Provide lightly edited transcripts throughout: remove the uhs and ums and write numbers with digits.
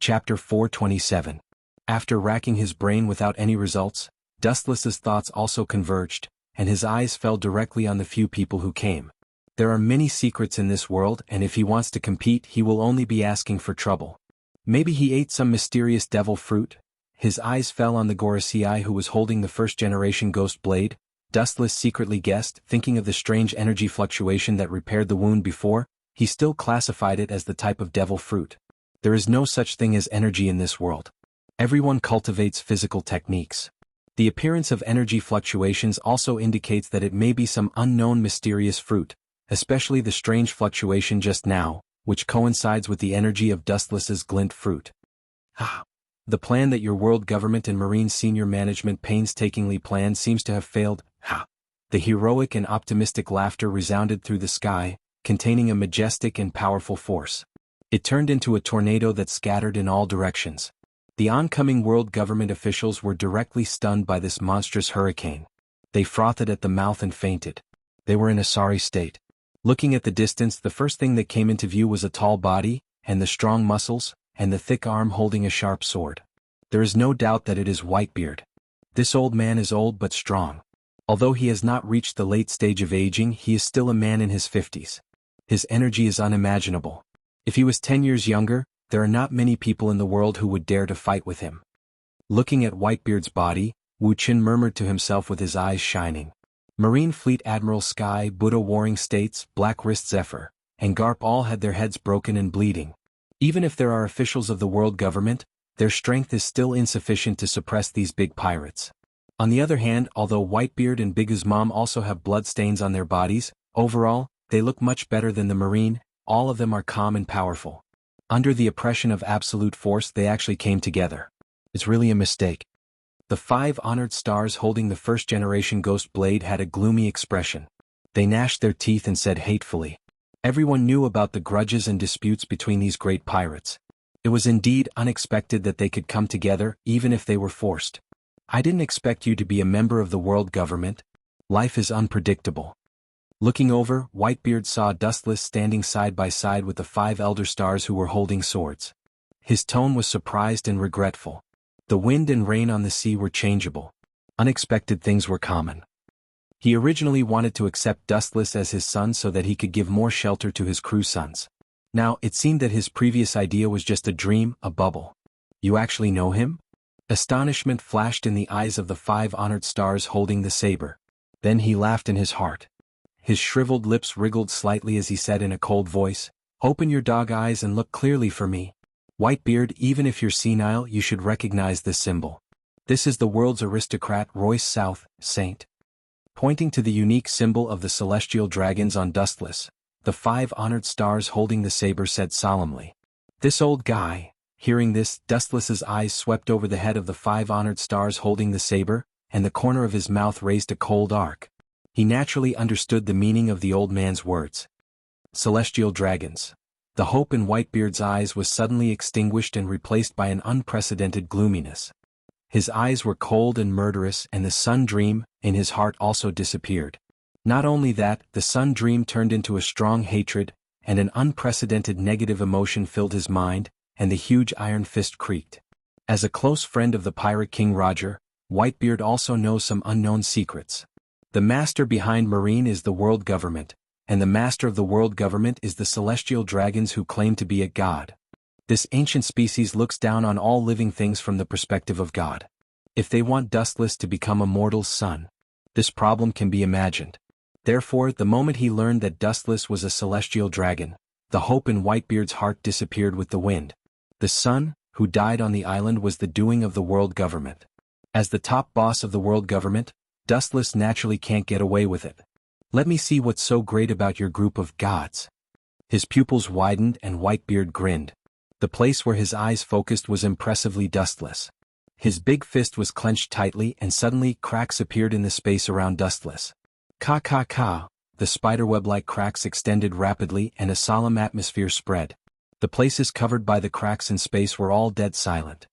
Chapter 427. After racking his brain without any results, Dustless's thoughts also converged, and his eyes fell directly on the few people who came. There are many secrets in this world, and if he wants to compete he will only be asking for trouble. Maybe he ate some mysterious devil fruit? His eyes fell on the Gorosei who was holding the first-generation ghost blade. Dustless secretly guessed, thinking of the strange energy fluctuation that repaired the wound before, he still classified it as the type of devil fruit. There is no such thing as energy in this world. Everyone cultivates physical techniques. The appearance of energy fluctuations also indicates that it may be some unknown mysterious fruit, especially the strange fluctuation just now, which coincides with the energy of Dustless's glint fruit. The plan that your world government and marine senior management painstakingly planned seems to have failed. The heroic and optimistic laughter resounded through the sky, containing a majestic and powerful force. It turned into a tornado that scattered in all directions. The oncoming world government officials were directly stunned by this monstrous hurricane. They frothed at the mouth and fainted. They were in a sorry state. Looking at the distance, the first thing that came into view was a tall body, and the strong muscles, and the thick arm holding a sharp sword. There is no doubt that it is Whitebeard. This old man is old but strong. Although he has not reached the late stage of aging, he is still a man in his 50s. His energy is unimaginable. If he was 10 years younger, there are not many people in the world who would dare to fight with him. Looking at Whitebeard's body, Wu Qin murmured to himself with his eyes shining. Marine Fleet Admiral Sky, Buddha Warring States, Black Wrist Zephyr, and Garp all had their heads broken and bleeding. Even if there are officials of the world government, their strength is still insufficient to suppress these big pirates. On the other hand, although Whitebeard and Bigu's mom also have bloodstains on their bodies, overall, they look much better than the Marine. All of them are calm and powerful. Under the oppression of absolute force, they actually came together. It's really a mistake. The 5 honored stars holding the first-generation ghost blade had a gloomy expression. They gnashed their teeth and said hatefully. Everyone knew about the grudges and disputes between these great pirates. It was indeed unexpected that they could come together, even if they were forced. I didn't expect you to be a member of the world government. Life is unpredictable. Looking over, Whitebeard saw Dustless standing side by side with the 5 elder stars who were holding swords. His tone was surprised and regretful. The wind and rain on the sea were changeable. Unexpected things were common. He originally wanted to accept Dustless as his son so that he could give more shelter to his crew sons. Now, it seemed that his previous idea was just a dream, a bubble. You actually know him? Astonishment flashed in the eyes of the 5 honored stars holding the saber. Then he laughed in his heart. His shriveled lips wriggled slightly as he said in a cold voice, "Open your dog eyes and look clearly for me. Whitebeard, even if you're senile, you should recognize this symbol. This is the world's aristocrat Royce South, Saint." Pointing to the unique symbol of the celestial dragons on Dustless, the 5 honored stars holding the saber said solemnly. This old guy. Hearing this, Dustless's eyes swept over the head of the 5 honored stars holding the saber, and the corner of his mouth raised a cold arc. He naturally understood the meaning of the old man's words. Celestial dragons. The hope in Whitebeard's eyes was suddenly extinguished and replaced by an unprecedented gloominess. His eyes were cold and murderous, and the sun dream in his heart also disappeared. Not only that, the sun dream turned into a strong hatred, and an unprecedented negative emotion filled his mind, and the huge iron fist creaked. As a close friend of the Pirate King Roger, Whitebeard also knows some unknown secrets. The master behind Marine is the world government, and the master of the world government is the celestial dragons who claim to be a god. This ancient species looks down on all living things from the perspective of God. If they want Dustless to become a mortal's son, this problem can be imagined. Therefore, the moment he learned that Dustless was a celestial dragon, the hope in Whitebeard's heart disappeared with the wind. The son, who died on the island, was the doing of the world government. As the top boss of the world government, Dustless naturally can't get away with it. Let me see what's so great about your group of gods. His pupils widened and Whitebeard grinned. The place where his eyes focused was impressively Dustless. His big fist was clenched tightly and suddenly cracks appeared in the space around Dustless. Ka. The spiderweb-like cracks extended rapidly and a solemn atmosphere spread. The places covered by the cracks in space were all dead silent.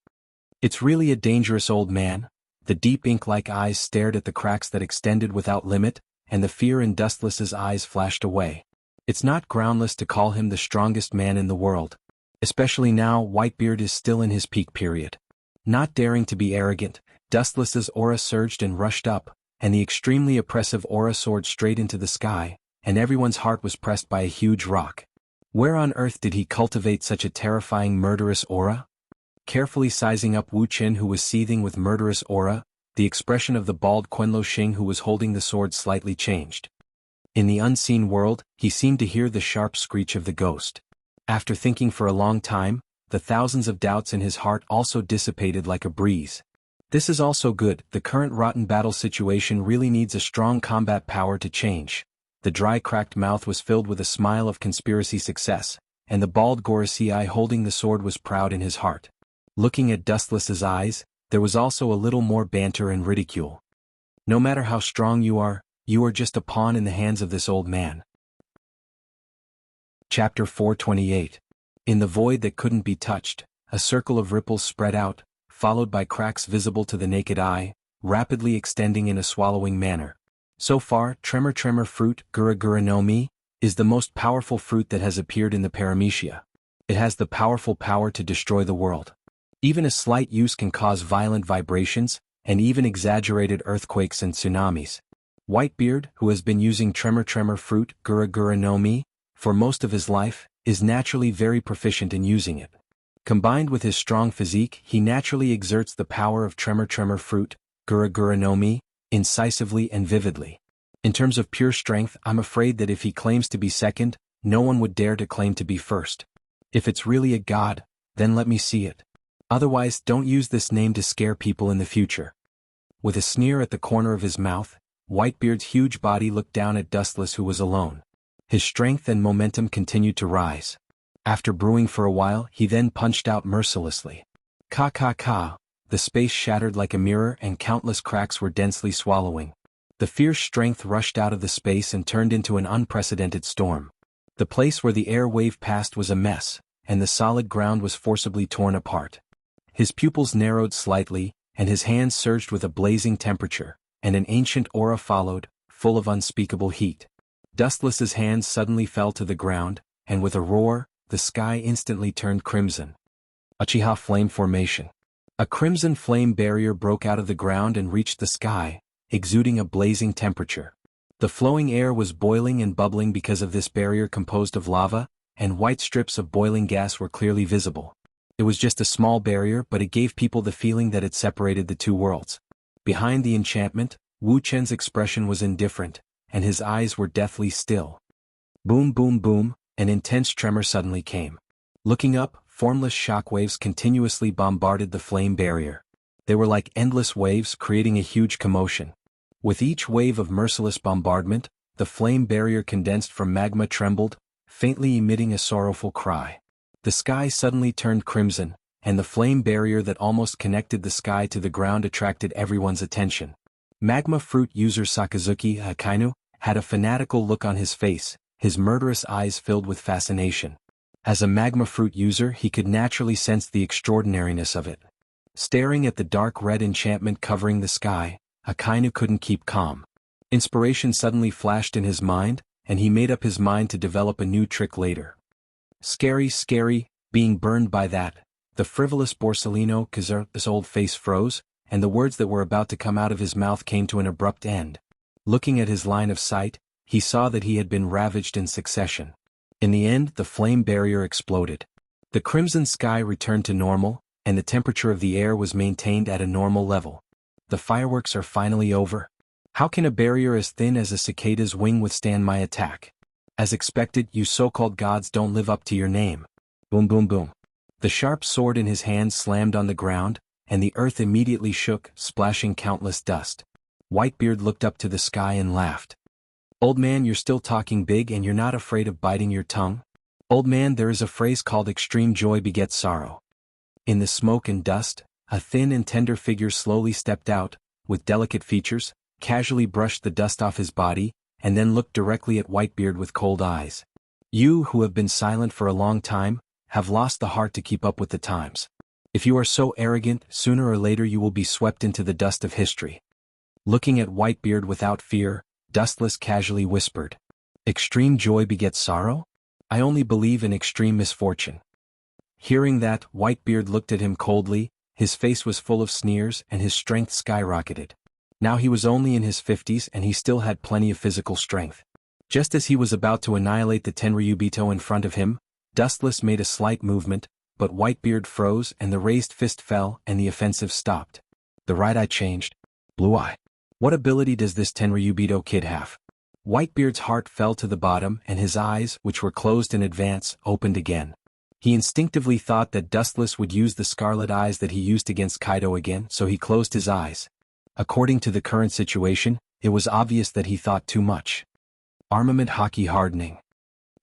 It's really a dangerous old man. The deep ink-like eyes stared at the cracks that extended without limit, and the fear in Dustless's eyes flashed away. It's not groundless to call him the strongest man in the world. Especially now, Whitebeard is still in his peak period. Not daring to be arrogant, Dustless's aura surged and rushed up, and the extremely oppressive aura soared straight into the sky, and everyone's heart was pressed by a huge rock. Where on earth did he cultivate such a terrifying murderous aura? Carefully sizing up Wu Qin, who was seething with murderous aura, the expression of the bald Quenlo Xing who was holding the sword slightly changed. In the unseen world, he seemed to hear the sharp screech of the ghost. After thinking for a long time, the thousands of doubts in his heart also dissipated like a breeze. This is also good. The current rotten battle situation really needs a strong combat power to change. The dry cracked mouth was filled with a smile of conspiracy success, and the bald Gorosei holding the sword was proud in his heart. Looking at Dustless's eyes, there was also a little more banter and ridicule. No matter how strong you are just a pawn in the hands of this old man. Chapter 428. In the void that couldn't be touched, a circle of ripples spread out, followed by cracks visible to the naked eye, rapidly extending in a swallowing manner. So far, Tremor fruit, Gura Gura no Mi, is the most powerful fruit that has appeared in the Paramecia. It has the powerful power to destroy the world. Even a slight use can cause violent vibrations, and even exaggerated earthquakes and tsunamis. Whitebeard, who has been using Tremor fruit, Gura Gura no Mi, for most of his life, is naturally very proficient in using it. Combined with his strong physique, he naturally exerts the power of Tremor fruit, Gura Gura no Mi, incisively and vividly. In terms of pure strength, I'm afraid that if he claims to be second, no one would dare to claim to be first. If it's really a god, then let me see it. Otherwise, don't use this name to scare people in the future. With a sneer at the corner of his mouth, Whitebeard's huge body looked down at Dustless, who was alone. His strength and momentum continued to rise. After brewing for a while, he then punched out mercilessly. Ka ka ka, the space shattered like a mirror and countless cracks were densely swallowing. The fierce strength rushed out of the space and turned into an unprecedented storm. The place where the air wave passed was a mess, and the solid ground was forcibly torn apart. His pupils narrowed slightly, and his hands surged with a blazing temperature, and an ancient aura followed, full of unspeakable heat. Dustless's hands suddenly fell to the ground, and with a roar, the sky instantly turned crimson. Uchiha Flame Formation. A crimson flame barrier broke out of the ground and reached the sky, exuding a blazing temperature. The flowing air was boiling and bubbling because of this barrier composed of lava, and white strips of boiling gas were clearly visible. It was just a small barrier, but it gave people the feeling that it separated the two worlds. Behind the enchantment, Wu Chen's expression was indifferent, and his eyes were deathly still. Boom boom boom, an intense tremor suddenly came. Looking up, formless shockwaves continuously bombarded the flame barrier. They were like endless waves creating a huge commotion. With each wave of merciless bombardment, the flame barrier condensed from magma trembled, faintly emitting a sorrowful cry. The sky suddenly turned crimson, and the flame barrier that almost connected the sky to the ground attracted everyone's attention. Magma fruit user Sakazuki Akainu had a fanatical look on his face, his murderous eyes filled with fascination. As a magma fruit user, he could naturally sense the extraordinariness of it. Staring at the dark red enchantment covering the sky, Akainu couldn't keep calm. Inspiration suddenly flashed in his mind, and he made up his mind to develop a new trick later. Scary, being burned by that. The frivolous Borsellino Kazer's old face froze, and the words that were about to come out of his mouth came to an abrupt end. Looking at his line of sight, he saw that he had been ravaged in succession. In the end, the flame barrier exploded. The crimson sky returned to normal, and the temperature of the air was maintained at a normal level. The fireworks are finally over. How can a barrier as thin as a cicada's wing withstand my attack? As expected, you so-called gods don't live up to your name. Boom boom boom. The sharp sword in his hand slammed on the ground, and the earth immediately shook, splashing countless dust. Whitebeard looked up to the sky and laughed. Old man, you're still talking big and you're not afraid of biting your tongue? Old man, there is a phrase called extreme joy begets sorrow. In the smoke and dust, a thin and tender figure slowly stepped out, with delicate features, casually brushed the dust off his body, and then looked directly at Whitebeard with cold eyes. You, who have been silent for a long time, have lost the heart to keep up with the times. If you are so arrogant, sooner or later you will be swept into the dust of history. Looking at Whitebeard without fear, Dustless casually whispered. Extreme joy begets sorrow? I only believe in extreme misfortune. Hearing that, Whitebeard looked at him coldly, his face was full of sneers and his strength skyrocketed. Now he was only in his 50s and he still had plenty of physical strength. Just as he was about to annihilate the Tenryubito in front of him, Dustless made a slight movement, but Whitebeard froze and the raised fist fell and the offensive stopped. The right eye changed. Blue eye. What ability does this Tenryubito kid have? Whitebeard's heart fell to the bottom and his eyes, which were closed in advance, opened again. He instinctively thought that Dustless would use the scarlet eyes that he used against Kaido again, so he closed his eyes. According to the current situation, it was obvious that he thought too much. Armament Haki hardening.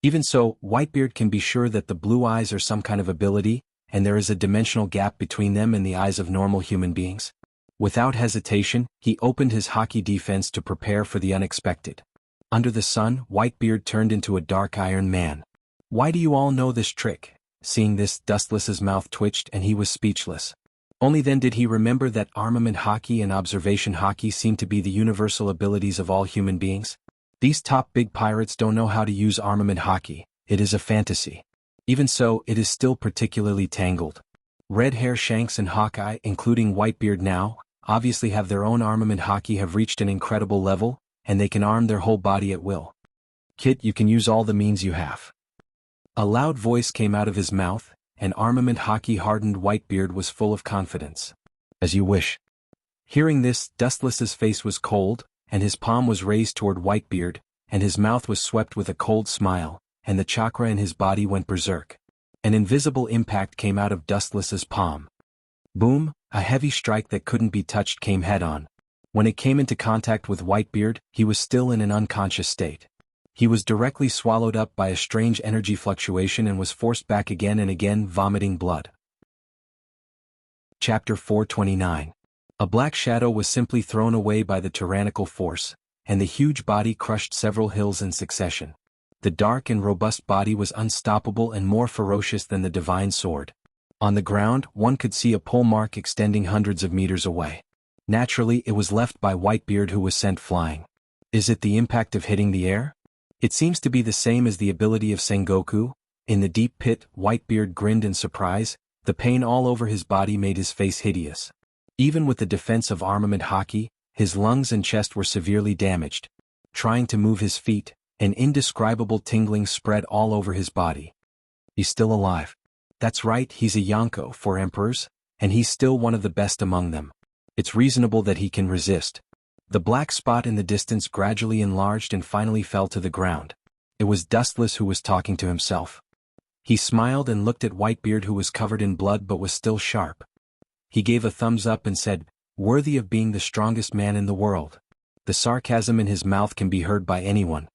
Even so, Whitebeard can be sure that the blue eyes are some kind of ability, and there is a dimensional gap between them and the eyes of normal human beings. Without hesitation, he opened his Haki defense to prepare for the unexpected. Under the sun, Whitebeard turned into a dark iron man. Why do you all know this trick? Seeing this, Dustless's mouth twitched and he was speechless. Only then did he remember that armament Haki and observation Haki seem to be the universal abilities of all human beings. These top big pirates don't know how to use armament Haki, it is a fantasy. Even so, it is still particularly tangled. Red Hair Shanks and Hawkeye, including Whitebeard now, obviously have their own armament Haki have reached an incredible level, and they can arm their whole body at will. Kid, you can use all the means you have. A loud voice came out of his mouth, and armament Haki hardened Whitebeard was full of confidence. As you wish. Hearing this, Dustless's face was cold, and his palm was raised toward Whitebeard, and his mouth was swept with a cold smile, and the chakra in his body went berserk. An invisible impact came out of Dustless's palm. Boom, a heavy strike that couldn't be touched came head-on. When it came into contact with Whitebeard, he was still in an unconscious state. He was directly swallowed up by a strange energy fluctuation and was forced back again and again, vomiting blood. Chapter 429. A black shadow was simply thrown away by the tyrannical force, and the huge body crushed several hills in succession. The dark and robust body was unstoppable and more ferocious than the divine sword. On the ground, one could see a pole mark extending hundreds of meters away. Naturally, it was left by Whitebeard, who was sent flying. Is it the impact of hitting the air? It seems to be the same as the ability of Sengoku. In the deep pit, Whitebeard grinned in surprise. The pain all over his body made his face hideous. Even with the defense of armament Haki, his lungs and chest were severely damaged. Trying to move his feet, an indescribable tingling spread all over his body. He's still alive. That's right, he's a Yonko for emperors, and he's still one of the best among them. It's reasonable that he can resist. The black spot in the distance gradually enlarged and finally fell to the ground. It was Dustless who was talking to himself. He smiled and looked at Whitebeard, who was covered in blood but was still sharp. He gave a thumbs up and said, "Worthy of being the strongest man in the world." The sarcasm in his mouth can be heard by anyone.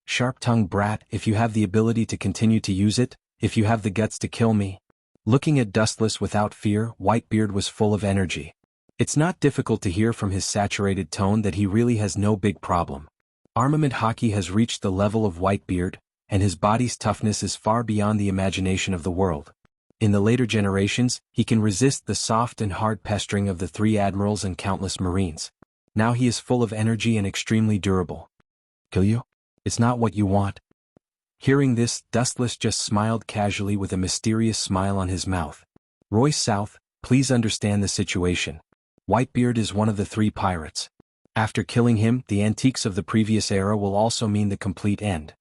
Sharp-tongued brat, if you have the ability to continue to use it, if you have the guts to kill me. Looking at Dustless without fear, Whitebeard was full of energy. It's not difficult to hear from his saturated tone that he really has no big problem. Armament Haki has reached the level of Whitebeard, and his body's toughness is far beyond the imagination of the world. In the later generations, he can resist the soft and hard pestering of the 3 admirals and countless marines. Now he is full of energy and extremely durable. Kill you? It's not what you want. Hearing this, Dustless just smiled casually with a mysterious smile on his mouth. Royce South, please understand the situation. Whitebeard is one of the 3 pirates. After killing him, the antiques of the previous era will also mean the complete end.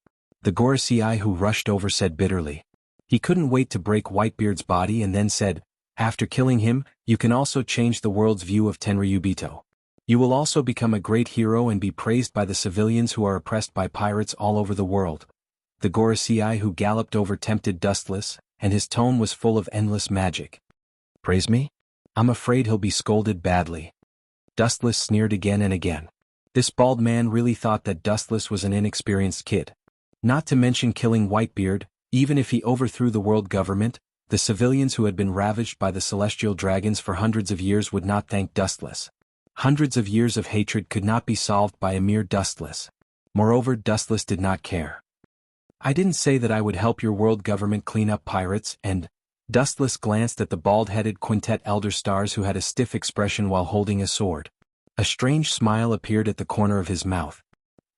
The Gorosei who rushed over said bitterly. He couldn't wait to break Whitebeard's body and then said, after killing him, you can also change the world's view of Tenryubito. You will also become a great hero and be praised by the civilians who are oppressed by pirates all over the world. The Gorosei who galloped over tempted Dustless, and his tone was full of endless magic. Praise me? I'm afraid he'll be scolded badly. Dustless sneered again and again. This bald man really thought that Dustless was an inexperienced kid. Not to mention killing Whitebeard, even if he overthrew the world government, the civilians who had been ravaged by the celestial dragons for hundreds of years would not thank Dustless. Hundreds of years of hatred could not be solved by a mere Dustless. Moreover, Dustless did not care. I didn't say that I would help your world government clean up pirates, and Dustless glanced at the bald-headed quintet elder stars who had a stiff expression while holding a sword. A strange smile appeared at the corner of his mouth.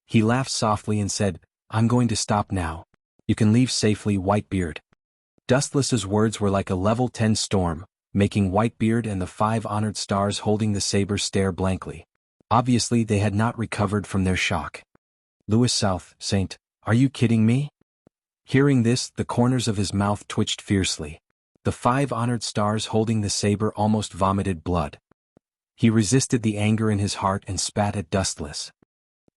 He laughed softly and said, I'm going to stop now. You can leave safely, Whitebeard. Dustless's words were like a level 10 storm, making Whitebeard and the 5 honored stars holding the saber stare blankly. Obviously they had not recovered from their shock. Louis South, Saint, are you kidding me? Hearing this, the corners of his mouth twitched fiercely. The 5 honored stars holding the saber almost vomited blood. He resisted the anger in his heart and spat at Dustless.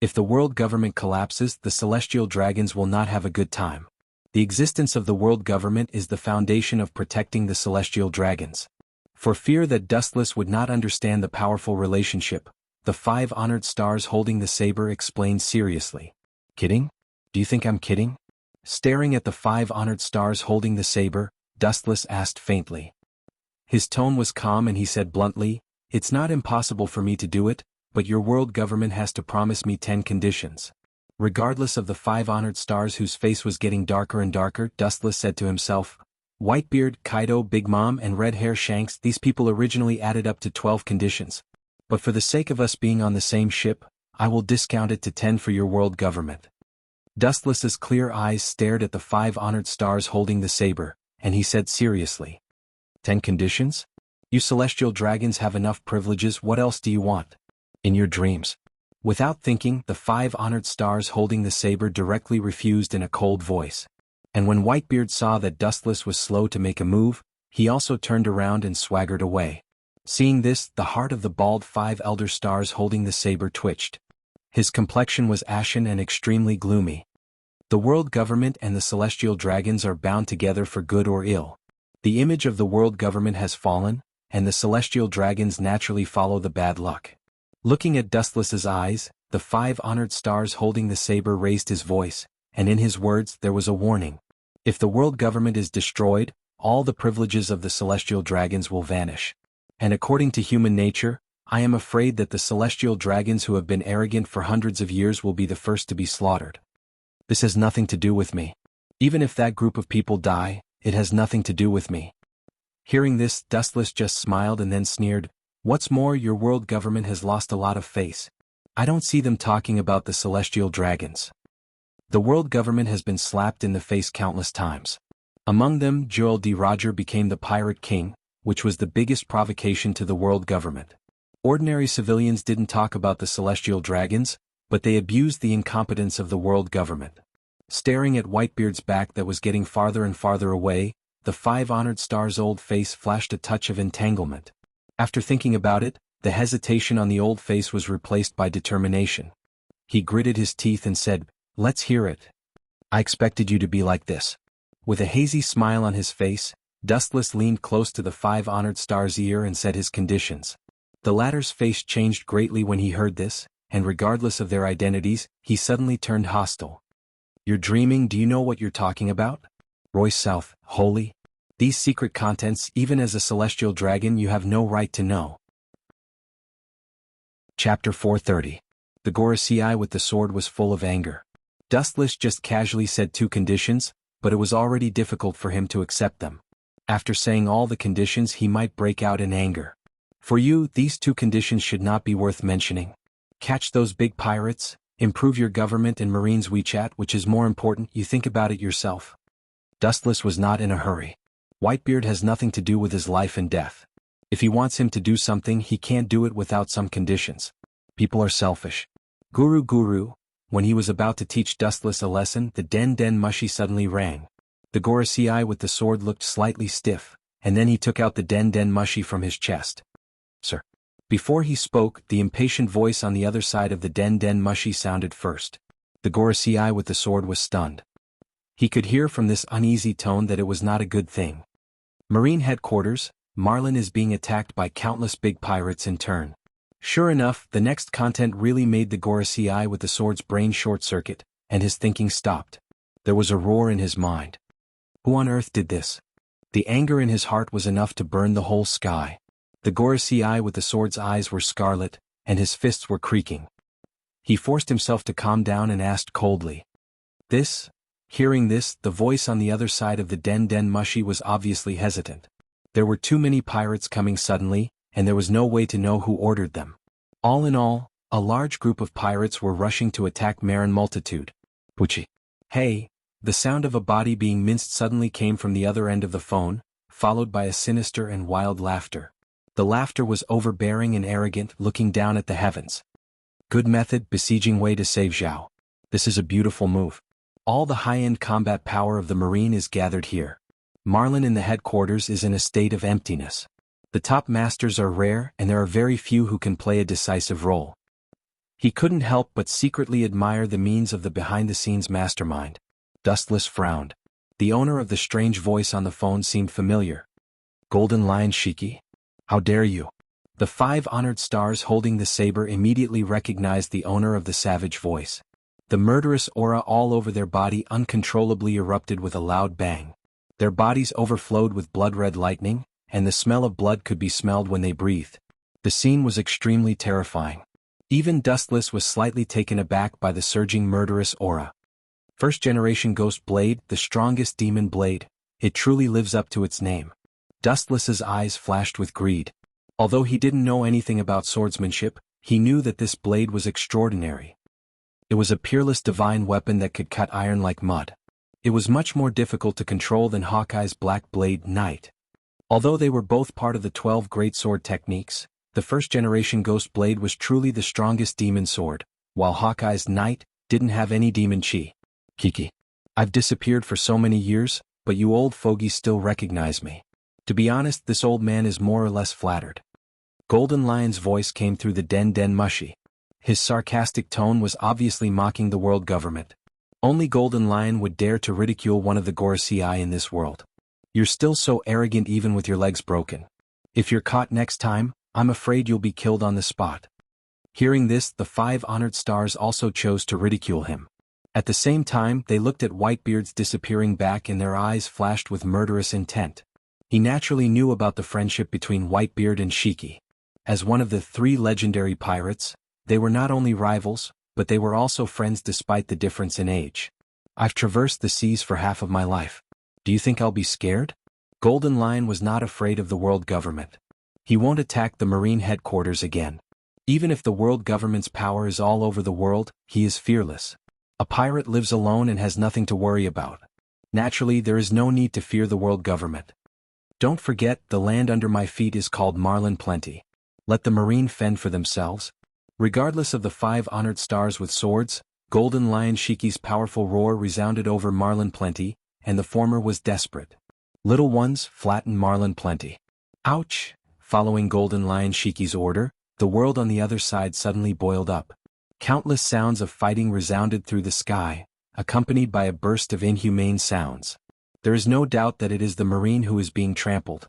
If the world government collapses, the celestial dragons will not have a good time. The existence of the world government is the foundation of protecting the celestial dragons. For fear that Dustless would not understand the powerful relationship, the 5 honored stars holding the saber explained seriously. Kidding? Do you think I'm kidding? Staring at the 5 honored stars holding the saber, Dustless asked faintly. His tone was calm and he said bluntly, "It's not impossible for me to do it, but your world government has to promise me 10 conditions." Regardless of the 5 honored stars whose face was getting darker and darker, Dustless said to himself, "Whitebeard, Kaido, Big Mom and Red Hair Shanks, these people originally added up to 12 conditions. But for the sake of us being on the same ship, I will discount it to 10 for your world government." Dustless's clear eyes stared at the 5 honored stars holding the saber, and he said seriously, "10 conditions? You celestial dragons have enough privileges, what else do you want? In your dreams?" Without thinking, the 5 honored stars holding the saber directly refused in a cold voice. And when Whitebeard saw that Dustless was slow to make a move, he also turned around and swaggered away. Seeing this, the heart of the bald 5 elder stars holding the saber twitched. His complexion was ashen and extremely gloomy. The world government and the celestial dragons are bound together for good or ill. The image of the world government has fallen, and the celestial dragons naturally follow the bad luck. Looking at Dustless's eyes, the 5 honored stars holding the saber raised his voice, and in his words there was a warning. If the world government is destroyed, all the privileges of the celestial dragons will vanish. And according to human nature, I am afraid that the celestial dragons who have been arrogant for hundreds of years will be the first to be slaughtered. This has nothing to do with me. Even if that group of people die, it has nothing to do with me. Hearing this, Dustless just smiled and then sneered, "What's more, your world government has lost a lot of face. I don't see them talking about the celestial dragons. The world government has been slapped in the face countless times. Among them, Joel D. Roger became the Pirate King, which was the biggest provocation to the world government. Ordinary civilians didn't talk about the celestial dragons, but they abused the incompetence of the world government." Staring at Whitebeard's back that was getting farther and farther away, the 5 honored stars' old face flashed a touch of entanglement. After thinking about it, the hesitation on the old face was replaced by determination. He gritted his teeth and said, "Let's hear it. I expected you to be like this." With a hazy smile on his face, Dustless leaned close to the 5 honored stars' ear and said his conditions. The latter's face changed greatly when he heard this, and regardless of their identities, he suddenly turned hostile. "You're dreaming, do you know what you're talking about? Royce South, holy. These secret contents, even as a celestial dragon, you have no right to know." Chapter 430. The Gorosei with the sword was full of anger. Dustless just casually said 2 conditions, but it was already difficult for him to accept them. After saying all the conditions, he might break out in anger. "For you, these 2 conditions should not be worth mentioning. Catch those big pirates, improve your government and Marines' WeChat, which is more important, you think about it yourself." Dustless was not in a hurry. Whitebeard has nothing to do with his life and death. If he wants him to do something, he can't do it without some conditions. People are selfish. Guru, when he was about to teach Dustless a lesson, the Den Mushi suddenly rang. The Gorosei with the sword looked slightly stiff, and then he took out the Den Mushi from his chest. "Sir." Before he spoke, the impatient voice on the other side of the Den Mushi sounded first. The Gorosei with the sword was stunned. He could hear from this uneasy tone that it was not a good thing. "Marine headquarters, Marlin is being attacked by countless big pirates in turn." Sure enough, the next content really made the Gorosei with the sword's brain short-circuit, and his thinking stopped. There was a roar in his mind. Who on earth did this? The anger in his heart was enough to burn the whole sky. The Gorosei with the sword's eyes were scarlet, and his fists were creaking. He forced himself to calm down and asked coldly, "This?" Hearing this, the voice on the other side of the Den Mushi was obviously hesitant. There were too many pirates coming suddenly, and there was no way to know who ordered them. All in all, a large group of pirates were rushing to attack Marin Multitude. "Pucci. Hey, The sound of a body being minced suddenly came from the other end of the phone, followed by a sinister and wild laughter. The laughter was overbearing and arrogant, looking down at the heavens. Good method, besieging way to save Zhao. This is a beautiful move. All the high-end combat power of the Marine is gathered here. Marlin in the headquarters is in a state of emptiness. The top masters are rare and there are very few who can play a decisive role. He couldn't help but secretly admire the means of the behind-the-scenes mastermind. Dustless frowned. The owner of the strange voice on the phone seemed familiar. Golden Lion Shiki? How dare you? The 5 honored stars holding the saber immediately recognized the owner of the savage voice. The murderous aura all over their body uncontrollably erupted with a loud bang. Their bodies overflowed with blood-red lightning, and the smell of blood could be smelled when they breathed. The scene was extremely terrifying. Even Dustless was slightly taken aback by the surging murderous aura. First-generation Ghost Blade, the strongest demon blade, it truly lives up to its name. Dustless's eyes flashed with greed. Although he didn't know anything about swordsmanship, he knew that this blade was extraordinary. It was a peerless divine weapon that could cut iron like mud. It was much more difficult to control than Hawkeye's Black Blade Knight. Although they were both part of the 12 great sword techniques, the first-generation Ghost Blade was truly the strongest demon sword, while Hawkeye's Knight didn't have any demon chi. Kiki. I've disappeared for so many years, but you old fogies still recognize me. To be honest, this old man is more or less flattered. Golden Lion's voice came through the den mushy. His sarcastic tone was obviously mocking the world government. Only Golden Lion would dare to ridicule one of the Gorosei in this world. You're still so arrogant even with your legs broken. If you're caught next time, I'm afraid you'll be killed on the spot. Hearing this, the 5 honored stars also chose to ridicule him. At the same time, they looked at Whitebeard's disappearing back and their eyes flashed with murderous intent. He naturally knew about the friendship between Whitebeard and Shiki. As one of the 3 legendary pirates, they were not only rivals, but they were also friends despite the difference in age. I've traversed the seas for half of my life. Do you think I'll be scared? Golden Lion was not afraid of the world government. He won't attack the Marine headquarters again. Even if the world government's power is all over the world, he is fearless. A pirate lives alone and has nothing to worry about. Naturally, there is no need to fear the world government. Don't forget, the land under my feet is called Marlin Plenty. Let the Marine fend for themselves. Regardless of the 5 honored stars with swords, Golden Lion Shiki's powerful roar resounded over Marlin Plenty, and the former was desperate. Little ones, flatten Marlin Plenty. Ouch! Following Golden Lion Shiki's order, the world on the other side suddenly boiled up. Countless sounds of fighting resounded through the sky, accompanied by a burst of inhumane sounds. There is no doubt that it is the Marine who is being trampled.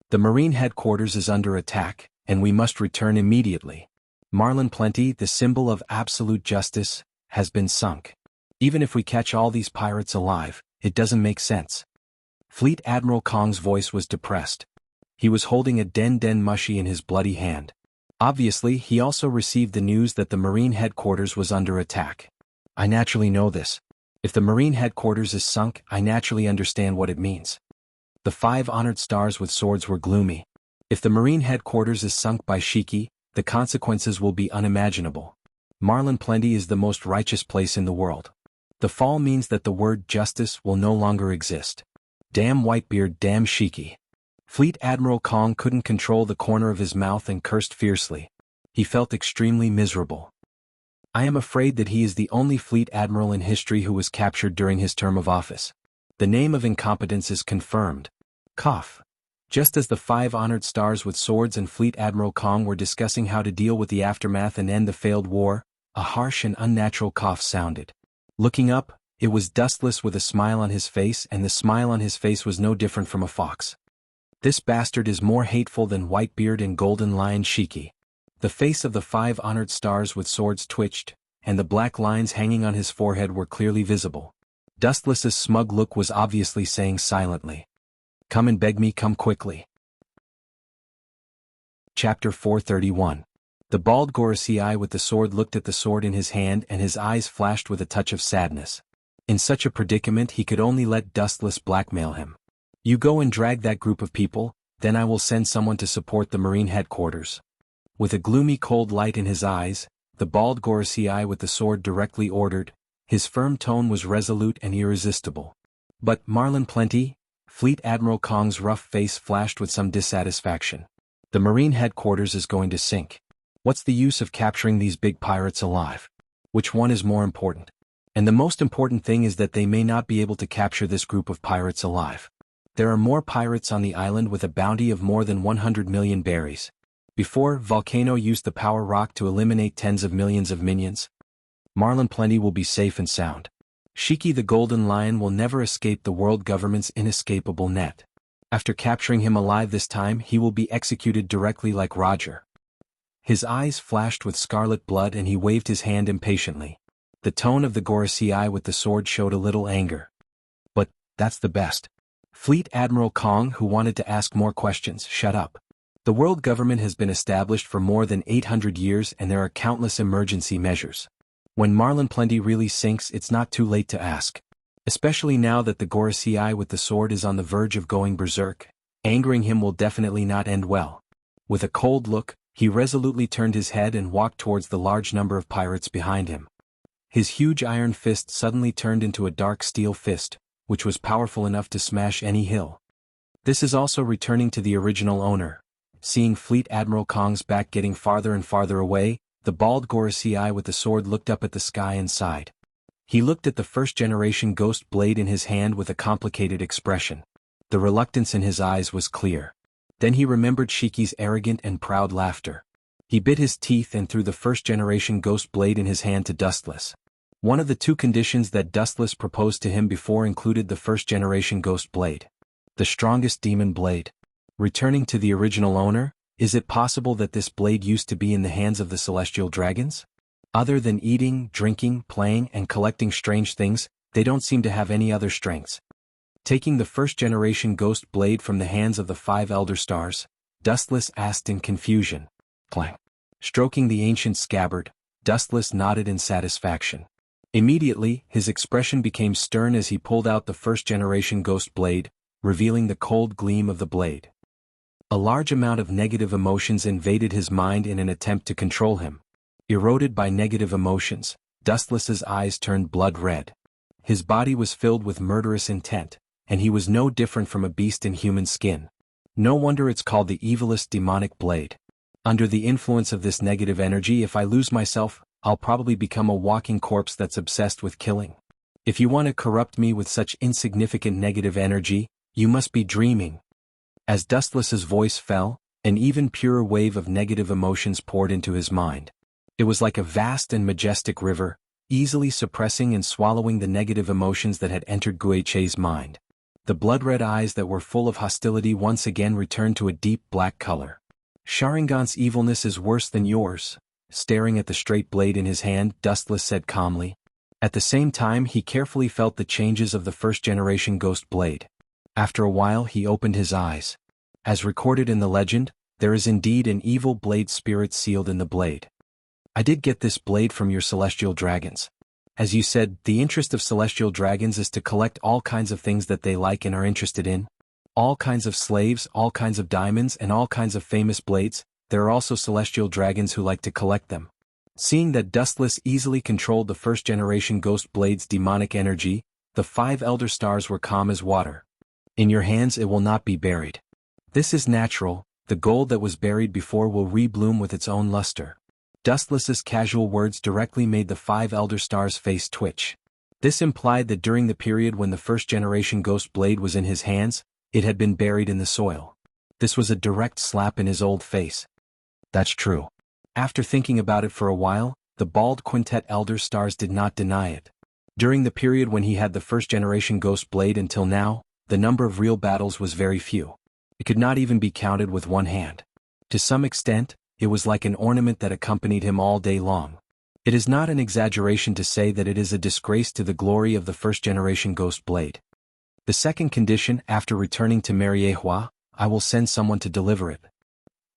The Marine headquarters is under attack, and we must return immediately. Marlin Plenty, the symbol of absolute justice, has been sunk. Even if we catch all these pirates alive, it doesn't make sense. Fleet Admiral Kong's voice was depressed. He was holding a den mushy in his bloody hand. Obviously, he also received the news that the Marine headquarters was under attack. I naturally know this. If the Marine headquarters is sunk, I naturally understand what it means. The 5 honored stars with swords were gloomy. If the Marine headquarters is sunk by Shiki, the consequences will be unimaginable. Marlin Plenty is the most righteous place in the world. The fall means that the word justice will no longer exist. Damn Whitebeard, damn Shiki. Fleet Admiral Kong couldn't control the corner of his mouth and cursed fiercely. He felt extremely miserable. I am afraid that he is the only fleet admiral in history who was captured during his term of office. The name of incompetence is confirmed. Cough. Just as the 5 honored stars with swords and Fleet Admiral Kong were discussing how to deal with the aftermath and end the failed war, a harsh and unnatural cough sounded. Looking up, it was Dustless with a smile on his face, and the smile on his face was no different from a fox. This bastard is more hateful than Whitebeard and Golden Lion Shiki. The face of the 5 honored stars with swords twitched, and the black lines hanging on his forehead were clearly visible. Dustless's smug look was obviously saying silently, "Come and beg me, come quickly." Chapter 431. The bald Gorosei with the sword looked at the sword in his hand and his eyes flashed with a touch of sadness. In such a predicament he could only let Dustless blackmail him. You go and drag that group of people, then I will send someone to support the Marine headquarters. With a gloomy cold light in his eyes, the bald Gorosei with the sword directly ordered, His firm tone was resolute and irresistible. But, Marlin Plenty? Fleet Admiral Kong's rough face flashed with some dissatisfaction. The Marine headquarters is going to sink. What's the use of capturing these big pirates alive? Which one is more important? And the most important thing is that they may not be able to capture this group of pirates alive. There are more pirates on the island with a bounty of more than 100 million berries. Before, Volcano used the power rock to eliminate tens of millions of minions. Marlin Plenty will be safe and sound. Shiki the Golden Lion will never escape the world government's inescapable net. After capturing him alive this time, he will be executed directly like Roger. His eyes flashed with scarlet blood and he waved his hand impatiently. The tone of the Gorosei with the sword showed a little anger. But, that's the best. Fleet Admiral Kong, who wanted to ask more questions, shut up. The world government has been established for more than 800 years and there are countless emergency measures. When Marlin Plenty really sinks, it's not too late to ask. Especially now that the Gorosei with the sword is on the verge of going berserk, angering him will definitely not end well. With a cold look, he resolutely turned his head and walked towards the large number of pirates behind him. His huge iron fist suddenly turned into a dark steel fist, which was powerful enough to smash any hill. This is also returning to the original owner. Seeing Fleet Admiral Kong's back getting farther and farther away, the bald Gorosei with the sword looked up at the sky and sighed. He looked at the first-generation ghost blade in his hand with a complicated expression. The reluctance in his eyes was clear. Then he remembered Shiki's arrogant and proud laughter. He bit his teeth and threw the first-generation ghost blade in his hand to Dustless. One of the two conditions that Dustless proposed to him before included the first-generation ghost blade. The strongest demon blade. Returning to the original owner, is it possible that this blade used to be in the hands of the celestial dragons? Other than eating, drinking, playing, and collecting strange things, they don't seem to have any other strengths. Taking the first-generation ghost blade from the hands of the 5 Elder Stars, Dustless asked in confusion. Clang. Stroking the ancient scabbard, Dustless nodded in satisfaction. Immediately, his expression became stern as he pulled out the first-generation ghost blade, revealing the cold gleam of the blade. A large amount of negative emotions invaded his mind in an attempt to control him. Eroded by negative emotions, Dustless's eyes turned blood red. His body was filled with murderous intent, and he was no different from a beast in human skin. No wonder it's called the evilest demonic blade. Under the influence of this negative energy, if I lose myself, I'll probably become a walking corpse that's obsessed with killing. If you want to corrupt me with such insignificant negative energy, you must be dreaming. As Dustless's voice fell, an even purer wave of negative emotions poured into his mind. It was like a vast and majestic river, easily suppressing and swallowing the negative emotions that had entered Guiche's mind. The blood-red eyes that were full of hostility once again returned to a deep black color. Sharingan's evilness is worse than yours. Staring at the straight blade in his hand, Dustless said calmly. At the same time, he carefully felt the changes of the first-generation ghost blade. After a while, he opened his eyes. As recorded in the legend, there is indeed an evil blade spirit sealed in the blade. I did get this blade from your celestial dragons. As you said, the interest of celestial dragons is to collect all kinds of things that they like and are interested in. All kinds of slaves, all kinds of diamonds, and all kinds of famous blades. There are also celestial dragons who like to collect them. Seeing that Dustless easily controlled the first-generation ghost blade's demonic energy, the 5 Elder Stars were calm as water. In your hands it will not be buried. This is natural, the gold that was buried before will rebloom with its own luster. Dustless's casual words directly made the 5 Elder Stars' face twitch. This implied that during the period when the first-generation ghost blade was in his hands, it had been buried in the soil. This was a direct slap in his old face. That's true. After thinking about it for a while, the bald Quintet Elder Stars did not deny it. During the period when he had the first-generation ghost blade until now, the number of real battles was very few. It could not even be counted with one hand. To some extent, it was like an ornament that accompanied him all day long. It is not an exaggeration to say that it is a disgrace to the glory of the first-generation ghost blade. The second condition, after returning to Mariehua, I will send someone to deliver it.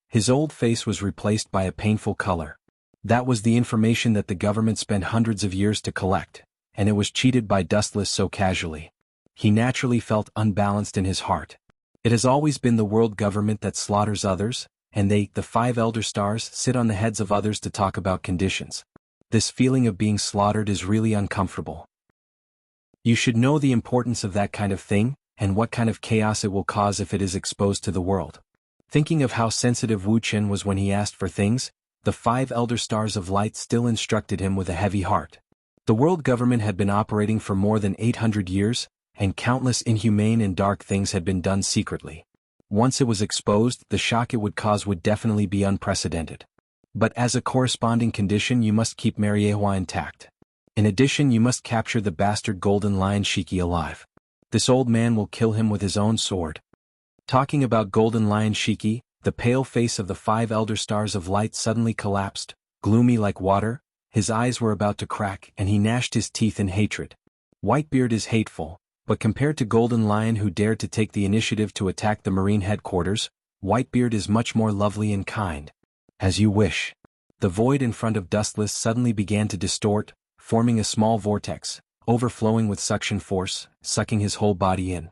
His old face was replaced by a painful color. That was the information that the government spent hundreds of years to collect, and it was cheated by Dustless so casually. He naturally felt unbalanced in his heart. It has always been the world government that slaughters others, and they, the 5 Elder Stars, sit on the heads of others to talk about conditions. This feeling of being slaughtered is really uncomfortable. You should know the importance of that kind of thing, and what kind of chaos it will cause if it is exposed to the world. Thinking of how sensitive Wu Chen was when he asked for things, the 5 elder stars of light still instructed him with a heavy heart. The world government had been operating for more than 800 years, and countless inhumane and dark things had been done secretly. Once it was exposed, the shock it would cause would definitely be unprecedented. But as a corresponding condition, you must keep Mariehua intact. In addition, you must capture the bastard Golden Lion Shiki alive. This old man will kill him with his own sword. Talking about Golden Lion Shiki, the pale face of the 5 elder stars of light suddenly collapsed, gloomy like water. His eyes were about to crack, and he gnashed his teeth in hatred. Whitebeard is hateful, but compared to Golden Lion, who dared to take the initiative to attack the Marine headquarters, Whitebeard is much more lovely and kind. As you wish. The void in front of Dustless suddenly began to distort, forming a small vortex, overflowing with suction force, sucking his whole body in.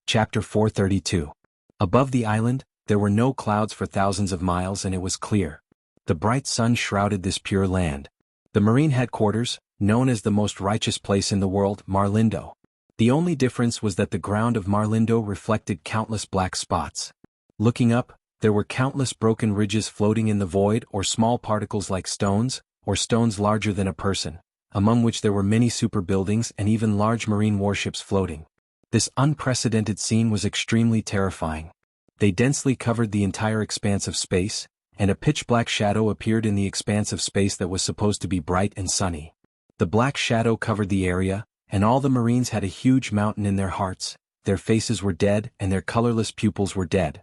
Chapter 432. Above the island, there were no clouds for thousands of miles, and it was clear. The bright sun shrouded this pure land. The Marine headquarters, known as the most righteous place in the world, Marlindo. The only difference was that the ground of Marlindo reflected countless black spots. Looking up, there were countless broken ridges floating in the void, or small particles like stones, or stones larger than a person, among which there were many super buildings and even large marine warships floating. This unprecedented scene was extremely terrifying. They densely covered the entire expanse of space, and a pitch-black shadow appeared in the expanse of space that was supposed to be bright and sunny. The black shadow covered the area, and all the Marines had a huge mountain in their hearts. Their faces were dead, and their colorless pupils were dead.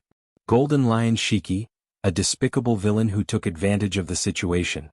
Golden Lion Shiki, a despicable villain who took advantage of the situation.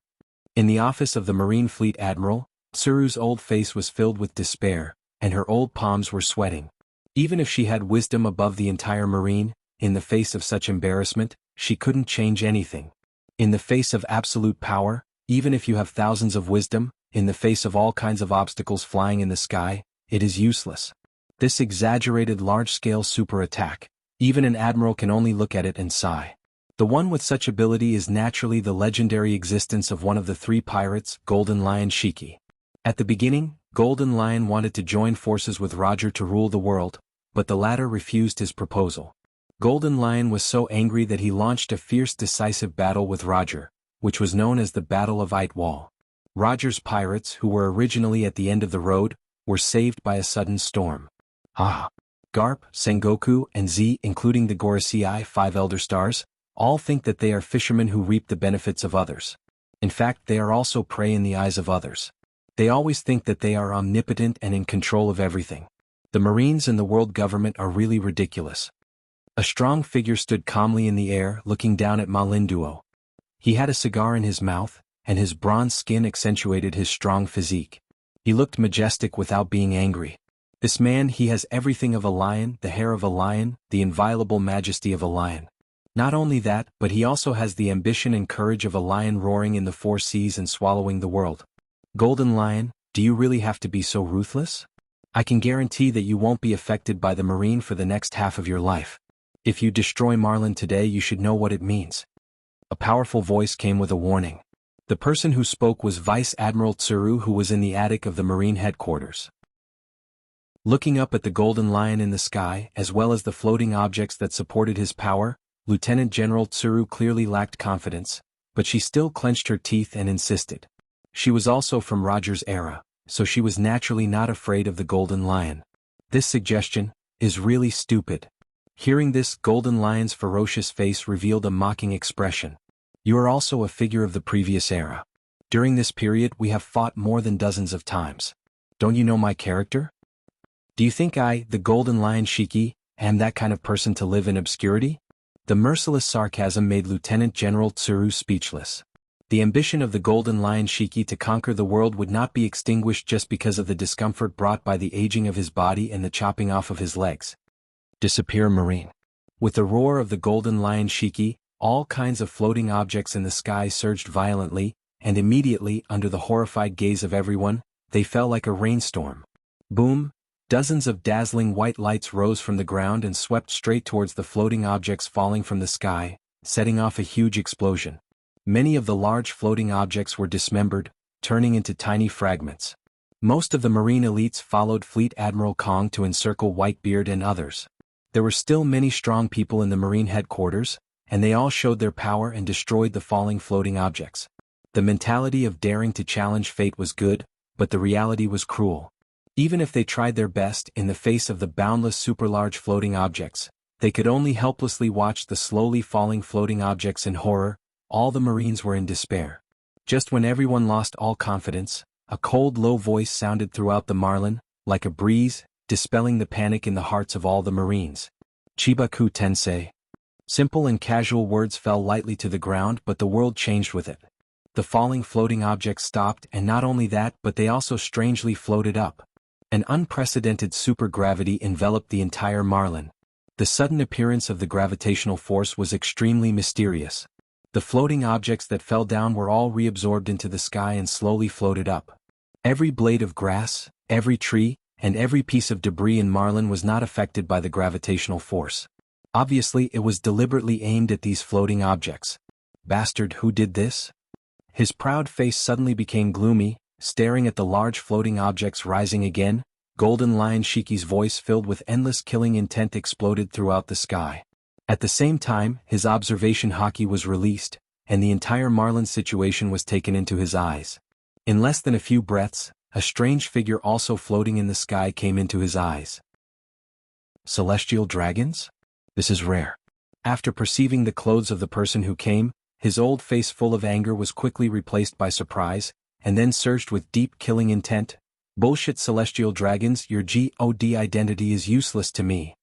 In the office of the Marine Fleet Admiral, Tsuru's old face was filled with despair, and her old palms were sweating. Even if she had wisdom above the entire Marine, in the face of such embarrassment, she couldn't change anything. In the face of absolute power, even if you have thousands of wisdom, in the face of all kinds of obstacles flying in the sky, it is useless. This exaggerated large-scale super attack, even an admiral can only look at it and sigh. The one with such ability is naturally the legendary existence of one of the 3 pirates, Golden Lion Shiki. At the beginning, Golden Lion wanted to join forces with Roger to rule the world, but the latter refused his proposal. Golden Lion was so angry that he launched a fierce decisive battle with Roger, which was known as the Battle of Wall. Roger's pirates, who were originally at the end of the road, were saved by a sudden storm. Garp, Sengoku, and Z, including the Gorosei 5 elder stars, all think that they are fishermen who reap the benefits of others. In fact, they are also prey in the eyes of others. They always think that they are omnipotent and in control of everything. The Marines and the world government are really ridiculous. A strong figure stood calmly in the air, looking down at Malinduo. He had a cigar in his mouth, and his bronze skin accentuated his strong physique. He looked majestic without being angry. This man, he has everything of a lion, the hair of a lion, the inviolable majesty of a lion. Not only that, but he also has the ambition and courage of a lion roaring in the 4 seas and swallowing the world. Golden Lion, do you really have to be so ruthless? I can guarantee that you won't be affected by the Marine for the next half of your life. If you destroy Marlin today, you should know what it means. A powerful voice came with a warning. The person who spoke was Vice Admiral Tsuru, who was in the attic of the Marine headquarters. Looking up at the Golden Lion in the sky, as well as the floating objects that supported his power, Lieutenant General Tsuru clearly lacked confidence, but she still clenched her teeth and insisted. She was also from Roger's era, so she was naturally not afraid of the Golden Lion. This suggestion is really stupid. Hearing this, Golden Lion's ferocious face revealed a mocking expression. You are also a figure of the previous era. During this period, we have fought more than dozens of times. Don't you know my character? Do you think I, the Golden Lion Shiki, am that kind of person to live in obscurity? The merciless sarcasm made Lieutenant General Tsuru speechless. The ambition of the Golden Lion Shiki to conquer the world would not be extinguished just because of the discomfort brought by the aging of his body and the chopping off of his legs. Disappear, Marine. With the roar of the Golden Lion Shiki, all kinds of floating objects in the sky surged violently, and immediately, under the horrified gaze of everyone, they fell like a rainstorm. Boom! Dozens of dazzling white lights rose from the ground and swept straight towards the floating objects falling from the sky, setting off a huge explosion. Many of the large floating objects were dismembered, turning into tiny fragments. Most of the marine elites followed Fleet Admiral Kong to encircle Whitebeard and others. There were still many strong people in the marine headquarters, and they all showed their power and destroyed the falling floating objects. The mentality of daring to challenge fate was good, but the reality was cruel. Even if they tried their best in the face of the boundless super-large floating objects, they could only helplessly watch the slowly falling floating objects in horror. All the Marines were in despair. Just when everyone lost all confidence, a cold low voice sounded throughout the Marlin, like a breeze, dispelling the panic in the hearts of all the Marines. Chibaku Tensei. Simple and casual words fell lightly to the ground, but the world changed with it. The falling floating objects stopped, and not only that, but they also strangely floated up. An unprecedented supergravity enveloped the entire Marlin. The sudden appearance of the gravitational force was extremely mysterious. The floating objects that fell down were all reabsorbed into the sky and slowly floated up. Every blade of grass, every tree, and every piece of debris in Marlin was not affected by the gravitational force. Obviously, it was deliberately aimed at these floating objects. Bastard, who did this? His proud face suddenly became gloomy, staring at the large floating objects rising again. Golden Lion Shiki's voice filled with endless killing intent exploded throughout the sky. At the same time, his observation haki was released, and the entire Marlin situation was taken into his eyes. In less than a few breaths, a strange figure also floating in the sky came into his eyes. Celestial dragons? This is rare. After perceiving the clothes of the person who came, his old face full of anger was quickly replaced by surprise, and then surged with deep killing intent. Bullshit, celestial dragons, your God identity is useless to me.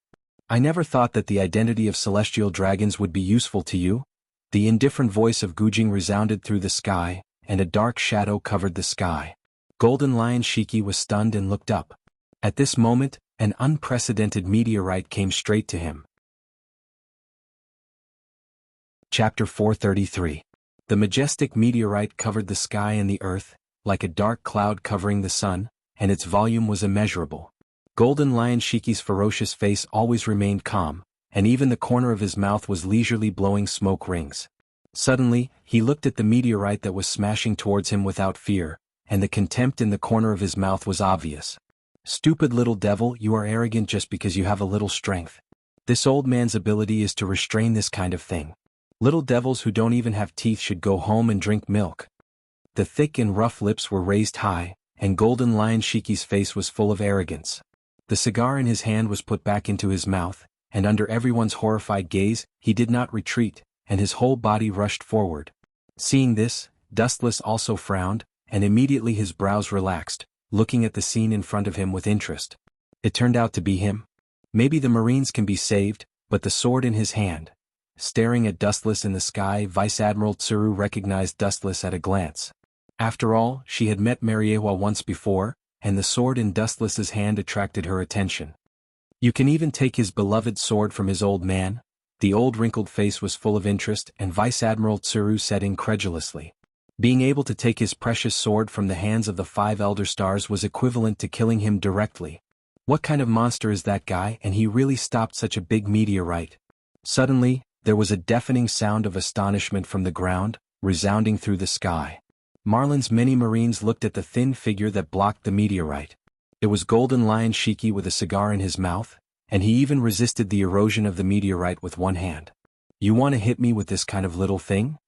I never thought that the identity of celestial dragons would be useful to you. The indifferent voice of Gujing resounded through the sky, and a dark shadow covered the sky. Golden Lion Shiki was stunned and looked up. At this moment, an unprecedented meteorite came straight to him. Chapter 433. The majestic meteorite covered the sky and the earth, like a dark cloud covering the sun, and its volume was immeasurable. Golden Lion Shiki's ferocious face always remained calm, and even the corner of his mouth was leisurely blowing smoke rings. Suddenly, he looked at the meteorite that was smashing towards him without fear, and the contempt in the corner of his mouth was obvious. Stupid little devil, you are arrogant just because you have a little strength. This old man's ability is to restrain this kind of thing. Little devils who don't even have teeth should go home and drink milk. The thick and rough lips were raised high, and Golden Lion Shiki's face was full of arrogance. The cigar in his hand was put back into his mouth, and under everyone's horrified gaze, he did not retreat, and his whole body rushed forward. Seeing this, Dustless also frowned, and immediately his brows relaxed, looking at the scene in front of him with interest. It turned out to be him. Maybe the Marines can be saved, but the sword in his hand. Staring at Dustless in the sky, Vice Admiral Tsuru recognized Dustless at a glance. After all, she had met Mariewa once before, and the sword in Dustless's hand attracted her attention. You can even take his beloved sword from his old man? The old wrinkled face was full of interest, and Vice Admiral Tsuru said incredulously. Being able to take his precious sword from the hands of the 5 Elder Stars was equivalent to killing him directly. What kind of monster is that guy, and he really stopped such a big meteorite? Suddenly, there was a deafening sound of astonishment from the ground, resounding through the sky. Marlin's many Marines looked at the thin figure that blocked the meteorite. It was Golden Lion Shiki with a cigar in his mouth, and he even resisted the erosion of the meteorite with one hand. You want to hit me with this kind of little thing?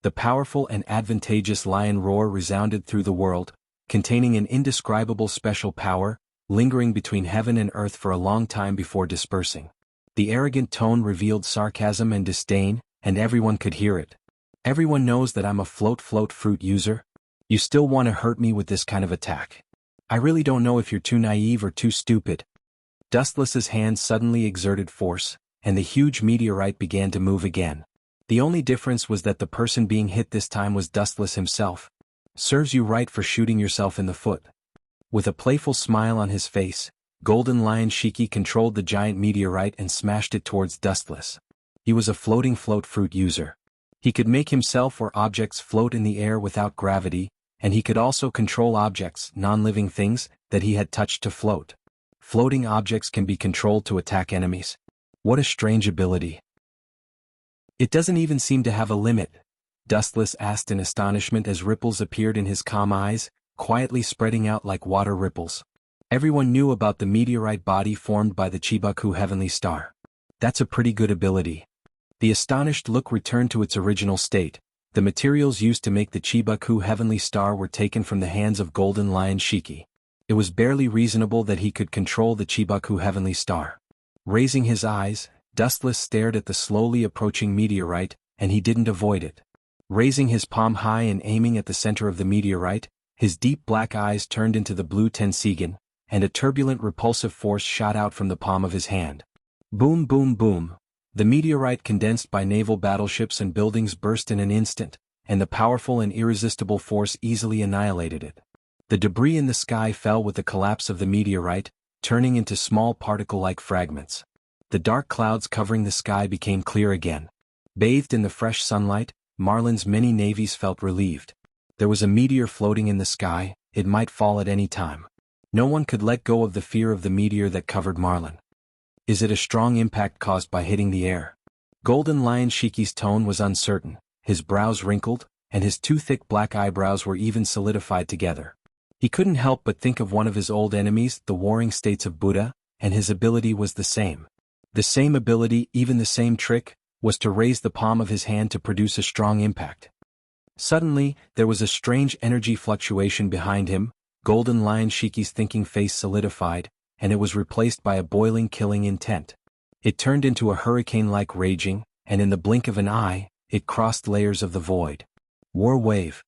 The powerful and advantageous lion roar resounded through the world, containing an indescribable special power, lingering between heaven and earth for a long time before dispersing. The arrogant tone revealed sarcasm and disdain, and everyone could hear it. Everyone knows that I'm a float fruit user. You still want to hurt me with this kind of attack? I really don't know if you're too naive or too stupid. Dustless's hand suddenly exerted force, and the huge meteorite began to move again. The only difference was that the person being hit this time was Dustless himself. Serves you right for shooting yourself in the foot. With a playful smile on his face, Golden Lion Shiki controlled the giant meteorite and smashed it towards Dustless. He was a floating float fruit user. He could make himself or objects float in the air without gravity, and he could also control objects, non-living things, that he had touched to float. Floating objects can be controlled to attack enemies. What a strange ability. It doesn't even seem to have a limit. Dustless asked in astonishment as ripples appeared in his calm eyes, quietly spreading out like water ripples. Everyone knew about the meteorite body formed by the Chibaku heavenly star. That's a pretty good ability. The astonished look returned to its original state. The materials used to make the Chibaku heavenly star were taken from the hands of Golden Lion Shiki. It was barely reasonable that he could control the Chibaku heavenly star. Raising his eyes, Dustless stared at the slowly approaching meteorite, and he didn't avoid it. Raising his palm high and aiming at the center of the meteorite, his deep black eyes turned into the blue Tensigen, and a turbulent repulsive force shot out from the palm of his hand. Boom boom boom. The meteorite condensed by naval battleships and buildings burst in an instant, and the powerful and irresistible force easily annihilated it. The debris in the sky fell with the collapse of the meteorite, turning into small particle-like fragments. The dark clouds covering the sky became clear again. Bathed in the fresh sunlight, Marlin's many navies felt relieved. There was a meteor floating in the sky, it might fall at any time. No one could let go of the fear of the meteor that covered Marlin. Is it a strong impact caused by hitting the air? Golden Lion Shiki's tone was uncertain, his brows wrinkled, and his two thick black eyebrows were even solidified together. He couldn't help but think of one of his old enemies, the Warring States of Buddha, and his ability was the same. The same ability, even the same trick, was to raise the palm of his hand to produce a strong impact. Suddenly, there was a strange energy fluctuation behind him. Golden Lion Shiki's thinking face solidified, and it was replaced by a boiling killing intent. It turned into a hurricane-like raging, and in the blink of an eye, it crossed layers of the void. War wave.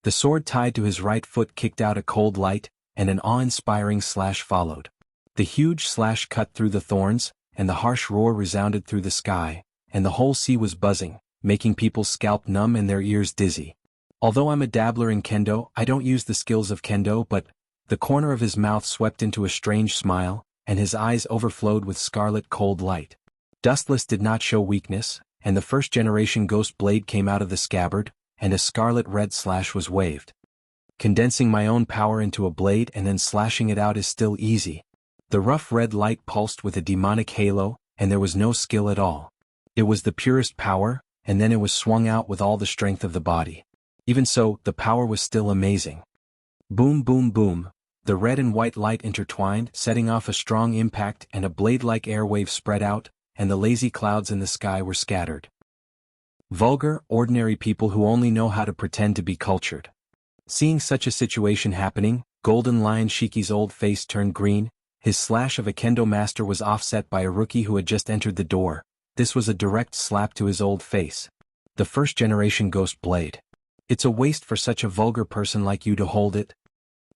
The sword tied to his right foot kicked out a cold light, and an awe-inspiring slash followed. The huge slash cut through the thorns, and the harsh roar resounded through the sky, and the whole sea was buzzing, making people's scalp numb and their ears dizzy. Although I'm a dabbler in kendo, I don't use the skills of kendo, but the corner of his mouth swept into a strange smile, and his eyes overflowed with scarlet cold light. Dustless did not show weakness, and the first-generation ghost blade came out of the scabbard, and a scarlet-red slash was waved. Condensing my own power into a blade and then slashing it out is still easy. The rough red light pulsed with a demonic halo, and there was no skill at all. It was the purest power, and then it was swung out with all the strength of the body. Even so, the power was still amazing. Boom boom boom. The red and white light intertwined, setting off a strong impact, and a blade-like airwave spread out, and the lazy clouds in the sky were scattered. Vulgar, ordinary people who only know how to pretend to be cultured. Seeing such a situation happening, Golden Lion Shiki's old face turned green. His slash of a kendo master was offset by a rookie who had just entered the door. This was a direct slap to his old face. The first-generation ghost blade. It's a waste for such a vulgar person like you to hold it.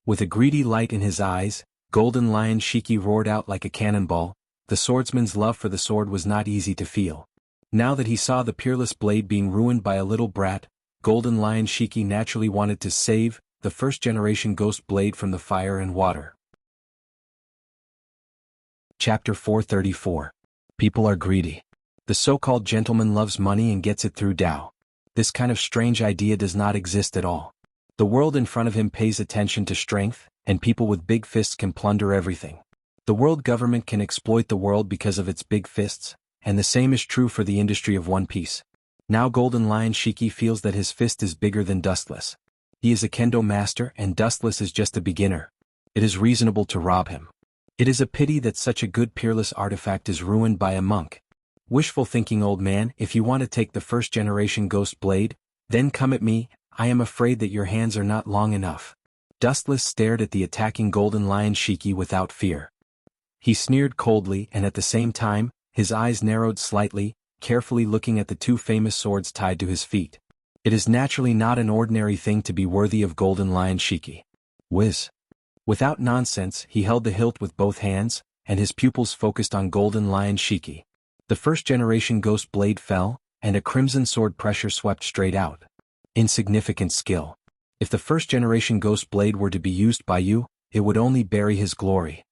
With a greedy light in his eyes, Golden Lion Shiki roared out like a cannonball. The swordsman's love for the sword was not easy to feel. Now that he saw the peerless blade being ruined by a little brat, Golden Lion Shiki naturally wanted to save the first-generation ghost blade from the fire and water. Chapter 434. People are greedy. The so-called gentleman loves money and gets it through Tao. This kind of strange idea does not exist at all. The world in front of him pays attention to strength, and people with big fists can plunder everything. The world government can exploit the world because of its big fists, and the same is true for the industry of One Piece. Now Golden Lion Shiki feels that his fist is bigger than Dustless. He is a kendo master and Dustless is just a beginner. It is reasonable to rob him. It is a pity that such a good peerless artifact is ruined by a monk. Wishful thinking, old man. If you want to take the first-generation ghost blade, then come at me. I am afraid that your hands are not long enough. Dustless stared at the attacking Golden Lion Shiki without fear. He sneered coldly and at the same time, his eyes narrowed slightly, carefully looking at the two famous swords tied to his feet. It is naturally not an ordinary thing to be worthy of Golden Lion Shiki. Whiz. Without nonsense, he held the hilt with both hands, and his pupils focused on Golden Lion Shiki. The first-generation ghost blade fell, and a crimson sword pressure swept straight out. Insignificant skill. If the first-generation ghost blade were to be used by you, it would only bury his glory.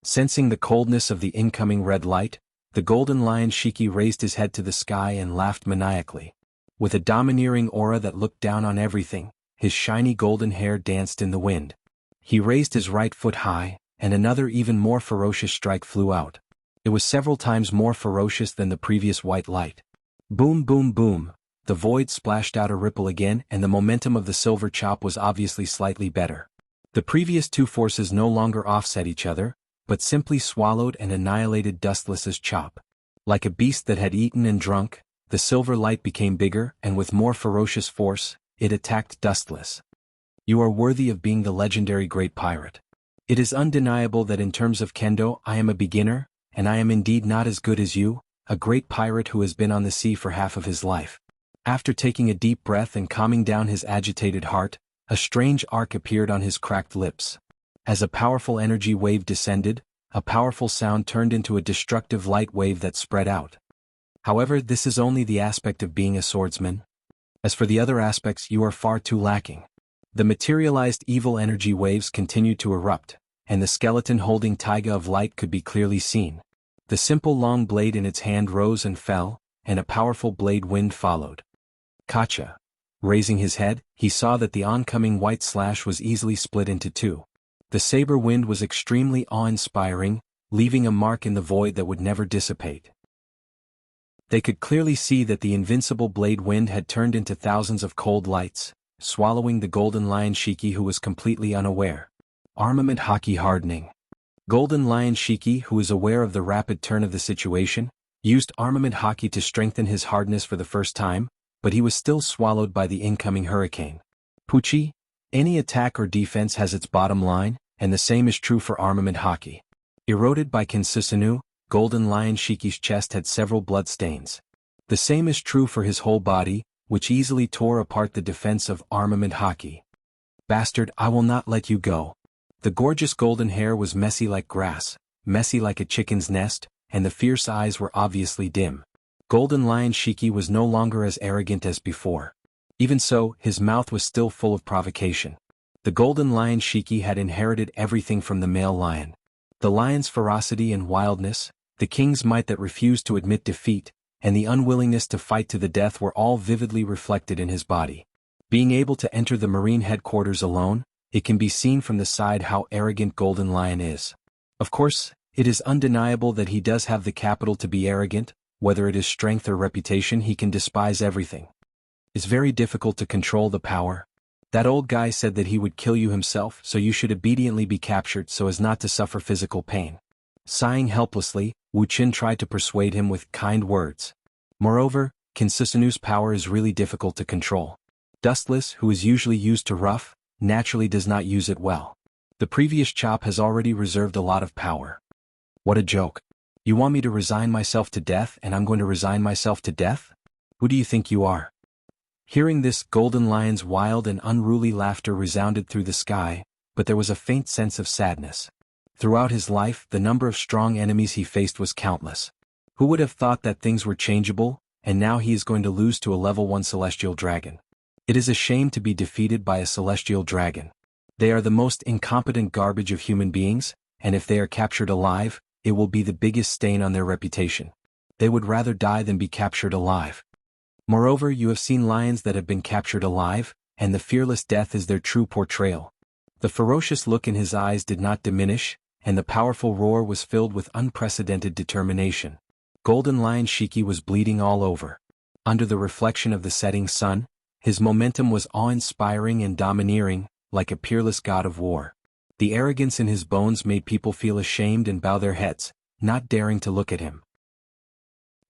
Sensing the coldness of the incoming red light, the Golden Lion Shiki raised his head to the sky and laughed maniacally. With a domineering aura that looked down on everything, his shiny golden hair danced in the wind. He raised his right foot high, and another even more ferocious strike flew out. It was several times more ferocious than the previous white light. Boom boom boom. the void splashed out a ripple again and the momentum of the silver chop was obviously slightly better. The previous two forces no longer offset each other, but simply swallowed and annihilated Dustless's chop. Like a beast that had eaten and drunk, the silver light became bigger and with more ferocious force, it attacked Dustless. You are worthy of being the legendary great pirate. It is undeniable that in terms of kendo I am a beginner, and I am indeed not as good as you, a great pirate who has been on the sea for half of his life. After taking a deep breath and calming down his agitated heart, a strange arc appeared on his cracked lips. As a powerful energy wave descended, a powerful sound turned into a destructive light wave that spread out. However, this is only the aspect of being a swordsman. As for the other aspects, you are far too lacking. The materialized evil energy waves continued to erupt, and the skeleton holding taiga of light could be clearly seen. The simple long blade in its hand rose and fell, and a powerful blade wind followed. Kacha. Raising his head, he saw that the oncoming white slash was easily split into two. The saber wind was extremely awe-inspiring, leaving a mark in the void that would never dissipate. They could clearly see that the invincible blade wind had turned into thousands of cold lights, swallowing the Golden Lion Shiki, who was completely unaware. Armament haki hardening. Golden Lion Shiki, who was aware of the rapid turn of the situation, used armament haki to strengthen his hardness for the first time, but he was still swallowed by the incoming hurricane. Pucci, any attack or defense has its bottom line, and the same is true for armament haki. Eroded by Kinsusanu, Golden Lion Shiki's chest had several blood stains. The same is true for his whole body, which easily tore apart the defense of armament haki. Bastard, I will not let you go. The gorgeous golden hair was messy like grass, messy like a chicken's nest, and the fierce eyes were obviously dim. Golden Lion Shiki was no longer as arrogant as before. Even so, his mouth was still full of provocation. The Golden Lion Shiki had inherited everything from the male lion. The lion's ferocity and wildness, the king's might that refused to admit defeat, and the unwillingness to fight to the death were all vividly reflected in his body. Being able to enter the marine headquarters alone, it can be seen from the side how arrogant Golden Lion is. Of course, it is undeniable that he does have the capital to be arrogant, whether it is strength or reputation, he can despise everything. It's very difficult to control the power. That old guy said that he would kill you himself, so you should obediently be captured so as not to suffer physical pain. Sighing helplessly, Wu Qin tried to persuade him with kind words. Moreover, Kinsusanu's power is really difficult to control. Dustless, who is usually used to rough, naturally does not use it well. The previous chop has already reserved a lot of power. What a joke. You want me to resign myself to death and I'm going to resign myself to death? Who do you think you are? Hearing this, Golden Lion's wild and unruly laughter resounded through the sky, but there was a faint sense of sadness. Throughout his life, the number of strong enemies he faced was countless. Who would have thought that things were changeable, and now he is going to lose to a level 1 celestial dragon. It is a shame to be defeated by a celestial dragon. They are the most incompetent garbage of human beings, and if they are captured alive, it will be the biggest stain on their reputation. They would rather die than be captured alive. Moreover, you have seen lions that have been captured alive, and the fearless death is their true portrayal. The ferocious look in his eyes did not diminish, and the powerful roar was filled with unprecedented determination. Golden Lion Shiki was bleeding all over. Under the reflection of the setting sun, his momentum was awe-inspiring and domineering, like a peerless god of war. The arrogance in his bones made people feel ashamed and bow their heads, not daring to look at him.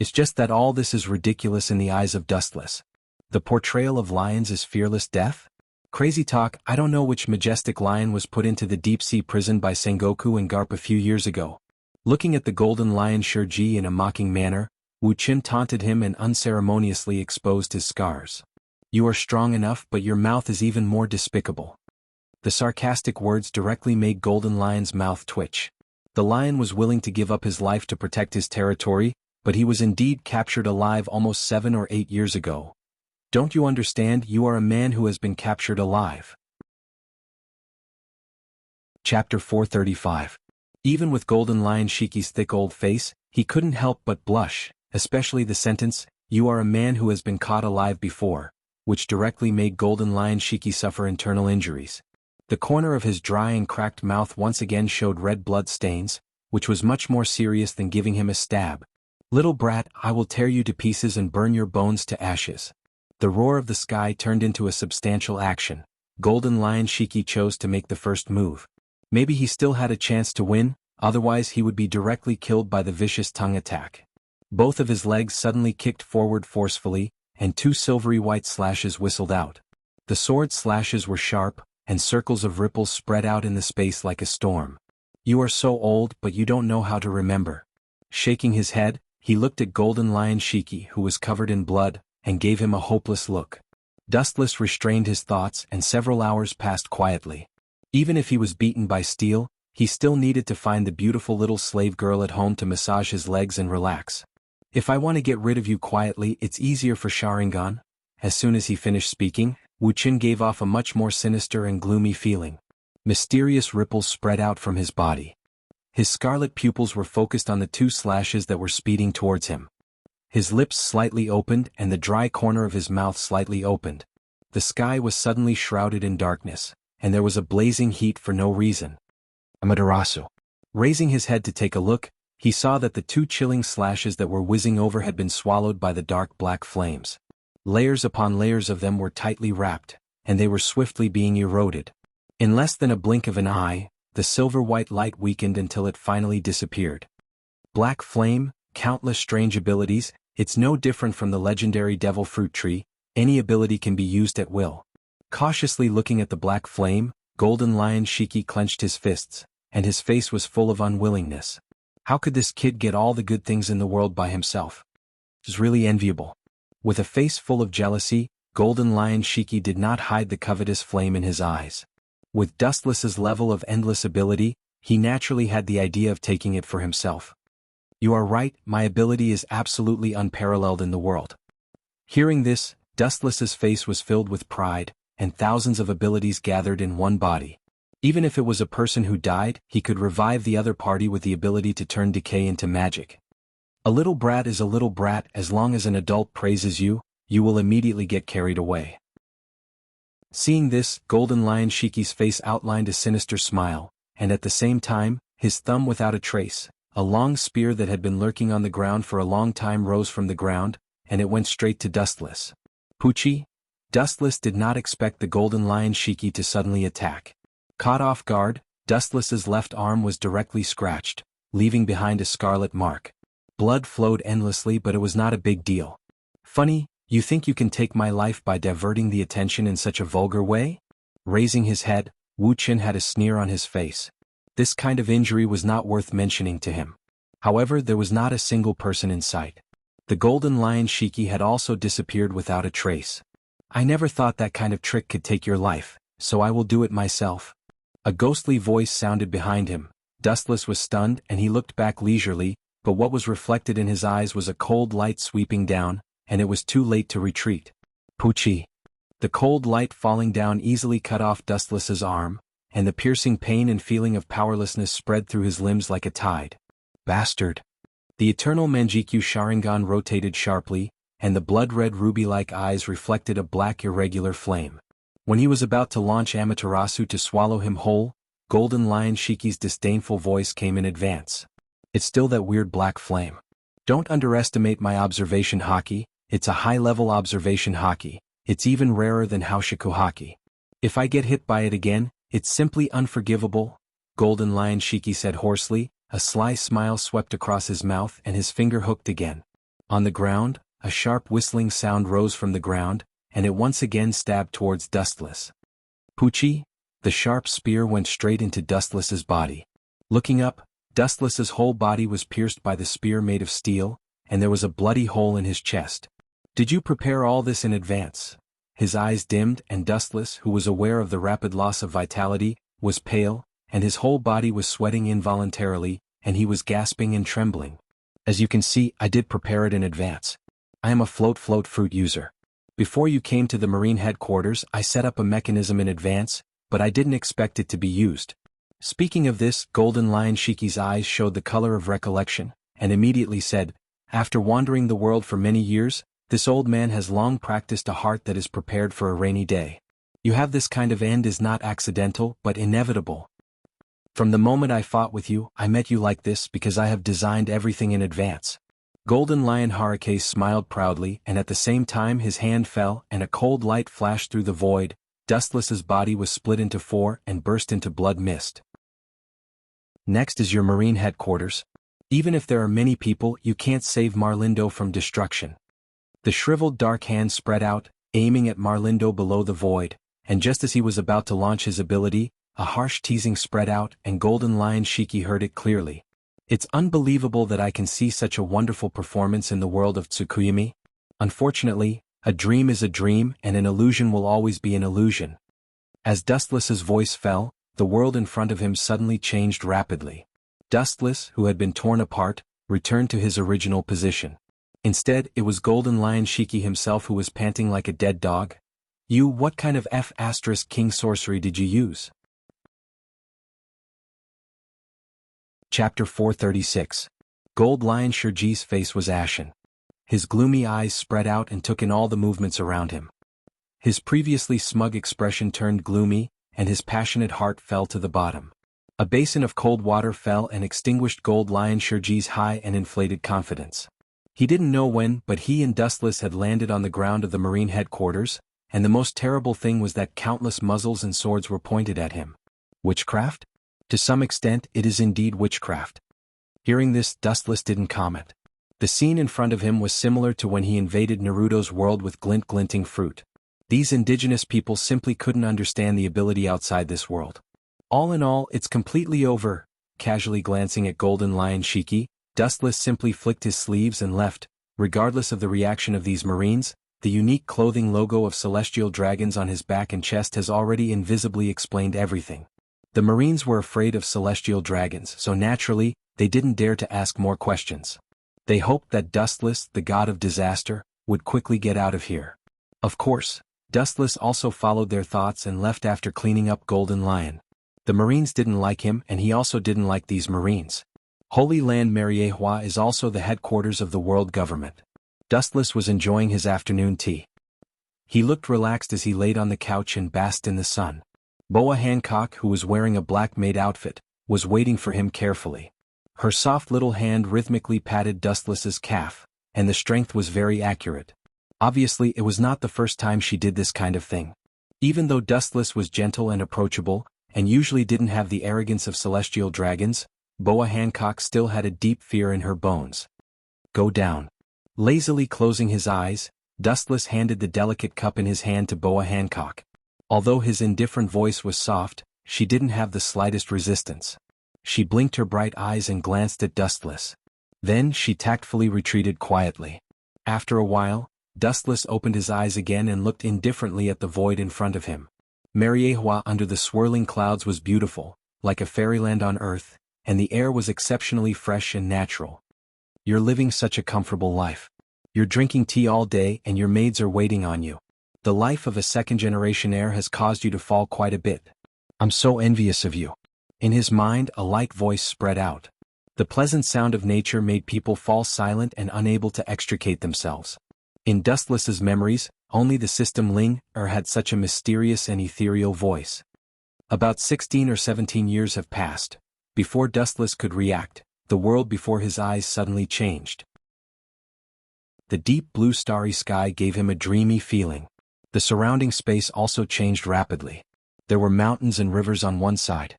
It's just that all this is ridiculous in the eyes of Dustless. The portrayal of lions is fearless death? Crazy talk. I don't know which majestic lion was put into the deep-sea prison by Sengoku and Garp a few years ago. Looking at the Golden Lion Shurji in a mocking manner, Wu Qin taunted him and unceremoniously exposed his scars. You are strong enough, but your mouth is even more despicable. The sarcastic words directly made Golden Lion's mouth twitch. The lion was willing to give up his life to protect his territory, but he was indeed captured alive almost 7 or 8 years ago. Don't you understand? You are a man who has been captured alive. Chapter 435. Even with Golden Lion Shiki's thick old face, he couldn't help but blush, especially the sentence, "You are a man who has been caught alive before," which directly made Golden Lion Shiki suffer internal injuries. The corner of his dry and cracked mouth once again showed red blood stains, which was much more serious than giving him a stab. "Little brat, I will tear you to pieces and burn your bones to ashes." The roar of the sky turned into a substantial action. Golden Lion Shiki chose to make the first move. Maybe he still had a chance to win, otherwise he would be directly killed by the vicious tongue attack. Both of his legs suddenly kicked forward forcefully, and two silvery white slashes whistled out. The sword slashes were sharp, and circles of ripples spread out in the space like a storm. You are so old, but you don't know how to remember. Shaking his head, he looked at Golden Lion Shiki, who was covered in blood, and gave him a hopeless look. Dustless restrained his thoughts, and several hours passed quietly. Even if he was beaten by steel, he still needed to find the beautiful little slave girl at home to massage his legs and relax. If I want to get rid of you quietly, it's easier for Sharingan. As soon as he finished speaking, Wuxia gave off a much more sinister and gloomy feeling. Mysterious ripples spread out from his body. His scarlet pupils were focused on the two slashes that were speeding towards him. His lips slightly opened and the dry corner of his mouth slightly opened. The sky was suddenly shrouded in darkness, and there was a blazing heat for no reason. Amaterasu. Raising his head to take a look, he saw that the two chilling slashes that were whizzing over had been swallowed by the dark black flames. Layers upon layers of them were tightly wrapped, and they were swiftly being eroded. In less than a blink of an eye, the silver-white light weakened until it finally disappeared. Black flame, countless strange abilities, it's no different from the legendary devil fruit tree, any ability can be used at will. Cautiously looking at the black flame, Golden Lion Shiki clenched his fists, and his face was full of unwillingness. How could this kid get all the good things in the world by himself? It was really enviable. With a face full of jealousy, Golden Lion Shiki did not hide the covetous flame in his eyes. With Dustless's level of endless ability, he naturally had the idea of taking it for himself. You are right, my ability is absolutely unparalleled in the world. Hearing this, Dustless's face was filled with pride, and thousands of abilities gathered in one body. Even if it was a person who died, he could revive the other party with the ability to turn decay into magic. A little brat is a little brat. As long as an adult praises you, you will immediately get carried away. Seeing this, Golden Lion Shiki's face outlined a sinister smile, and at the same time, his thumb without a trace, a long spear that had been lurking on the ground for a long time rose from the ground, and it went straight to Dustless. Poochie? Dustless did not expect the Golden Lion Shiki to suddenly attack. Caught off guard, Dustless's left arm was directly scratched, leaving behind a scarlet mark. Blood flowed endlessly, but it was not a big deal. Funny, you think you can take my life by diverting the attention in such a vulgar way? Raising his head, Wuxia had a sneer on his face. This kind of injury was not worth mentioning to him. However, there was not a single person in sight. The Golden Lion Shiki had also disappeared without a trace. I never thought that kind of trick could take your life, so I will do it myself. A ghostly voice sounded behind him. Dustless was stunned and he looked back leisurely, but what was reflected in his eyes was a cold light sweeping down, and it was too late to retreat. Poochie. The cold light falling down easily cut off Dustless's arm, and the piercing pain and feeling of powerlessness spread through his limbs like a tide. Bastard. The eternal Manjikyu Sharingan rotated sharply, and the blood-red ruby-like eyes reflected a black irregular flame. When he was about to launch Amaterasu to swallow him whole, Golden Lion Shiki's disdainful voice came in advance. It's still that weird black flame. Don't underestimate my observation haki, it's a high-level observation haki, it's even rarer than Haoshiku haki. If I get hit by it again, it's simply unforgivable, Golden Lion Shiki said hoarsely, a sly smile swept across his mouth and his finger hooked again. On the ground, a sharp whistling sound rose from the ground, and it once again stabbed towards Dustless. Poochie? The sharp spear went straight into Dustless's body. Looking up, Dustless's whole body was pierced by the spear made of steel, and there was a bloody hole in his chest. Did you prepare all this in advance? His eyes dimmed, and Dustless, who was aware of the rapid loss of vitality, was pale, and his whole body was sweating involuntarily, and he was gasping and trembling. As you can see, I did prepare it in advance. I am a float fruit user. Before you came to the Marine headquarters, I set up a mechanism in advance, but I didn't expect it to be used. Speaking of this, Golden Lion Shiki's eyes showed the color of recollection, and immediately said, after wandering the world for many years, this old man has long practiced a heart that is prepared for a rainy day. You have this kind of end is not accidental, but inevitable. From the moment I fought with you, I met you like this because I have designed everything in advance. Golden Lion Haruke smiled proudly, and at the same time his hand fell and a cold light flashed through the void. Dustless's body was split into four and burst into blood mist. Next is your marine headquarters. Even if there are many people, you can't save Marlindo from destruction. The shriveled dark hand spread out, aiming at Marlindo below the void, and just as he was about to launch his ability, a harsh teasing spread out and Golden Lion Shiki heard it clearly. It's unbelievable that I can see such a wonderful performance in the world of Tsukuyumi. Unfortunately, a dream is a dream and an illusion will always be an illusion. As Dustless's voice fell, the world in front of him suddenly changed rapidly. Dustless, who had been torn apart, returned to his original position. Instead, it was Golden Lion Shiki himself who was panting like a dead dog. What kind of King sorcery did you use? Chapter 436. Gold Lion Shiji's face was ashen. His gloomy eyes spread out and took in all the movements around him. His previously smug expression turned gloomy, and his passionate heart fell to the bottom. A basin of cold water fell and extinguished Gold Lion Shiji's high and inflated confidence. He didn't know when, but he and Dustless had landed on the ground of the marine headquarters, and the most terrible thing was that countless muzzles and swords were pointed at him. Witchcraft? To some extent, it is indeed witchcraft. Hearing this, Dustless didn't comment. The scene in front of him was similar to when he invaded Naruto's world with glinting fruit. These indigenous people simply couldn't understand the ability outside this world. All in all, it's completely over. Casually glancing at Golden Lion Shiki, Dustless simply flicked his sleeves and left. Regardless of the reaction of these Marines, the unique clothing logo of celestial dragons on his back and chest has already invisibly explained everything. The Marines were afraid of celestial dragons, so naturally, they didn't dare to ask more questions. They hoped that Dustless, the god of disaster, would quickly get out of here. Of course, Dustless also followed their thoughts and left after cleaning up Golden Lion. The Marines didn't like him and he also didn't like these Marines. Holy Land Mariehua is also the headquarters of the world government. Dustless was enjoying his afternoon tea. He looked relaxed as he laid on the couch and basked in the sun. Boa Hancock, who was wearing a black maid outfit, was waiting for him carefully. Her soft little hand rhythmically patted Dustless's calf, and the strength was very accurate. Obviously, it was not the first time she did this kind of thing. Even though Dustless was gentle and approachable, and usually didn't have the arrogance of celestial dragons, Boa Hancock still had a deep fear in her bones. Go down. Lazily closing his eyes, Dustless handed the delicate cup in his hand to Boa Hancock. Although his indifferent voice was soft, she didn't have the slightest resistance. She blinked her bright eyes and glanced at Dustless. Then she tactfully retreated quietly. After a while, Dustless opened his eyes again and looked indifferently at the void in front of him. Mariehua under the swirling clouds was beautiful, like a fairyland on earth, and the air was exceptionally fresh and natural. You're living such a comfortable life. You're drinking tea all day and your maids are waiting on you. The life of a second-generation heir has caused you to fall quite a bit. I'm so envious of you. In his mind, a light voice spread out. The pleasant sound of nature made people fall silent and unable to extricate themselves. In Dustless's memories, only the system Ling had such a mysterious and ethereal voice. About 16 or 17 years have passed. Before Dustless could react, the world before his eyes suddenly changed. The deep blue starry sky gave him a dreamy feeling. The surrounding space also changed rapidly. There were mountains and rivers on one side.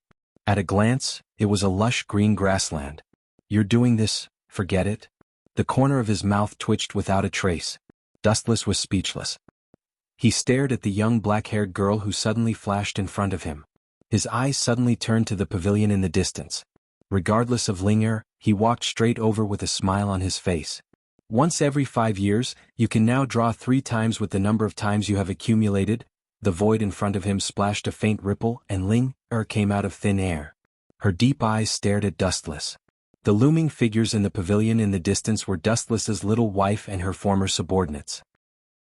At a glance, it was a lush green grassland. You're doing this, forget it? The corner of his mouth twitched without a trace. Dustless was speechless. He stared at the young black-haired girl who suddenly flashed in front of him. His eyes suddenly turned to the pavilion in the distance. Regardless of Linger, he walked straight over with a smile on his face. Once every 5 years, you can now draw 3 times with the number of times you have accumulated. The void in front of him splashed a faint ripple and Ling came out of thin air. Her deep eyes stared at Dustless. The looming figures in the pavilion in the distance were Dustless's little wife and her former subordinates.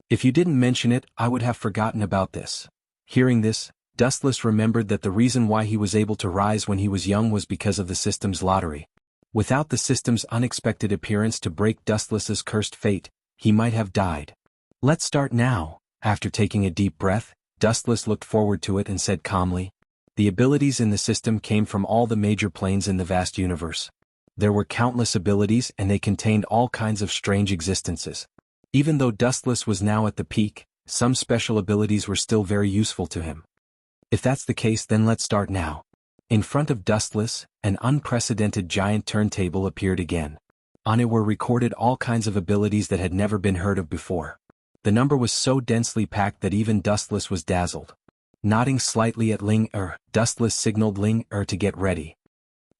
If you didn't mention it, I would have forgotten about this. Hearing this, Dustless remembered that the reason why he was able to rise when he was young was because of the system's lottery. Without the system's unexpected appearance to break Dustless's cursed fate, he might have died. Let's start now. After taking a deep breath, Dustless looked forward to it and said calmly, the abilities in the system came from all the major planes in the vast universe. There were countless abilities and they contained all kinds of strange existences. Even though Dustless was now at the peak, some special abilities were still very useful to him. If that's the case, then let's start now. In front of Dustless, an unprecedented giant turntable appeared again. On it were recorded all kinds of abilities that had never been heard of before. The number was so densely packed that even Dustless was dazzled. Nodding slightly at Ling-Er, Dustless signaled Ling-Er to get ready.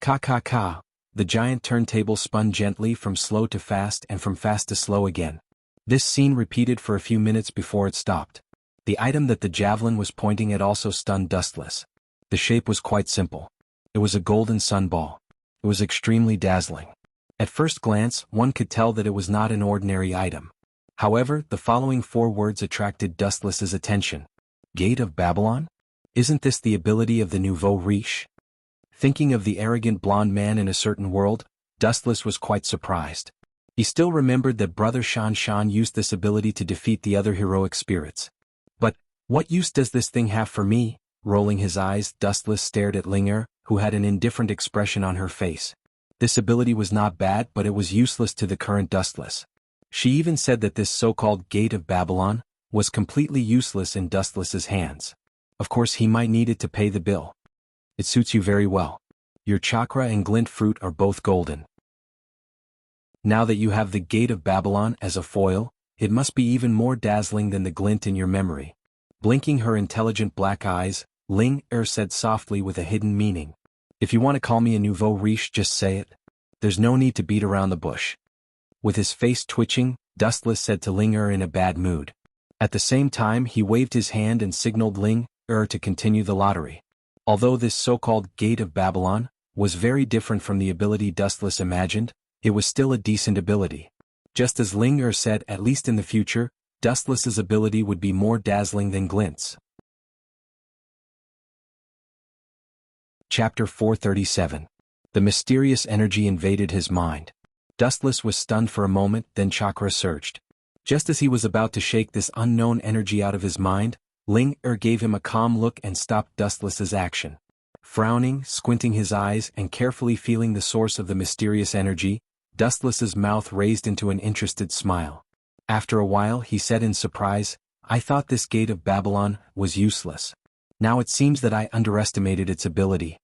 Ka. The giant turntable spun gently from slow to fast and from fast to slow again. This scene repeated for a few minutes before it stopped. The item that the javelin was pointing at also stunned Dustless. The shape was quite simple. It was a golden sunball. It was extremely dazzling. At first glance, one could tell that it was not an ordinary item. However, the following 4 words attracted Dustless's attention. Gate of Babylon? Isn't this the ability of the nouveau riche? Thinking of the arrogant blonde man in a certain world, Dustless was quite surprised. He still remembered that Brother Shan Shan used this ability to defeat the other heroic spirits. But, what use does this thing have for me? Rolling his eyes, Dustless stared at Ling-Er, who had an indifferent expression on her face. This ability was not bad, but it was useless to the current Dustless. She even said that this so-called Gate of Babylon was completely useless in Dustless's hands. Of course, he might need it to pay the bill. It suits you very well. Your chakra and glint fruit are both golden. Now that you have the Gate of Babylon as a foil, it must be even more dazzling than the glint in your memory. Blinking her intelligent black eyes, Ling-Er said softly with a hidden meaning. If you want to call me a nouveau riche, just say it. There's no need to beat around the bush. With his face twitching, Dustless said to Ling-Er in a bad mood. At the same time, he waved his hand and signaled Ling-Er to continue the lottery. Although this so-called Gate of Babylon was very different from the ability Dustless imagined, it was still a decent ability. Just as Ling-Er said, at least in the future, Dustless's ability would be more dazzling than Glint's. Chapter 437. The mysterious energy invaded his mind. Dustless was stunned for a moment, then chakra surged. Just as he was about to shake this unknown energy out of his mind, Ling-Er gave him a calm look and stopped Dustless's action. Frowning, squinting his eyes, and carefully feeling the source of the mysterious energy, Dustless's mouth raised into an interested smile. After a while, he said in surprise, "I thought this Gate of Babylon was useless. Now it seems that I underestimated its ability."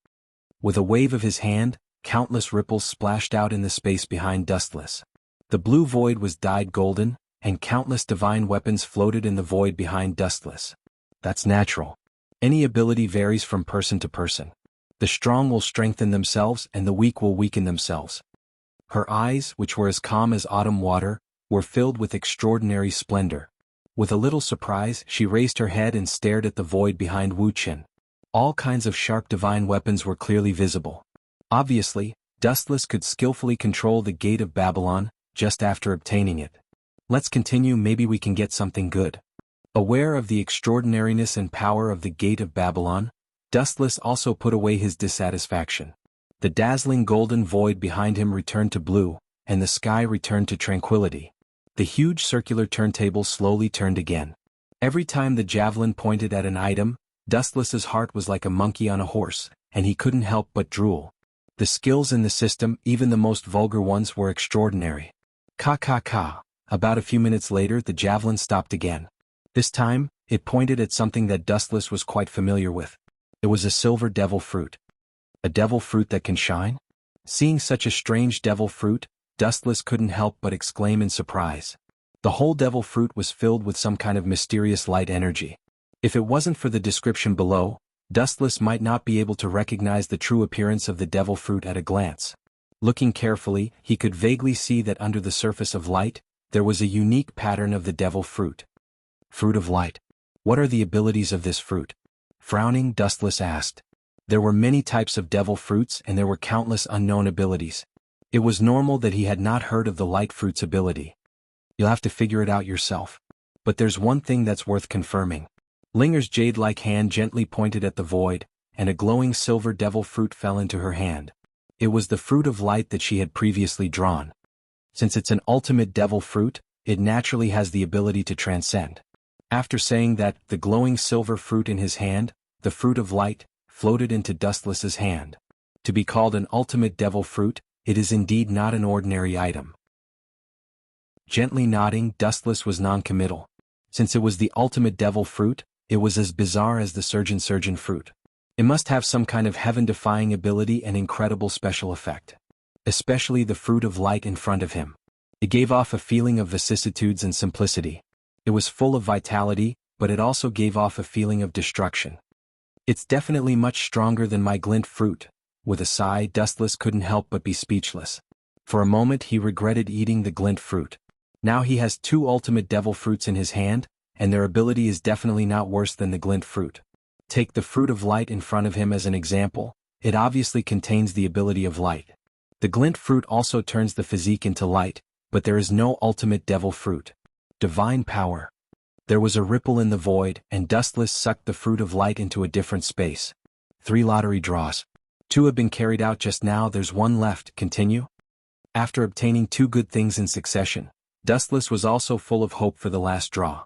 With a wave of his hand, countless ripples splashed out in the space behind Dustless. The blue void was dyed golden, and countless divine weapons floated in the void behind Dustless. That's natural. Any ability varies from person to person. The strong will strengthen themselves and the weak will weaken themselves. Her eyes, which were as calm as autumn water, were filled with extraordinary splendor. With a little surprise, she raised her head and stared at the void behind Wuchen. All kinds of sharp divine weapons were clearly visible. Obviously, Dustless could skillfully control the Gate of Babylon, just after obtaining it. Let's continue, maybe we can get something good. Aware of the extraordinariness and power of the Gate of Babylon, Dustless also put away his dissatisfaction. The dazzling golden void behind him returned to blue, and the sky returned to tranquility. The huge circular turntable slowly turned again. Every time the javelin pointed at an item, Dustless's heart was like a monkey on a horse, and he couldn't help but drool. The skills in the system, even the most vulgar ones, were extraordinary. Ka. About a few minutes later, the javelin stopped again. This time, it pointed at something that Dustless was quite familiar with. It was a silver devil fruit. A devil fruit that can shine? Seeing such a strange devil fruit, Dustless couldn't help but exclaim in surprise. The whole devil fruit was filled with some kind of mysterious light energy. If it wasn't for the description below, Dustless might not be able to recognize the true appearance of the devil fruit at a glance. Looking carefully, he could vaguely see that under the surface of light, there was a unique pattern of the devil fruit. Fruit of light. What are the abilities of this fruit? Frowning, Dustless asked. There were many types of devil fruits and there were countless unknown abilities. It was normal that he had not heard of the light fruit's ability. You'll have to figure it out yourself. But there's one thing that's worth confirming. Ling-Er's jade-like hand gently pointed at the void, and a glowing silver devil fruit fell into her hand. It was the fruit of light that she had previously drawn. Since it's an ultimate devil fruit, it naturally has the ability to transcend. After saying that, the glowing silver fruit in his hand, the fruit of light, floated into Dustless's hand. To be called an ultimate devil fruit, it is indeed not an ordinary item. Gently nodding, Dustless was non-committal. Since it was the ultimate devil fruit, it was as bizarre as the surgeon fruit. It must have some kind of heaven-defying ability and incredible special effect. Especially the fruit of light in front of him. It gave off a feeling of vicissitudes and simplicity. It was full of vitality, but it also gave off a feeling of destruction. It's definitely much stronger than my glint fruit. With a sigh, Dustless couldn't help but be speechless. For a moment he regretted eating the glint fruit. Now he has two ultimate devil fruits in his hand, and their ability is definitely not worse than the glint fruit. Take the fruit of light in front of him as an example, it obviously contains the ability of light. The glint fruit also turns the physique into light, but there is no ultimate devil fruit. Divine power. There was a ripple in the void, and Dustless sucked the fruit of light into a different space. 3 lottery draws. 2 have been carried out just now, there's 1 left, continue? After obtaining 2 good things in succession, Dustless was also full of hope for the last draw.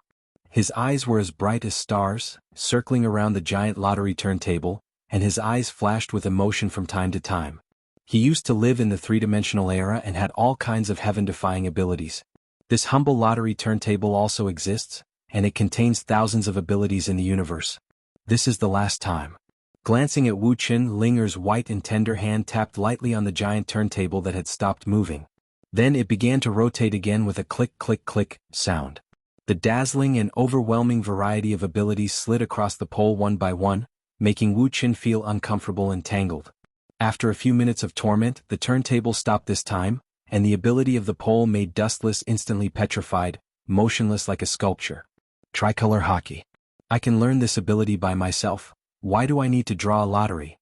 His eyes were as bright as stars, circling around the giant lottery turntable, and his eyes flashed with emotion from time to time. He used to live in the 3-dimensional era and had all kinds of heaven-defying abilities. This humble lottery turntable also exists, and it contains thousands of abilities in the universe. This is the last time. Glancing at Wu Qin, Linger's white and tender hand tapped lightly on the giant turntable that had stopped moving. Then it began to rotate again with a click-click-click sound. The dazzling and overwhelming variety of abilities slid across the pole one by one, making Wu Qin feel uncomfortable and tangled. After a few minutes of torment, the turntable stopped this time, and the ability of the pole made Dustless instantly petrified, motionless like a sculpture. Tricolor hockey. I can learn this ability by myself. Why do I need to draw a lottery?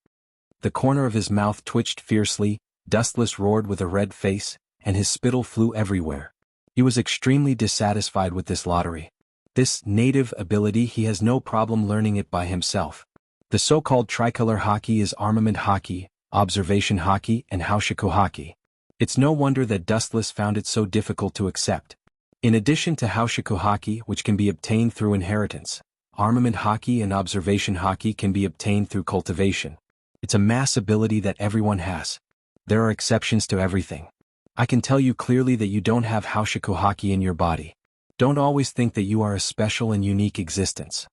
The corner of his mouth twitched fiercely, Dustless roared with a red face, and his spittle flew everywhere. He was extremely dissatisfied with this lottery. This native ability, he has no problem learning it by himself. The so-called tricolor hockey is armament hockey, observation hockey, and Haoshiku hockey. It's no wonder that Dustless found it so difficult to accept. In addition to Haoshiku hockey, which can be obtained through inheritance, armament hockey and observation hockey can be obtained through cultivation. It's a mass ability that everyone has. There are exceptions to everything. I can tell you clearly that you don't have Haoshiku hockey in your body. Don't always think that you are a special and unique existence.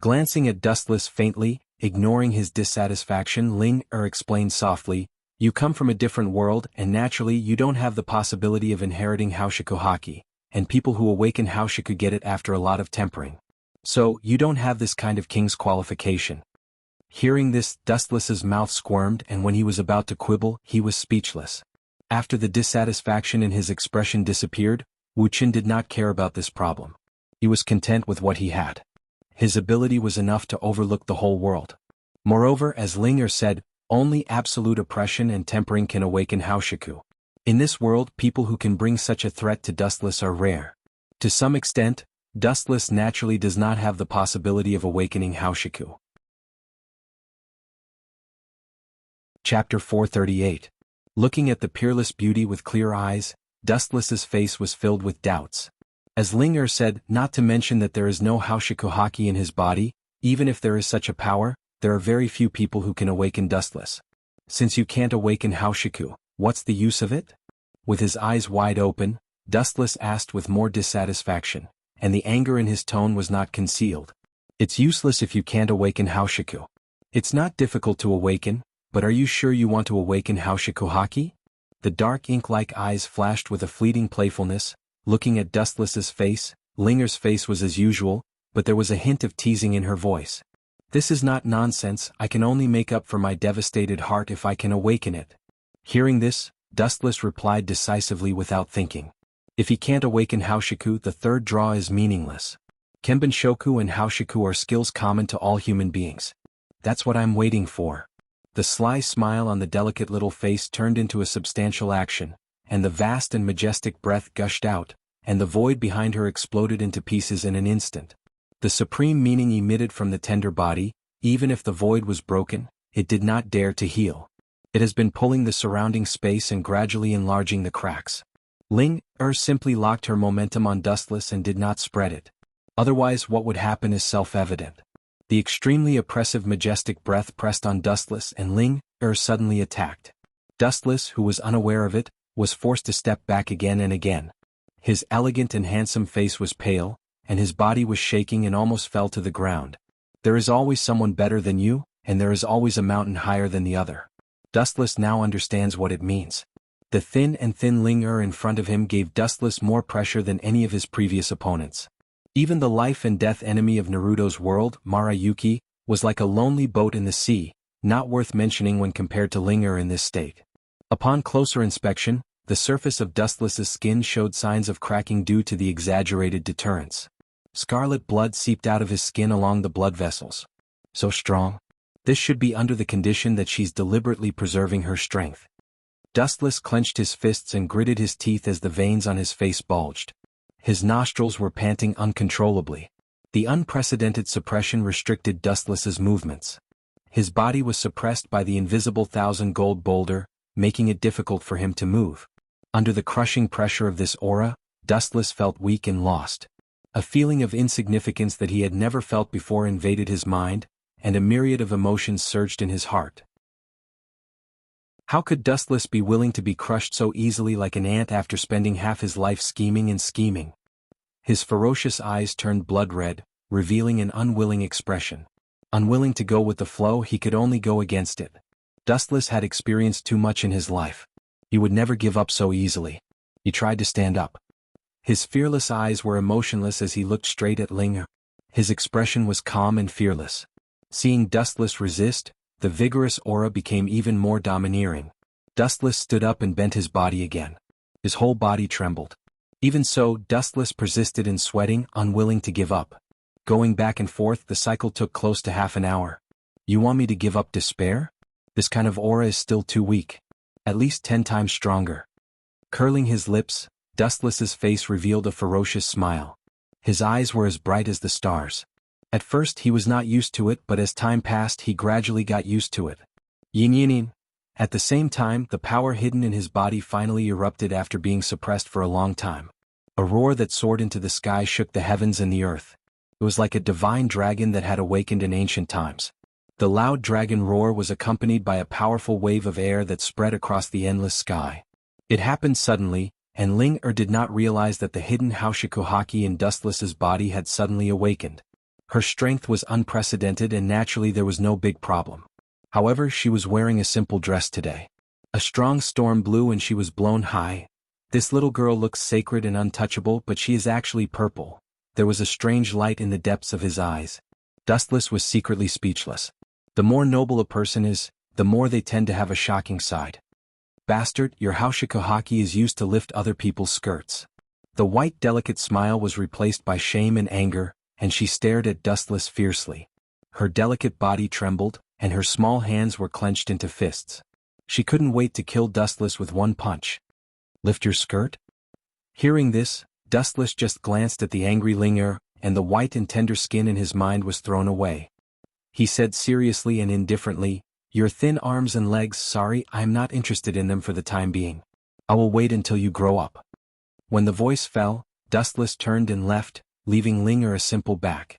Glancing at Dustless faintly, ignoring his dissatisfaction, Ling-er explained softly, "You come from a different world and naturally you don't have the possibility of inheriting Haoshiku hockey, and people who awaken Haoshiku get it after a lot of tempering. So, you don't have this kind of king's qualification." Hearing this, Dustless's mouth squirmed, and when he was about to quibble, he was speechless. After the dissatisfaction in his expression disappeared, Wu Qin did not care about this problem. He was content with what he had. His ability was enough to overlook the whole world. Moreover, as Ling-er said, only absolute oppression and tempering can awaken Haoshiku. In this world, people who can bring such a threat to Dustless are rare. To some extent, Dustless naturally does not have the possibility of awakening Haoshiku. Chapter 438. Looking at the peerless beauty with clear eyes, Dustless's face was filled with doubts. As Ling-er said, not to mention that there is no Haoshiku hockey in his body, even if there is such a power, there are very few people who can awaken Dustless. Since you can't awaken Haoshiku, what's the use of it? With his eyes wide open, Dustless asked with more dissatisfaction, and the anger in his tone was not concealed. It's useless if you can't awaken Haoshiku. It's not difficult to awaken, but are you sure you want to awaken Haoshiku hockey? The dark ink-like eyes flashed with a fleeting playfulness. Looking at Dustless's face, Linger's face was as usual, but there was a hint of teasing in her voice. This is not nonsense, I can only make up for my devastated heart if I can awaken it. Hearing this, Dustless replied decisively without thinking. If he can't awaken Haoshiku, the third draw is meaningless. Kenbun-shoku and Haoshiku are skills common to all human beings. That's what I'm waiting for. The sly smile on the delicate little face turned into a substantial action, and the vast and majestic breath gushed out, and the void behind her exploded into pieces in an instant. The supreme meaning emitted from the tender body, even if the void was broken, it did not dare to heal. It has been pulling the surrounding space and gradually enlarging the cracks. Ling-er simply locked her momentum on Dustless and did not spread it. Otherwise what would happen is self-evident. The extremely oppressive majestic breath pressed on Dustless and Ling-er suddenly attacked. Dustless, who was unaware of it, was forced to step back again and again. His elegant and handsome face was pale, and his body was shaking and almost fell to the ground. There is always someone better than you, and there is always a mountain higher than the other. Dustless now understands what it means. The thin Ling-Er in front of him gave Dustless more pressure than any of his previous opponents. Even the life and death enemy of Naruto's world, Marayuki, was like a lonely boat in the sea, not worth mentioning when compared to Ling-Er in this state. Upon closer inspection, the surface of Dustless's skin showed signs of cracking due to the exaggerated deterrence. Scarlet blood seeped out of his skin along the blood vessels. So strong? This should be under the condition that she's deliberately preserving her strength. Dustless clenched his fists and gritted his teeth as the veins on his face bulged. His nostrils were panting uncontrollably. The unprecedented suppression restricted Dustless's movements. His body was suppressed by the invisible 1,000-gold boulder, making it difficult for him to move. Under the crushing pressure of this aura, Dustless felt weak and lost. A feeling of insignificance that he had never felt before invaded his mind, and a myriad of emotions surged in his heart. How could Dustless be willing to be crushed so easily like an ant after spending half his life scheming and scheming? His ferocious eyes turned blood red, revealing an unwilling expression. Unwilling to go with the flow, he could only go against it. Dustless had experienced too much in his life. He would never give up so easily. He tried to stand up. His fearless eyes were emotionless as he looked straight at Ling-Er. His expression was calm and fearless. Seeing Dustless resist, the vigorous aura became even more domineering. Dustless stood up and bent his body again. His whole body trembled. Even so, Dustless persisted in sweating, unwilling to give up. Going back and forth, the cycle took close to half an hour. You want me to give up despair? This kind of aura is still too weak. At least 10 times stronger. Curling his lips, Dustless's face revealed a ferocious smile. His eyes were as bright as the stars. At first he was not used to it, but as time passed he gradually got used to it. Yin. At the same time, the power hidden in his body finally erupted after being suppressed for a long time. A roar that soared into the sky shook the heavens and the earth. It was like a divine dragon that had awakened in ancient times. The loud dragon roar was accompanied by a powerful wave of air that spread across the endless sky. It happened suddenly, and Ling-Er did not realize that the hidden Houshiku Haki in Dustless's body had suddenly awakened. Her strength was unprecedented and naturally there was no big problem. However, she was wearing a simple dress today. A strong storm blew and she was blown high. This little girl looks sacred and untouchable, but she is actually purple. There was a strange light in the depths of his eyes. Dustless was secretly speechless. The more noble a person is, the more they tend to have a shocking side. Bastard, your Houshiku Haki is used to lift other people's skirts. The white delicate smile was replaced by shame and anger, and she stared at Dustless fiercely. Her delicate body trembled, and her small hands were clenched into fists. She couldn't wait to kill Dustless with one punch. Lift your skirt? Hearing this, Dustless just glanced at the angry Ling-Er, and the white and tender skin in his mind was thrown away. He said seriously and indifferently, "Your thin arms and legs, sorry, I am not interested in them for the time being. I will wait until you grow up." When the voice fell, Dustless turned and left, leaving Ling-Er a simple back.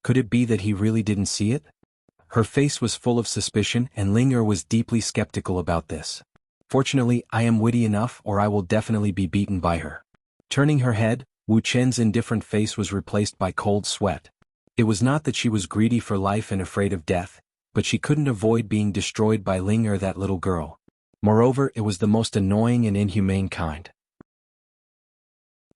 Could it be that he really didn't see it? Her face was full of suspicion and Ling-Er was deeply skeptical about this. Fortunately, I am witty enough or I will definitely be beaten by her. Turning her head, Wu Chen's indifferent face was replaced by cold sweat. It was not that she was greedy for life and afraid of death, but she couldn't avoid being destroyed by Ling-Er, that little girl. Moreover, it was the most annoying and inhumane kind.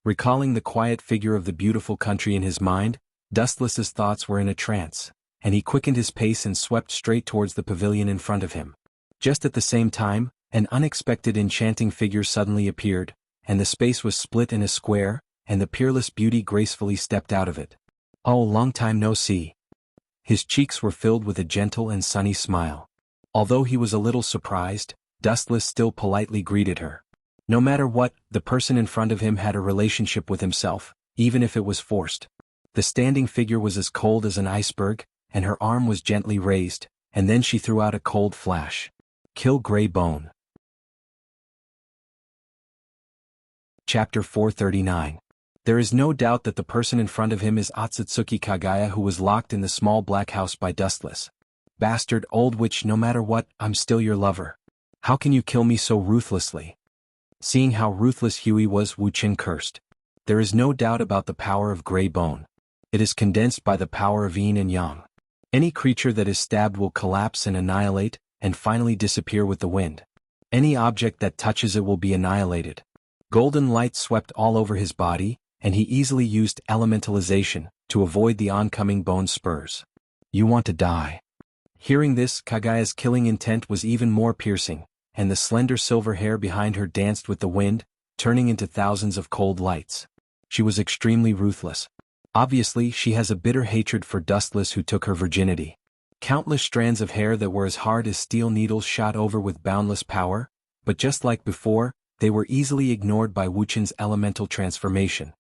Recalling the quiet figure of the beautiful country in his mind, Dustless's thoughts were in a trance, and he quickened his pace and swept straight towards the pavilion in front of him. Just at the same time, an unexpected enchanting figure suddenly appeared, and the space was split in a square, and the peerless beauty gracefully stepped out of it. "Oh, long time no see." His cheeks were filled with a gentle and sunny smile. Although he was a little surprised, Dustless still politely greeted her. No matter what, the person in front of him had a relationship with himself, even if it was forced. The standing figure was as cold as an iceberg, and her arm was gently raised, and then she threw out a cold flash. "Kill Grey Bone." Chapter 439. There is no doubt that the person in front of him is Otsutsuki Kagaya, who was locked in the small black house by Dustless. "Bastard old witch, no matter what, I'm still your lover." How can you kill me so ruthlessly? Seeing how ruthless Huey was, Wuchen cursed. There is no doubt about the power of gray bone. It is condensed by the power of yin and yang. Any creature that is stabbed will collapse and annihilate, and finally disappear with the wind. Any object that touches it will be annihilated. Golden light swept all over his body, and he easily used elementalization to avoid the oncoming bone spurs. You want to die. Hearing this, Kagaya's killing intent was even more piercing, and the slender silver hair behind her danced with the wind, turning into thousands of cold lights. She was extremely ruthless. Obviously, she has a bitter hatred for Dustless, who took her virginity. Countless strands of hair that were as hard as steel needles shot over with boundless power, but just like before, they were easily ignored by Wuchen's elemental transformation.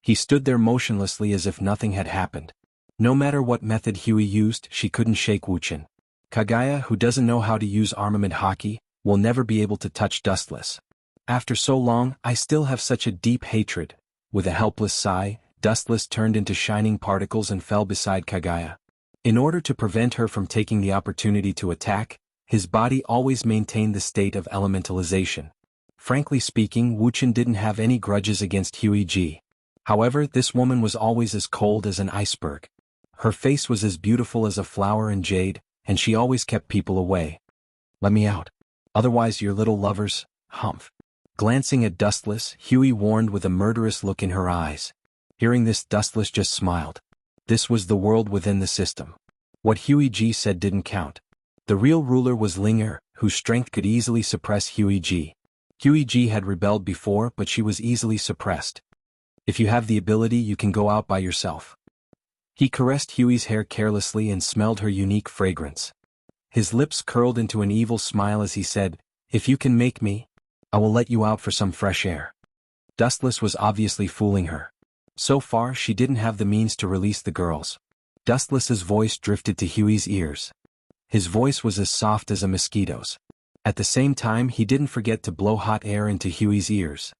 He stood there motionlessly as if nothing had happened. No matter what method Huey used, she couldn't shake Wuchen. Kagaya, who doesn't know how to use armament hockey, will never be able to touch Dustless. After so long, I still have such a deep hatred. With a helpless sigh, Dustless turned into shining particles and fell beside Kagaya. In order to prevent her from taking the opportunity to attack, his body always maintained the state of elementalization. Frankly speaking, Wuchen didn't have any grudges against Huey G. However, this woman was always as cold as an iceberg. Her face was as beautiful as a flower in jade, and she always kept people away. Let me out. Otherwise your little lovers, humph. Glancing at Dustless, Huey warned with a murderous look in her eyes. Hearing this, Dustless just smiled. This was the world within the system. What Huey G said didn't count. The real ruler was Linger, whose strength could easily suppress Huey G. Huey G had rebelled before, but she was easily suppressed. If you have the ability, you can go out by yourself. He caressed Huey's hair carelessly and smelled her unique fragrance. His lips curled into an evil smile as he said, "If you can make me, I will let you out for some fresh air." Dustless was obviously fooling her. So far, she didn't have the means to release the girls. Dustless's voice drifted to Huey's ears. His voice was as soft as a mosquito's. At the same time, he didn't forget to blow hot air into Huey's ears.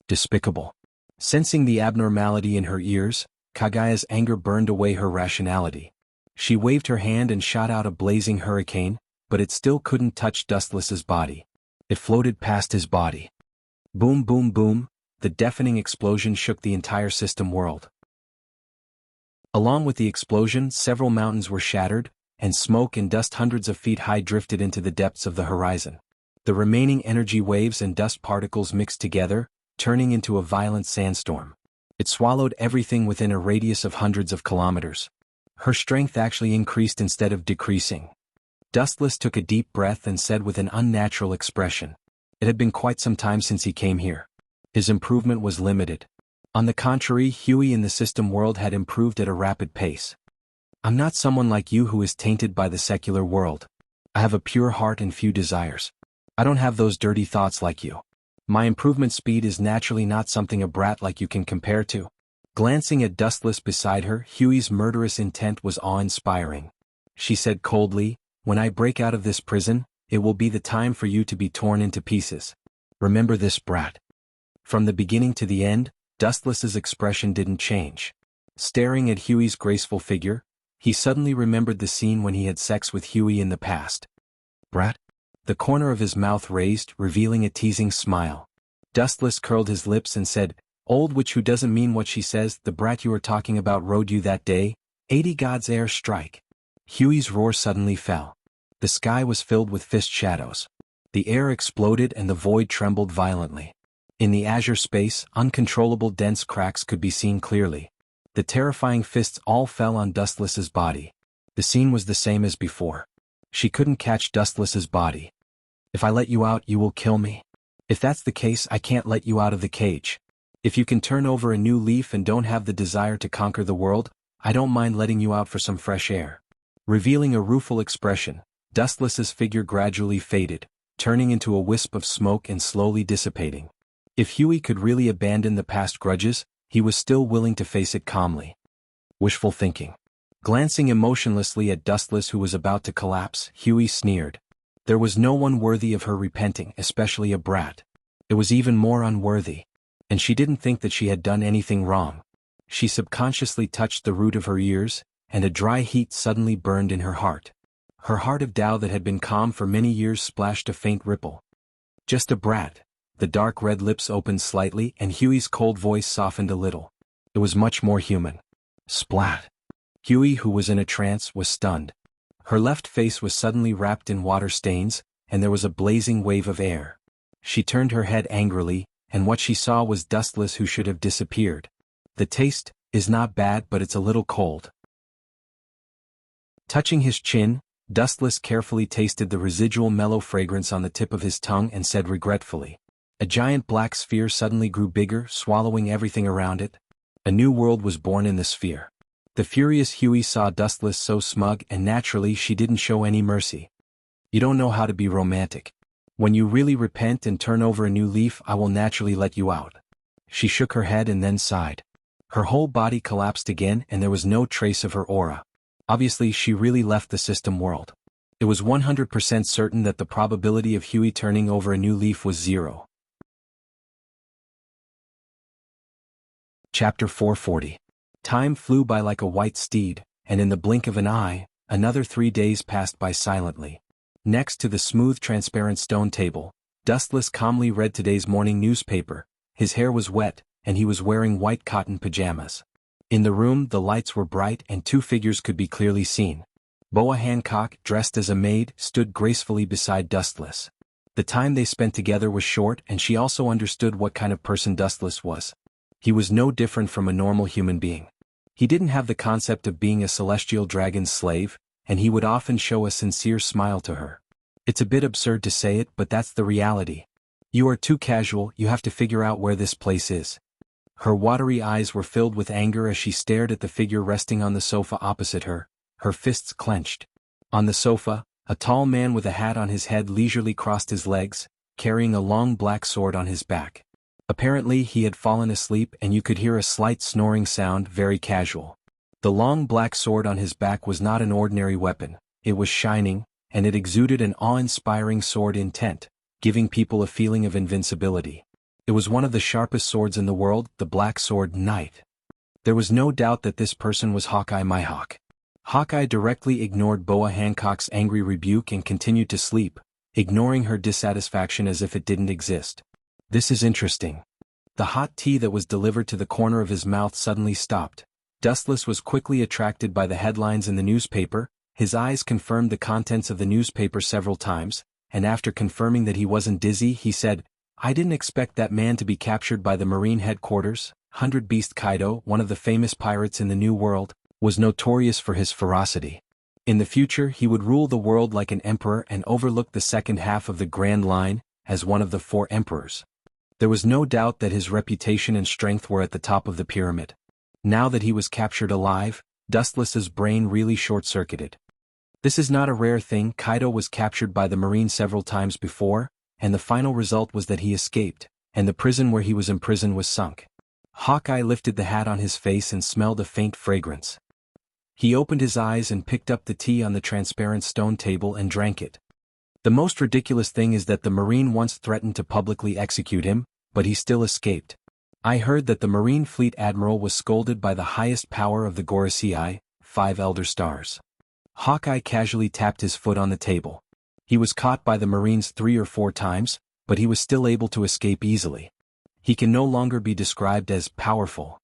Despicable. Sensing the abnormality in her ears, Kagaya's anger burned away her rationality. She waved her hand and shot out a blazing hurricane, but it still couldn't touch Dustless's body. It floated past his body. Boom, boom, boom, the deafening explosion shook the entire system world. Along with the explosion, several mountains were shattered, and smoke and dust hundreds of feet high drifted into the depths of the horizon. The remaining energy waves and dust particles mixed together, turning into a violent sandstorm. It swallowed everything within a radius of hundreds of kilometers. Her strength actually increased instead of decreasing. Dustless took a deep breath and said with an unnatural expression, "It had been quite some time since he came here." His improvement was limited. On the contrary, Huey in the system world had improved at a rapid pace. "I'm not someone like you who is tainted by the secular world. I have a pure heart and few desires. I don't have those dirty thoughts like you. My improvement speed is naturally not something a brat like you can compare to." Glancing at Dustless beside her, Huey's murderous intent was awe-inspiring. She said coldly, "When I break out of this prison, it will be the time for you to be torn into pieces. Remember this, brat." From the beginning to the end, Dustless's expression didn't change. Staring at Huey's graceful figure, he suddenly remembered the scene when he had sex with Huey in the past. "Brat?" The corner of his mouth raised, revealing a teasing smile. Dustless curled his lips and said, "Old witch who doesn't mean what she says, the brat you were talking about rode you that day, 80 gods air strike." Huey's roar suddenly fell. The sky was filled with fist shadows. The air exploded and the void trembled violently. In the azure space, uncontrollable dense cracks could be seen clearly. The terrifying fists all fell on Dustless's body. The scene was the same as before. She couldn't catch Dustless's body. "If I let you out, you will kill me. If that's the case, I can't let you out of the cage. If you can turn over a new leaf and don't have the desire to conquer the world, I don't mind letting you out for some fresh air." Revealing a rueful expression, Dustless's figure gradually faded, turning into a wisp of smoke and slowly dissipating. If Huey could really abandon the past grudges, he was still willing to face it calmly. Wishful thinking. Glancing emotionlessly at Dustless who was about to collapse, Huey sneered. There was no one worthy of her repenting, especially a brat. It was even more unworthy. And she didn't think that she had done anything wrong. She subconsciously touched the root of her ears, and a dry heat suddenly burned in her heart. Her heart of Tao that had been calm for many years splashed a faint ripple. Just a brat. The dark red lips opened slightly and Huey's cold voice softened a little. It was much more human. Splat. Huey, who was in a trance, was stunned. Her left face was suddenly wrapped in water stains, and there was a blazing wave of air. She turned her head angrily, and what she saw was Dustless, who should have disappeared. The taste is not bad, but it's a little cold. Touching his chin, Dustless carefully tasted the residual mellow fragrance on the tip of his tongue and said regretfully. A giant black sphere suddenly grew bigger, swallowing everything around it. A new world was born in the sphere. The furious Huey saw Dustless so smug, and naturally she didn't show any mercy. You don't know how to be romantic. When you really repent and turn over a new leaf, I will naturally let you out. She shook her head and then sighed. Her whole body collapsed again and there was no trace of her aura. Obviously she really left the system world. It was 100% certain that the probability of Huey turning over a new leaf was 0. Chapter 440. Time flew by like a white steed, and in the blink of an eye, another 3 days passed by silently. Next to the smooth transparent stone table, Dustless calmly read today's morning newspaper. His hair was wet, and he was wearing white cotton pajamas. In the room the lights were bright and 2 figures could be clearly seen. Boa Hancock, dressed as a maid, stood gracefully beside Dustless. The time they spent together was short, and she also understood what kind of person Dustless was. He was no different from a normal human being. He didn't have the concept of being a celestial dragon's slave, and he would often show a sincere smile to her. It's a bit absurd to say it, but that's the reality. You are too casual, you have to figure out where this place is. Her watery eyes were filled with anger as she stared at the figure resting on the sofa opposite her, her fists clenched. On the sofa, a tall man with a hat on his head leisurely crossed his legs, carrying a long black sword on his back. Apparently he had fallen asleep and you could hear a slight snoring sound, very casual. The long black sword on his back was not an ordinary weapon, it was shining, and it exuded an awe-inspiring sword intent, giving people a feeling of invincibility. It was one of the sharpest swords in the world, the Black Sword Knight. There was no doubt that this person was Hawkeye Myhawk. Hawkeye directly ignored Boa Hancock's angry rebuke and continued to sleep, ignoring her dissatisfaction as if it didn't exist. This is interesting. The hot tea that was delivered to the corner of his mouth suddenly stopped. Dustless was quickly attracted by the headlines in the newspaper. His eyes confirmed the contents of the newspaper several times, and after confirming that he wasn't dizzy, he said, I didn't expect that man to be captured by the Marine headquarters. 100 Beast Kaido, one of the famous pirates in the New World, was notorious for his ferocity. In the future he would rule the world like an emperor and overlook the second half of the Grand Line, as one of the 4 emperors. There was no doubt that his reputation and strength were at the top of the pyramid. Now that he was captured alive, Dustless's brain really short-circuited. This is not a rare thing. Kaido was captured by the Marine several times before, and the final result was that he escaped, and the prison where he was imprisoned was sunk. Hawkeye lifted the hat on his face and smelled a faint fragrance. He opened his eyes and picked up the tea on the transparent stone table and drank it. The most ridiculous thing is that the Marine once threatened to publicly execute him, but he still escaped. I heard that the Marine Fleet Admiral was scolded by the highest power of the Gorosei, 5 Elder Stars. Hawkeye casually tapped his foot on the table. He was caught by the Marines 3 or 4 times, but he was still able to escape easily. He can no longer be described as powerful.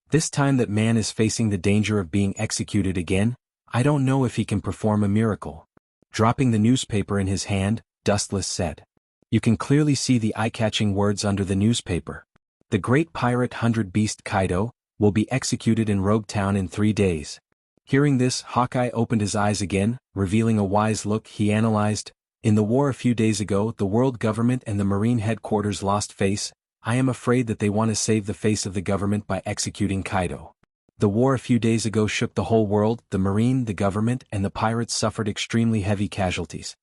This time that man is facing the danger of being executed again, I don't know if he can perform a miracle. Dropping the newspaper in his hand, Dustless said. You can clearly see the eye-catching words under the newspaper. The great pirate 100 Beast Kaido will be executed in Rogue Town in 3 days. Hearing this, Hawkeye opened his eyes again, revealing a wise look. He analyzed, in the war a few days ago, the world government and the Marine headquarters lost face. I am afraid that they want to save the face of the government by executing Kaido. The war a few days ago shook the whole world. The Marine, the government, and the pirates suffered extremely heavy casualties.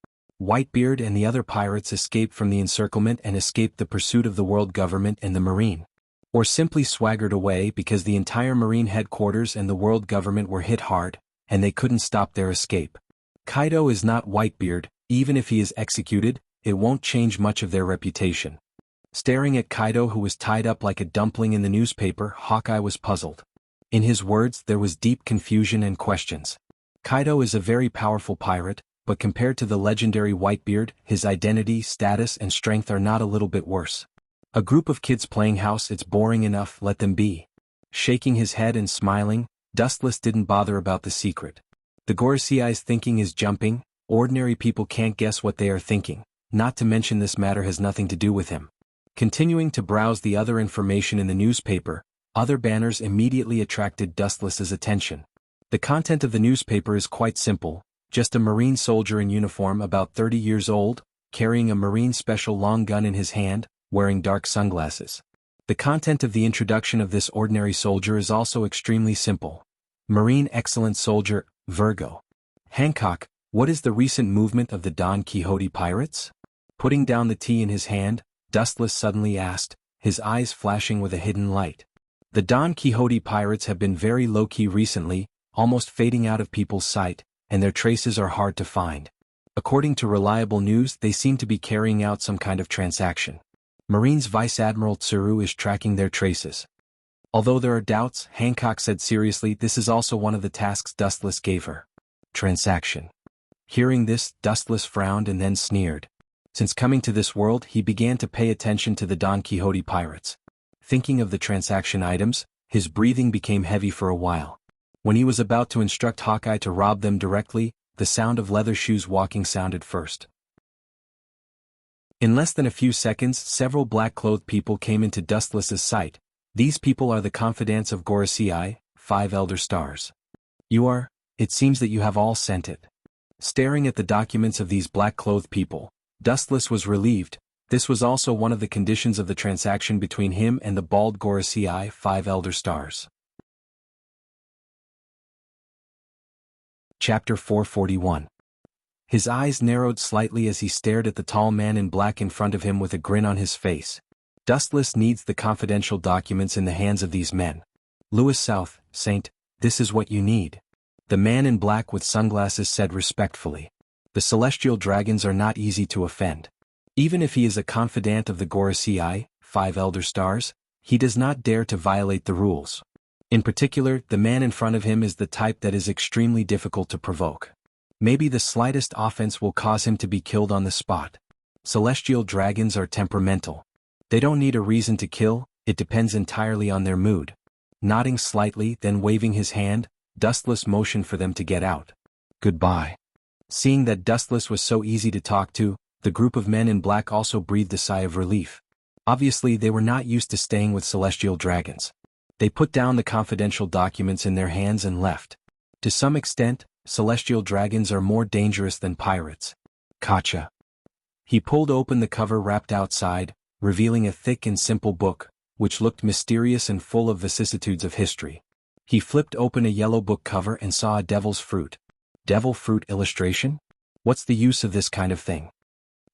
Whitebeard and the other pirates escaped from the encirclement and escaped the pursuit of the world government and the Marine. Or simply swaggered away because the entire Marine headquarters and the world government were hit hard, and they couldn't stop their escape. Kaido is not Whitebeard. Even if he is executed, it won't change much of their reputation. Staring at Kaido, who was tied up like a dumpling in the newspaper, Hawkeye was puzzled. In his words there was deep confusion and questions. Kaido is a very powerful pirate, but compared to the legendary Whitebeard, his identity, status and strength are not a little bit worse. A group of kids playing house, it's boring enough, let them be. Shaking his head and smiling, Dustless didn't bother about the secret. The Gorosei's thinking is jumping, ordinary people can't guess what they are thinking, not to mention this matter has nothing to do with him. Continuing to browse the other information in the newspaper, other banners immediately attracted Dustless's attention. The content of the newspaper is quite simple, just a Marine soldier in uniform about 30 years old, carrying a Marine special long gun in his hand, wearing dark sunglasses. The content of the introduction of this ordinary soldier is also extremely simple. Marine excellent soldier, Virgo. Hancock, what is the recent movement of the Don Quixote pirates? Putting down the tea in his hand, Dustless suddenly asked, his eyes flashing with a hidden light. The Don Quixote pirates have been very low-key recently, almost fading out of people's sight, and their traces are hard to find. According to reliable news, they seem to be carrying out some kind of transaction. Marine's Vice Admiral Tsuru is tracking their traces. Although there are doubts, Hancock said seriously, this is also one of the tasks Dustless gave her. Transaction. Hearing this, Dustless frowned and then sneered. Since coming to this world, he began to pay attention to the Don Quixote pirates. Thinking of the transaction items, his breathing became heavy for a while. When he was about to instruct Hawkeye to rob them directly, the sound of leather shoes walking sounded first. In less than a few seconds, several black-clothed people came into Dustless's sight. These people are the confidants of Gorosei, 5 Elder Stars. It seems that you have all sent it. Staring at the documents of these black-clothed people, Dustless was relieved. This was also one of the conditions of the transaction between him and the bald Gorosei, 5 Elder Stars. Chapter 441. His eyes narrowed slightly as he stared at the tall man in black in front of him with a grin on his face. Dustless needs the confidential documents in the hands of these men. Louis South, Saint, this is what you need. The man in black with sunglasses said respectfully. The celestial dragons are not easy to offend. Even if he is a confidant of the Gorosei, 5 Elder Stars, he does not dare to violate the rules. In particular, the man in front of him is the type that is extremely difficult to provoke. Maybe the slightest offense will cause him to be killed on the spot. Celestial dragons are temperamental. They don't need a reason to kill, it depends entirely on their mood. Nodding slightly, then waving his hand, Dustless motioned for them to get out. Goodbye. Seeing that Dustless was so easy to talk to, the group of men in black also breathed a sigh of relief. Obviously they were not used to staying with celestial dragons. They put down the confidential documents in their hands and left. To some extent, celestial dragons are more dangerous than pirates. Gotcha. He pulled open the cover wrapped outside, revealing a thick and simple book, which looked mysterious and full of vicissitudes of history. He flipped open a yellow book cover and saw a devil's fruit. Devil fruit illustration? What's the use of this kind of thing?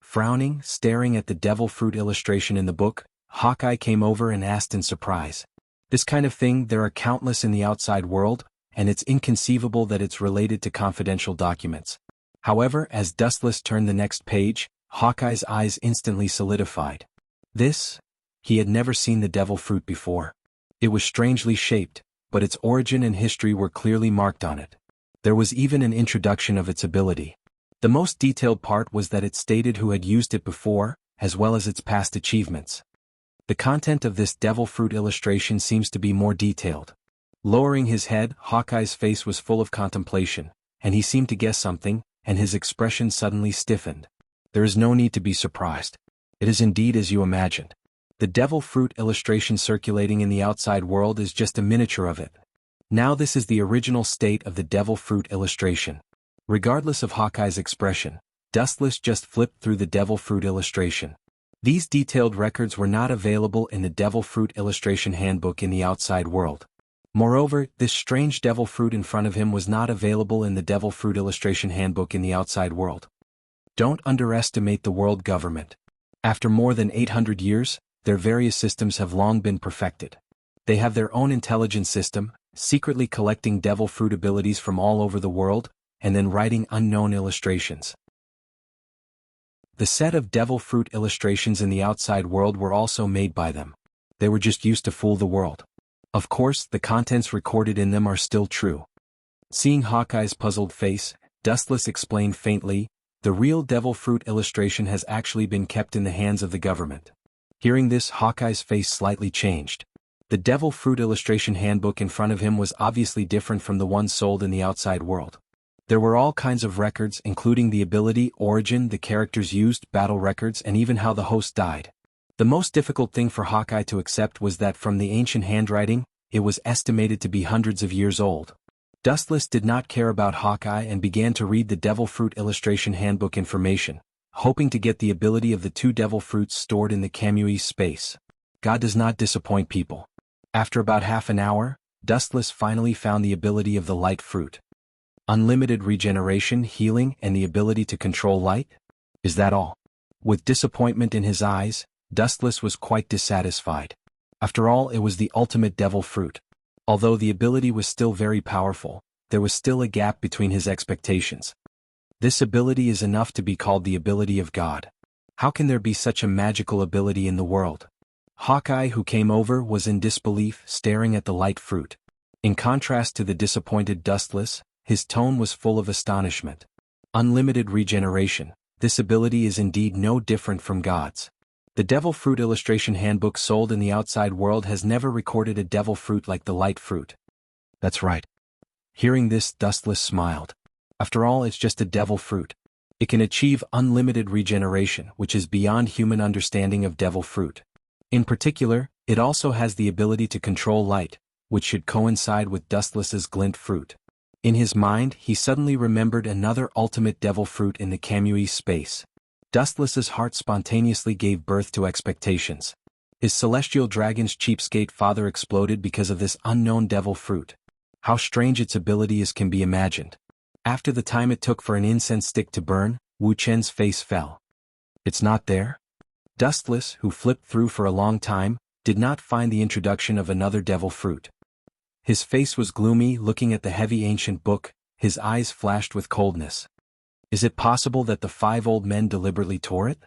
Frowning, staring at the devil fruit illustration in the book, Hawkeye came over and asked in surprise. This kind of thing there are countless in the outside world, and it's inconceivable that it's related to confidential documents. However, as Dustless turned the next page, Hawkeye's eyes instantly solidified. He had never seen the devil fruit before. It was strangely shaped, but its origin and history were clearly marked on it. There was even an introduction of its ability. The most detailed part was that it stated who had used it before, as well as its past achievements. The content of this devil fruit illustration seems to be more detailed. Lowering his head, Hawkeye's face was full of contemplation, and he seemed to guess something, and his expression suddenly stiffened. There is no need to be surprised. It is indeed as you imagined. The devil fruit illustration circulating in the outside world is just a miniature of it. Now this is the original state of the devil fruit illustration. Regardless of Hawkeye's expression, Dustless just flipped through the devil fruit illustration. These detailed records were not available in the devil fruit illustration handbook in the outside world. Moreover, this strange devil fruit in front of him was not available in the devil fruit illustration handbook in the outside world. Don't underestimate the world government. After more than 800 years, their various systems have long been perfected. They have their own intelligence system, secretly collecting devil fruit abilities from all over the world, and then writing unknown illustrations. The set of devil fruit illustrations in the outside world were also made by them. They were just used to fool the world. Of course, the contents recorded in them are still true. Seeing Hawkeye's puzzled face, Dustless explained faintly, "The real devil fruit illustration has actually been kept in the hands of the government." Hearing this, Hawkeye's face slightly changed. The devil fruit illustration handbook in front of him was obviously different from the one sold in the outside world. There were all kinds of records, including the ability, origin, the characters used, battle records, and even how the host died. The most difficult thing for Hawkeye to accept was that from the ancient handwriting, it was estimated to be hundreds of years old. Dustless did not care about Hawkeye and began to read the devil fruit illustration handbook information, hoping to get the ability of the 2 devil fruits stored in the Kamui space. God does not disappoint people. After about half an hour, Dustless finally found the ability of the light fruit. Unlimited regeneration, healing, and the ability to control light? Is that all? With disappointment in his eyes, Dustless was quite dissatisfied. After all, it was the ultimate devil fruit. Although the ability was still very powerful, there was still a gap between his expectations. This ability is enough to be called the ability of God. How can there be such a magical ability in the world? Hawkeye, who came over, was in disbelief, staring at the light fruit. In contrast to the disappointed Dustless, his tone was full of astonishment. Unlimited regeneration, this ability is indeed no different from God's. The devil fruit illustration handbook sold in the outside world has never recorded a devil fruit like the light fruit. That's right. Hearing this, Dustless smiled. After all, it's just a devil fruit. It can achieve unlimited regeneration, which is beyond human understanding of devil fruit. In particular, it also has the ability to control light, which should coincide with Dustless's glint fruit. In his mind, he suddenly remembered another ultimate devil fruit in the Kamui space. Dustless's heart spontaneously gave birth to expectations. His celestial dragon's cheapskate father exploded because of this unknown devil fruit. How strange its abilities can be imagined. After the time it took for an incense stick to burn, Wu Chen's face fell. It's not there? Dustless, who flipped through for a long time, did not find the introduction of another devil fruit. His face was gloomy, looking at the heavy ancient book, his eyes flashed with coldness. Is it possible that the 5 old men deliberately tore it?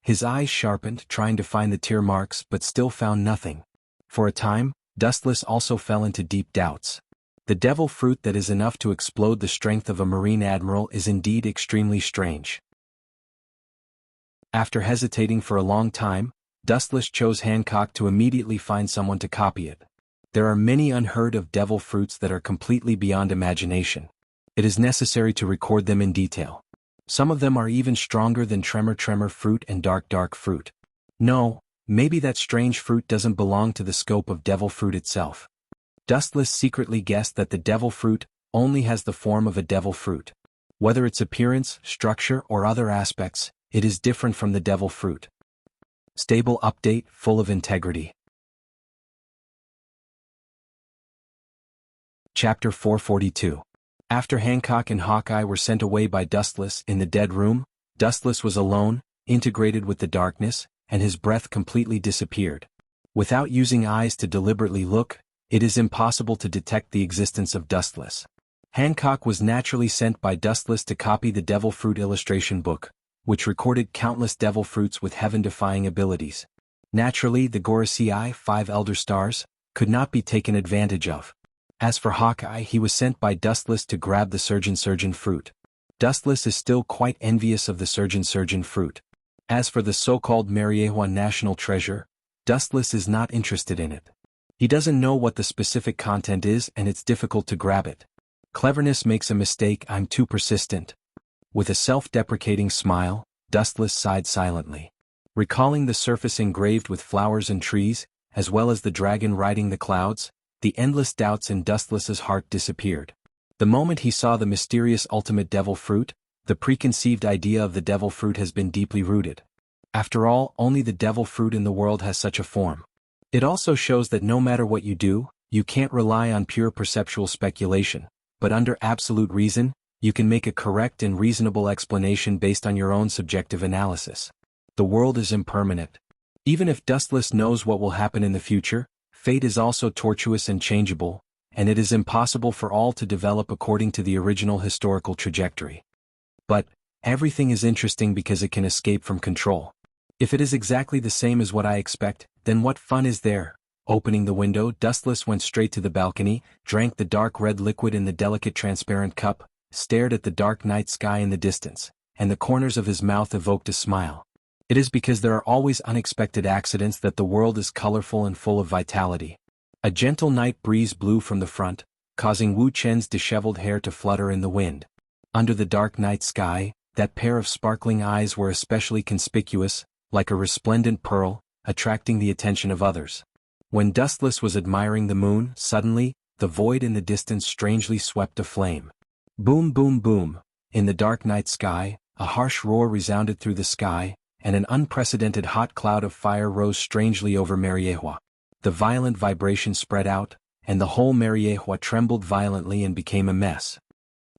His eyes sharpened, trying to find the tear marks, but still found nothing. For a time, Dustless also fell into deep doubts. The devil fruit that is enough to explode the strength of a marine admiral is indeed extremely strange. After hesitating for a long time, Dustless chose Hancock to immediately find someone to copy it. There are many unheard of devil fruits that are completely beyond imagination. It is necessary to record them in detail. Some of them are even stronger than Tremor fruit and Dark fruit. No, maybe that strange fruit doesn't belong to the scope of devil fruit itself. Dustless secretly guessed that the devil fruit only has the form of a devil fruit. Whether its appearance, structure, or other aspects, it is different from the devil fruit. Stable update, full of integrity. Chapter 442. After Hancock and Hawkeye were sent away by Dustless in the dead room, Dustless was alone, integrated with the darkness, and his breath completely disappeared. Without using eyes to deliberately look, it is impossible to detect the existence of Dustless. Hancock was naturally sent by Dustless to copy the devil fruit illustration book, which recorded countless devil fruits with heaven-defying abilities. Naturally, the Gorosei 5 Elder Stars could not be taken advantage of. As for Hawkeye, he was sent by Dustless to grab the Surgeon fruit. Dustless is still quite envious of the Surgeon fruit. As for the so-called Mariehua national treasure, Dustless is not interested in it. He doesn't know what the specific content is and it's difficult to grab it. Cleverness makes a mistake, I'm too persistent. With a self-deprecating smile, Dustless sighed silently. Recalling the surface engraved with flowers and trees, as well as the dragon riding the clouds, the endless doubts in Dustless's heart disappeared. The moment he saw the mysterious ultimate devil fruit, the preconceived idea of the devil fruit has been deeply rooted. After all, only the devil fruit in the world has such a form. It also shows that no matter what you do, you can't rely on pure perceptual speculation, but under absolute reason, you can make a correct and reasonable explanation based on your own subjective analysis. The world is impermanent. Even if Dustless knows what will happen in the future, fate is also tortuous and changeable, and it is impossible for all to develop according to the original historical trajectory. But, everything is interesting because it can escape from control. If it is exactly the same as what I expect, then what fun is there? Opening the window, Dustless went straight to the balcony, drank the dark red liquid in the delicate transparent cup, stared at the dark night sky in the distance, and the corners of his mouth evoked a smile. It is because there are always unexpected accidents that the world is colorful and full of vitality. A gentle night breeze blew from the front, causing Wu Chen's disheveled hair to flutter in the wind. Under the dark night sky, that pair of sparkling eyes were especially conspicuous, like a resplendent pearl, attracting the attention of others. When Dustless was admiring the moon, suddenly, the void in the distance strangely swept aflame. Boom boom boom, in the dark night sky, a harsh roar resounded through the sky, and an unprecedented hot cloud of fire rose strangely over Mariehua. The violent vibration spread out, and the whole Mariehua trembled violently and became a mess.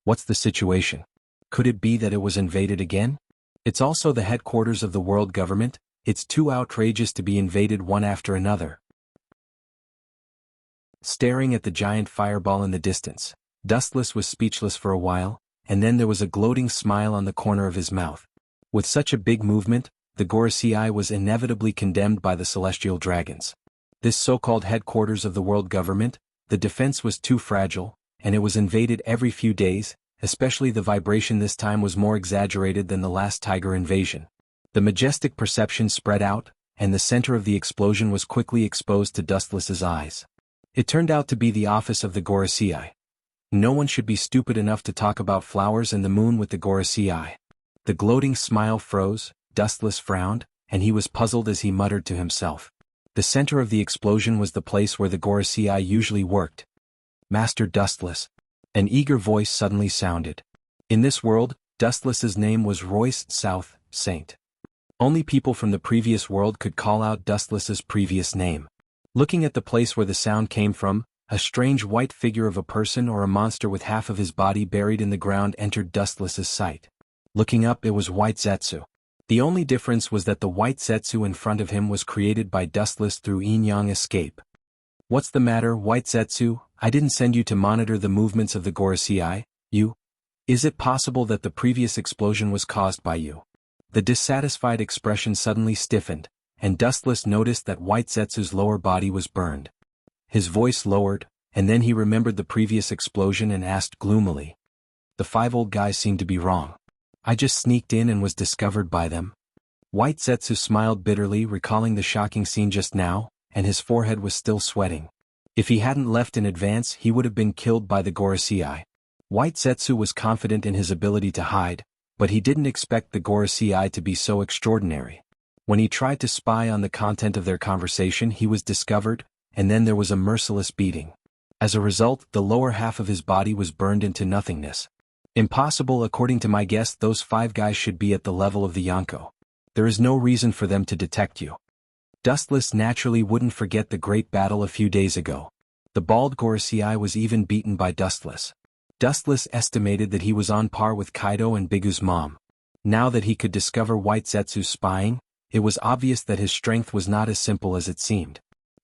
What's the situation? Could it be that it was invaded again? It's also the headquarters of the world government. It's too outrageous to be invaded one after another. Staring at the giant fireball in the distance, Dustless was speechless for a while, and then there was a gloating smile on the corner of his mouth. With such a big movement, the Gorosei was inevitably condemned by the celestial dragons. This so-called headquarters of the world government, the defense was too fragile, and it was invaded every few days, especially the vibration this time was more exaggerated than the last tiger invasion. The majestic perception spread out, and the center of the explosion was quickly exposed to Dustless's eyes. It turned out to be the office of the Gorosei. No one should be stupid enough to talk about flowers and the moon with the Gorosei. The gloating smile froze, Dustless frowned, and he was puzzled as he muttered to himself. The center of the explosion was the place where the Gorosei usually worked. Master Dustless. An eager voice suddenly sounded. In this world, Dustless's name was Royce South, Saint. Only people from the previous world could call out Dustless's previous name. Looking at the place where the sound came from, a strange white figure of a person or a monster with half of his body buried in the ground entered Dustless's sight. Looking up, it was White Zetsu. The only difference was that the White Zetsu in front of him was created by Dustless through yin-yang escape. What's the matter, White Zetsu? I didn't send you to monitor the movements of the Gorosei, you? Is it possible that the previous explosion was caused by you? The dissatisfied expression suddenly stiffened, and Dustless noticed that White Zetsu's lower body was burned. His voice lowered, and then he remembered the previous explosion and asked gloomily. The 5 old guys seem to be wrong. I just sneaked in and was discovered by them. White Zetsu smiled bitterly, recalling the shocking scene just now, and his forehead was still sweating. If he hadn't left in advance, he would have been killed by the Gorosei. White Zetsu was confident in his ability to hide, but he didn't expect the Gorosei to be so extraordinary. When he tried to spy on the content of their conversation, he was discovered, and then there was a merciless beating. As a result, the lower half of his body was burned into nothingness. Impossible. According to my guess, those 5 guys should be at the level of the Yonko. There is no reason for them to detect you. Dustless naturally wouldn't forget the great battle a few days ago. The bald Gorosei was even beaten by Dustless. Dustless estimated that he was on par with Kaido and Bigu's mom. Now that he could discover White Zetsu's spying, it was obvious that his strength was not as simple as it seemed.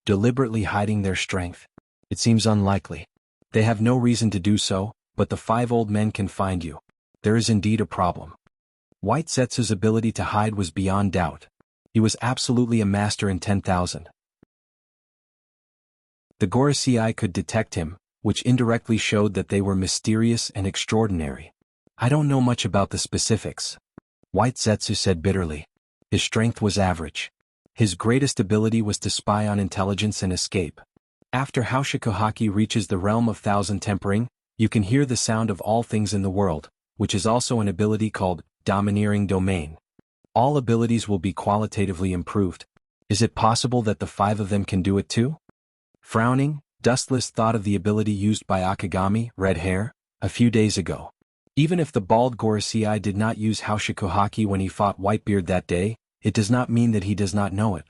Deliberately hiding their strength? It seems unlikely. They have no reason to do so, but the 5 old men can find you. There is indeed a problem. White Zetsu's ability to hide was beyond doubt. He was absolutely a master in 10,000. The Gorosei could detect him, which indirectly showed that they were mysterious and extraordinary. I don't know much about the specifics. White Zetsu said bitterly. His strength was average. His greatest ability was to spy on intelligence and escape. After Haushikuhaki reaches the realm of thousand tempering, you can hear the sound of all things in the world, which is also an ability called domineering domain. All abilities will be qualitatively improved. Is it possible that the 5 of them can do it too? Frowning, Dustless thought of the ability used by Akagami, Red Hair, a few days ago. Even if the bald Gorosei did not use Haushikuhaki when he fought Whitebeard that day, it does not mean that he does not know it.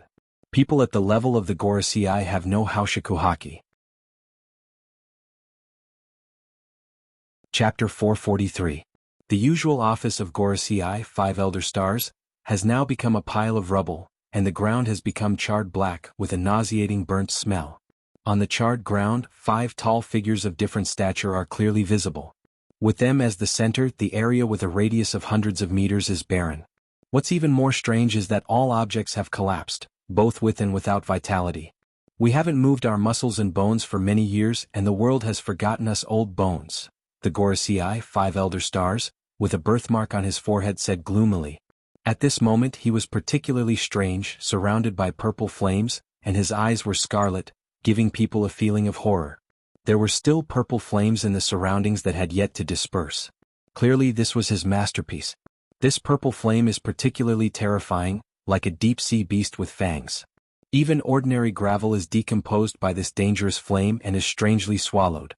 People at the level of the Gorosei have no Haushikuhaki. Chapter 443. The usual office of Gorosei, 5 Elder Stars, has now become a pile of rubble, and the ground has become charred black with a nauseating burnt smell. On the charred ground, 5 tall figures of different stature are clearly visible. With them as the center, the area with a radius of hundreds of meters is barren. What's even more strange is that all objects have collapsed, both with and without vitality. We haven't moved our muscles and bones for many years and the world has forgotten us old bones. The Gorosei, 5 elder stars, with a birthmark on his forehead said gloomily. At this moment he was particularly strange, surrounded by purple flames, and his eyes were scarlet, giving people a feeling of horror. There were still purple flames in the surroundings that had yet to disperse. Clearly this was his masterpiece. This purple flame is particularly terrifying, like a deep-sea beast with fangs. Even ordinary gravel is decomposed by this dangerous flame and is strangely swallowed.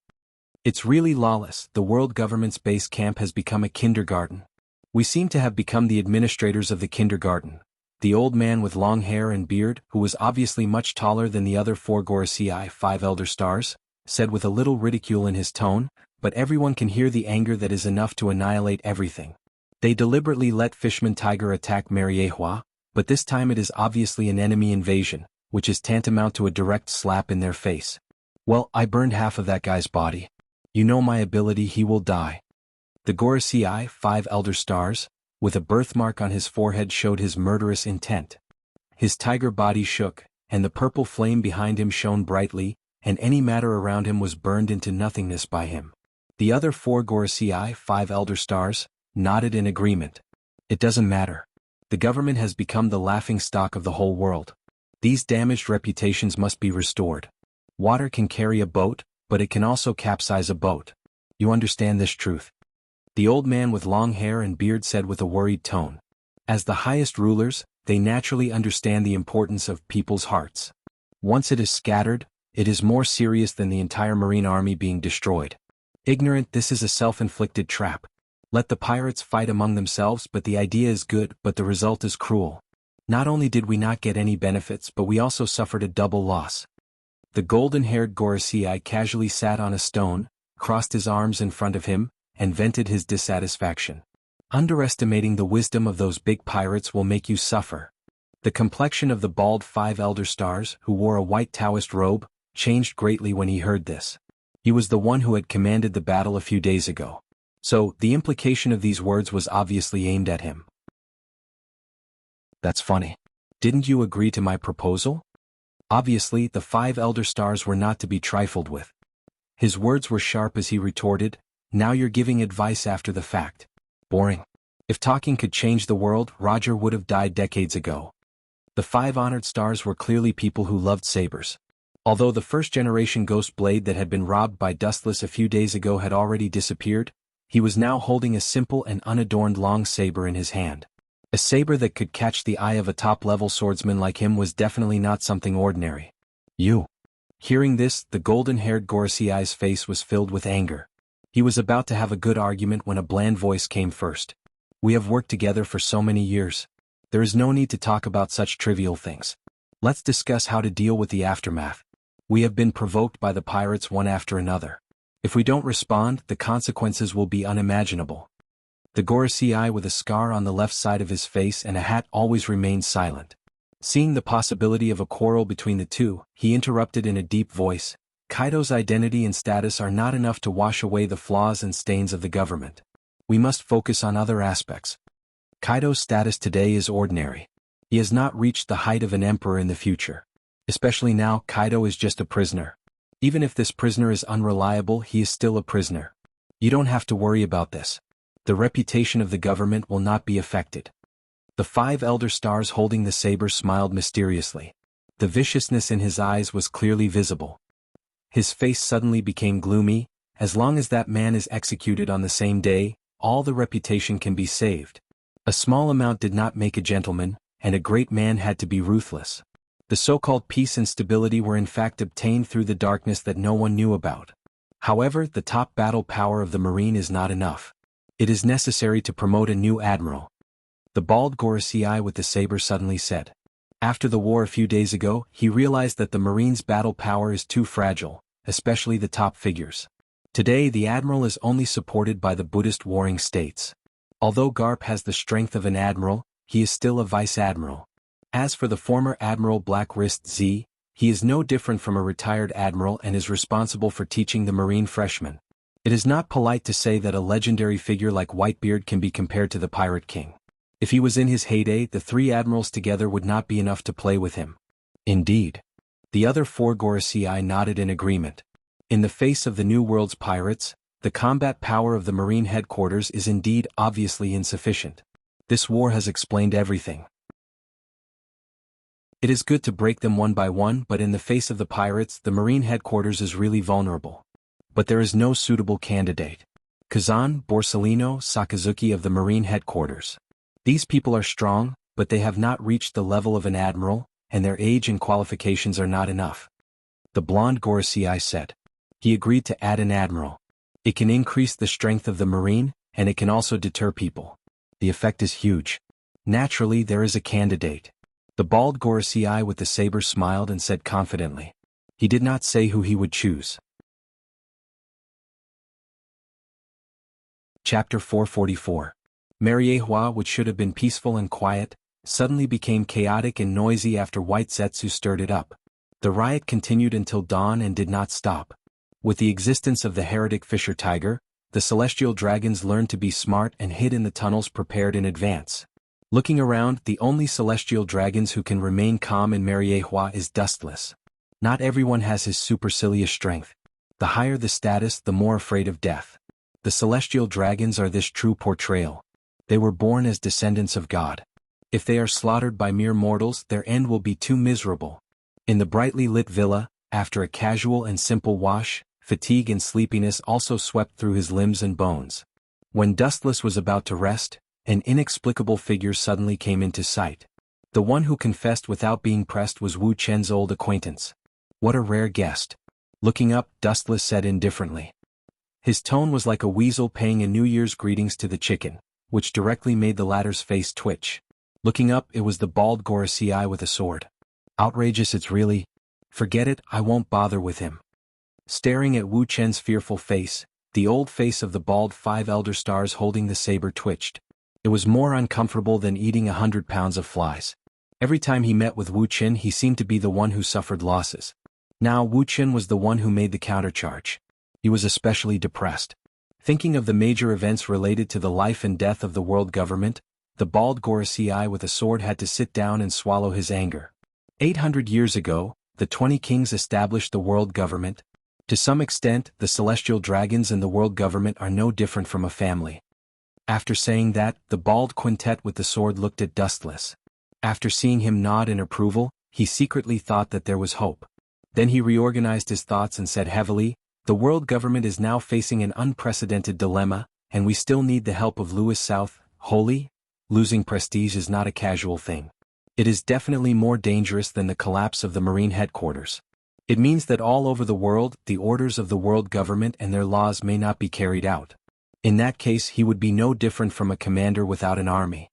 It's really lawless. The world government's base camp has become a kindergarten. We seem to have become the administrators of the kindergarten. The old man with long hair and beard, who was obviously much taller than the other 4 Gorosei, 5 elder stars, said with a little ridicule in his tone, but everyone can hear the anger that is enough to annihilate everything. They deliberately let Fishman Tiger attack Mariehua, but this time it is obviously an enemy invasion, which is tantamount to a direct slap in their face. Well, I burned half of that guy's body. You know my ability, he will die. The Gorosei, 5 elder stars, with a birthmark on his forehead showed his murderous intent. His tiger body shook, and the purple flame behind him shone brightly, and any matter around him was burned into nothingness by him. The other 4 Gorosei, 5 elder stars, nodded in agreement. It doesn't matter. The government has become the laughingstock of the whole world. These damaged reputations must be restored. Water can carry a boat, but it can also capsize a boat. You understand this truth? The old man with long hair and beard said with a worried tone. As the highest rulers, they naturally understand the importance of people's hearts. Once it is scattered, it is more serious than the entire Marine army being destroyed. Ignorant, this is a self-inflicted trap. Let the pirates fight among themselves, but the idea is good, but the result is cruel. Not only did we not get any benefits, but we also suffered a double loss. The golden-haired Gorosei casually sat on a stone, crossed his arms in front of him, and vented his dissatisfaction. Underestimating the wisdom of those big pirates will make you suffer. The complexion of the bald 5 elder stars, who wore a white Taoist robe, changed greatly when he heard this. He was the one who had commanded the battle a few days ago. So, the implication of these words was obviously aimed at him. That's funny. Didn't you agree to my proposal? Obviously, the 5 elder stars were not to be trifled with. His words were sharp as he retorted, now you're giving advice after the fact. Boring. If talking could change the world, Roger would have died decades ago. The 5 honored stars were clearly people who loved sabers. Although the first-generation ghost blade that had been robbed by Dustless a few days ago had already disappeared, he was now holding a simple and unadorned long saber in his hand. A saber that could catch the eye of a top-level swordsman like him was definitely not something ordinary. You. Hearing this, the golden-haired Gorosei's face was filled with anger. He was about to have a good argument when a bland voice came first. We have worked together for so many years. There is no need to talk about such trivial things. Let's discuss how to deal with the aftermath. We have been provoked by the pirates one after another. If we don't respond, the consequences will be unimaginable. The Gorosei with a scar on the left side of his face and a hat always remained silent. Seeing the possibility of a quarrel between the two, he interrupted in a deep voice, Kaido's identity and status are not enough to wash away the flaws and stains of the government. We must focus on other aspects. Kaido's status today is ordinary. He has not reached the height of an emperor in the future. Especially now, Kaido is just a prisoner. Even if this prisoner is unreliable, he is still a prisoner. You don't have to worry about this. The reputation of the government will not be affected. The 5 elder stars holding the saber smiled mysteriously. The viciousness in his eyes was clearly visible. His face suddenly became gloomy. As long as that man is executed on the same day, all the reputation can be saved. A small amount did not make a gentleman, and a great man had to be ruthless. The so-called peace and stability were in fact obtained through the darkness that no one knew about. However, the top battle power of the Marine is not enough. It is necessary to promote a new admiral. The bald Gorosei with the saber suddenly said. After the war a few days ago, he realized that the Marine's battle power is too fragile, especially the top figures. Today the admiral is only supported by the Buddhist warring states. Although Garp has the strength of an admiral, he is still a vice-admiral. As for the former Admiral Black Wrist Z, he is no different from a retired admiral and is responsible for teaching the Marine freshmen. It is not polite to say that a legendary figure like Whitebeard can be compared to the Pirate King. If he was in his heyday, the 3 admirals together would not be enough to play with him. Indeed. The other 4 Gorosei nodded in agreement. In the face of the New World's pirates, the combat power of the Marine headquarters is indeed obviously insufficient. This war has explained everything. It is good to break them one by one, but in the face of the pirates, the Marine headquarters is really vulnerable. But there is no suitable candidate. Kazan, Borsellino, Sakazuki of the Marine headquarters. These people are strong, but they have not reached the level of an admiral, and their age and qualifications are not enough. The blonde Gorosei said. He agreed to add an admiral. It can increase the strength of the Marine, and it can also deter people. The effect is huge. Naturally, there is a candidate. The bald Gorosei with the saber smiled and said confidently. He did not say who he would choose. Chapter 444. Mariehua, which should have been peaceful and quiet, suddenly became chaotic and noisy after White Zetsu stirred it up. The riot continued until dawn and did not stop. With the existence of the heretic fisher tiger, the celestial dragons learned to be smart and hid in the tunnels prepared in advance. Looking around, the only celestial dragons who can remain calm in Mariehua is Dustless. Not everyone has his supercilious strength. The higher the status, the more afraid of death. The celestial dragons are this true portrayal. They were born as descendants of God. If they are slaughtered by mere mortals, their end will be too miserable. In the brightly lit villa, after a casual and simple wash, fatigue and sleepiness also swept through his limbs and bones. When Dustless was about to rest, an inexplicable figure suddenly came into sight. The one who confessed without being pressed was Wu Chen's old acquaintance. What a rare guest. Looking up, Dustless said indifferently. His tone was like a weasel paying a New Year's greetings to the chicken, which directly made the latter's face twitch. Looking up, it was the bald Gorosei with a sword. Outrageous, it's really. Forget it, I won't bother with him. Staring at Wu Chen's fearful face, the old face of the bald 5 elder stars holding the saber twitched. It was more uncomfortable than eating 100 pounds of flies. Every time he met with Wu Chen, he seemed to be the one who suffered losses. Now Wu Chen was the one who made the countercharge. He was especially depressed. Thinking of the major events related to the life and death of the world government, the bald Gorosei with a sword had to sit down and swallow his anger. 800 years ago, the 20 kings established the world government. To some extent, the celestial dragons and the world government are no different from a family. After saying that, the bald quintet with the sword looked at Dustless. After seeing him nod in approval, he secretly thought that there was hope. Then he reorganized his thoughts and said heavily, the world government is now facing an unprecedented dilemma, and we still need the help of Louis South, Holy. Losing prestige is not a casual thing. It is definitely more dangerous than the collapse of the Marine headquarters. It means that all over the world, the orders of the world government and their laws may not be carried out. In that case, he would be no different from a commander without an army.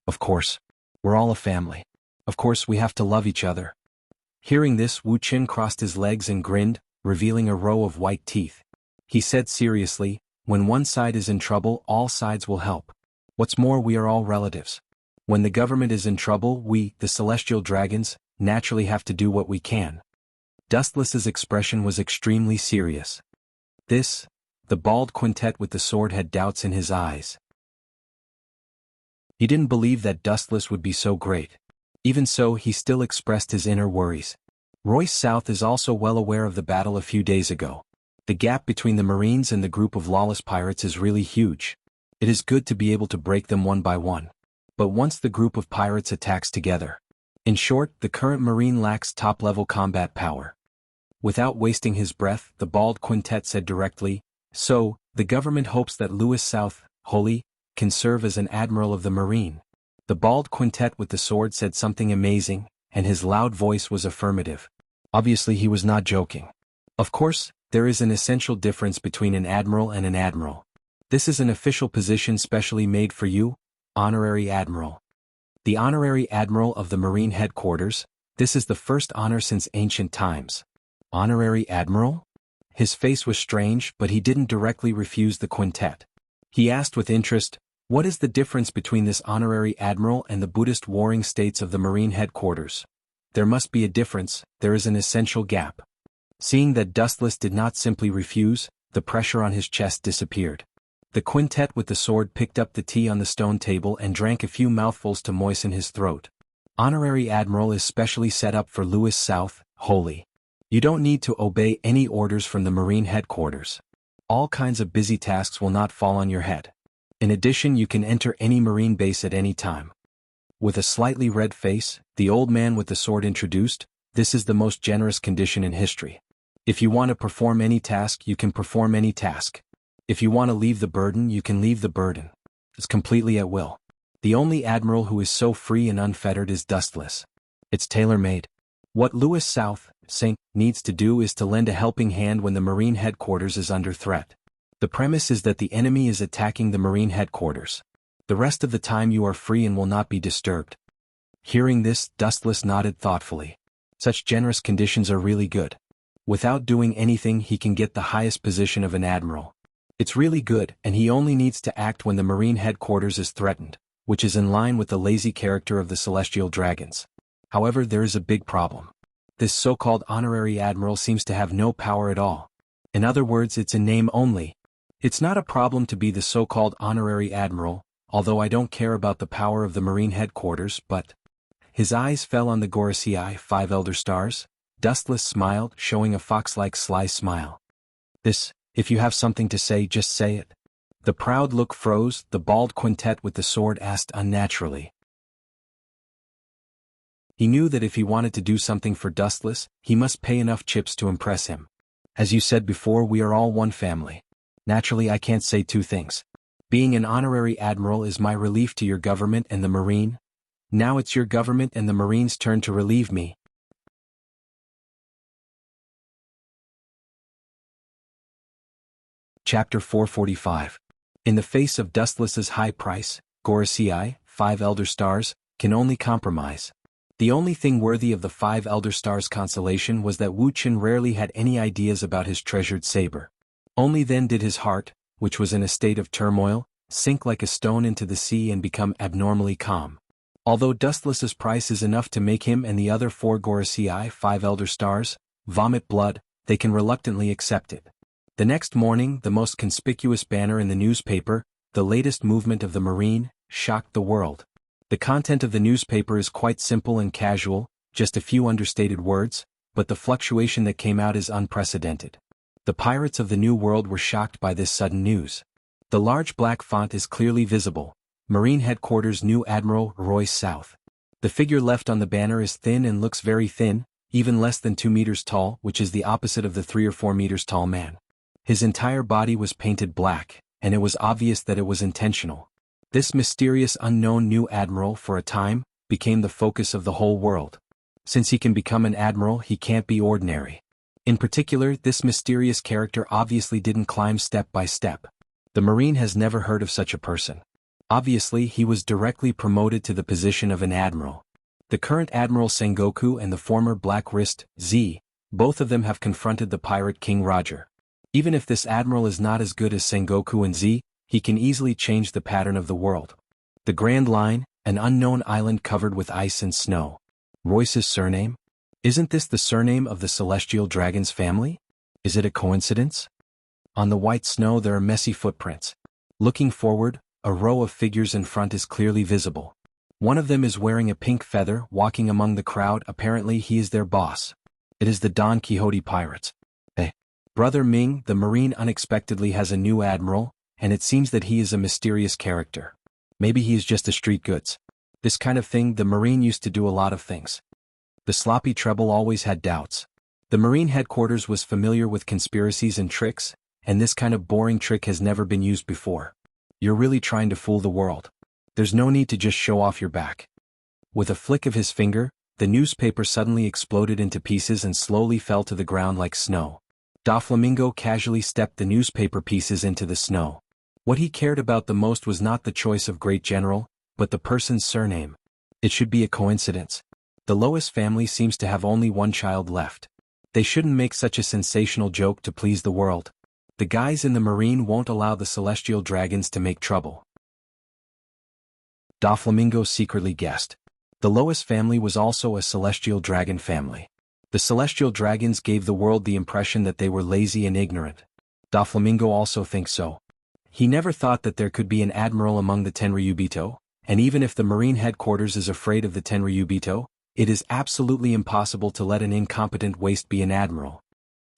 Of course. We're all a family. Of course we have to love each other. Hearing this, Wu Chen crossed his legs and grinned, revealing a row of white teeth. He said seriously, when one side is in trouble, all sides will help. What's more, we are all relatives. When the government is in trouble, we, the celestial dragons, naturally have to do what we can. Dustless's expression was extremely serious. The bald quintet with the sword had doubts in his eyes. He didn't believe that Dustless would be so great. Even so, he still expressed his inner worries. Royce South is also well aware of the battle a few days ago. The gap between the Marines and the group of lawless pirates is really huge. It is good to be able to break them one by one. But once the group of pirates attacks together. In short, the current Marine lacks top-level combat power. Without wasting his breath, the bald quintet said directly, so, the government hopes that Louis South, Holy, can serve as an admiral of the Marine. The bald quintet with the sword said something amazing, and his loud voice was affirmative. Obviously he was not joking. Of course, there is an essential difference between an admiral and an admiral. This is an official position specially made for you, honorary admiral. The honorary admiral of the Marine headquarters, this is the first honor since ancient times. Honorary admiral? His face was strange, but he didn't directly refuse the quintet. He asked with interest, what is the difference between this honorary admiral and the Buddhist warring states of the Marine headquarters? There must be a difference, there is an essential gap. Seeing that Dustless did not simply refuse, the pressure on his chest disappeared. The quintet with the sword picked up the tea on the stone table and drank a few mouthfuls to moisten his throat. Honorary admiral is specially set up for Louis South, Holy. You don't need to obey any orders from the Marine headquarters. All kinds of busy tasks will not fall on your head. In addition, you can enter any Marine base at any time. With a slightly red face, the old man with the sword introduced, "This is the most generous condition in history. If you want to perform any task, you can perform any task. If you want to leave the burden, you can leave the burden. It's completely at will. The only admiral who is so free and unfettered is Dustless. It's tailor-made. What Louis South, St. needs to do is to lend a helping hand when the Marine headquarters is under threat. The premise is that the enemy is attacking the Marine headquarters. The rest of the time you are free and will not be disturbed." Hearing this, Dustless nodded thoughtfully. Such generous conditions are really good. Without doing anything, he can get the highest position of an admiral. It's really good, and he only needs to act when the Marine headquarters is threatened, which is in line with the lazy character of the Celestial Dragons. However, there is a big problem. This so-called honorary admiral seems to have no power at all. In other words, it's in name only. It's not a problem to be the so-called honorary admiral, although I don't care about the power of the Marine headquarters, but... His eyes fell on the Gorosei 5 Elder Stars. Dustless smiled, showing a fox-like sly smile. "This, if you have something to say, just say it." The proud look froze, the bald quintet with the sword asked unnaturally. He knew that if he wanted to do something for Dustless, he must pay enough chips to impress him. "As you said before, we are all one family. Naturally, I can't say two things. Being an honorary admiral is my relief to your government and the Marine. Now it's your government and the Marine's turn to relieve me." Chapter 445. In the face of Dustless's high price, Gorosei, 5 Elder Stars, can only compromise. The only thing worthy of the 5 Elder Stars consolation was that Wu Chen rarely had any ideas about his treasured saber. Only then did his heart, which was in a state of turmoil, sink like a stone into the sea and become abnormally calm. Although Dustless's price is enough to make him and the other 4 Gorosei 5 Elder Stars vomit blood, they can reluctantly accept it. The next morning, the most conspicuous banner in the newspaper, "The latest movement of the Marine," shocked the world. The content of the newspaper is quite simple and casual, just a few understated words, but the fluctuation that came out is unprecedented. The pirates of the New World were shocked by this sudden news. The large black font is clearly visible. Marine Headquarters New Admiral Royce South. The figure left on the banner is thin and looks very thin, even less than 2 meters tall, which is the opposite of the 3 or 4 meters tall man. His entire body was painted black, and it was obvious that it was intentional. This mysterious unknown new admiral, for a time, became the focus of the whole world. Since he can become an admiral, he can't be ordinary. In particular, this mysterious character obviously didn't climb step by step. The Marine has never heard of such a person. Obviously, he was directly promoted to the position of an admiral. The current Admiral Sengoku and the former Black Wrist, Z, both of them have confronted the pirate King Roger. Even if this admiral is not as good as Sengoku and Z, he can easily change the pattern of the world. The Grand Line, an unknown island covered with ice and snow. Royce's surname? Isn't this the surname of the Celestial Dragon's family? Is it a coincidence? On the white snow there are messy footprints. Looking forward, a row of figures in front is clearly visible. One of them is wearing a pink feather, walking among the crowd. Apparently he is their boss. It is the Don Quixote pirates. Brother Ming, the Marine, unexpectedly has a new admiral, and it seems that he is a mysterious character. Maybe he is just a street goods. This kind of thing, the Marine used to do a lot of things. The sloppy treble always had doubts. The Marine headquarters was familiar with conspiracies and tricks, and this kind of boring trick has never been used before. You're really trying to fool the world. There's no need to just show off your back. With a flick of his finger, the newspaper suddenly exploded into pieces and slowly fell to the ground like snow. Doflamingo casually stepped the newspaper pieces into the snow. What he cared about the most was not the choice of great general, but the person's surname. It should be a coincidence. The Lois family seems to have only one child left. They shouldn't make such a sensational joke to please the world. The guys in the Marine won't allow the Celestial Dragons to make trouble. Doflamingo secretly guessed. The Lois family was also a Celestial Dragon family. The Celestial Dragons gave the world the impression that they were lazy and ignorant. Doflamingo also thinks so. He never thought that there could be an admiral among the Tenryubito, and even if the Marine headquarters is afraid of the Tenryubito, It is absolutely impossible to let an incompetent waste be an admiral.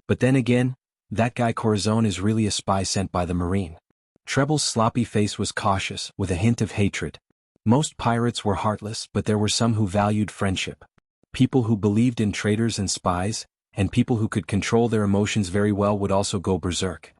But then again, that guy Corazon is really a spy sent by the Marine. Treble's sloppy face was cautious, with a hint of hatred. Most pirates were heartless, but there were some who valued friendship. People who believed in traitors and spies, and people who could control their emotions very well would also go berserk.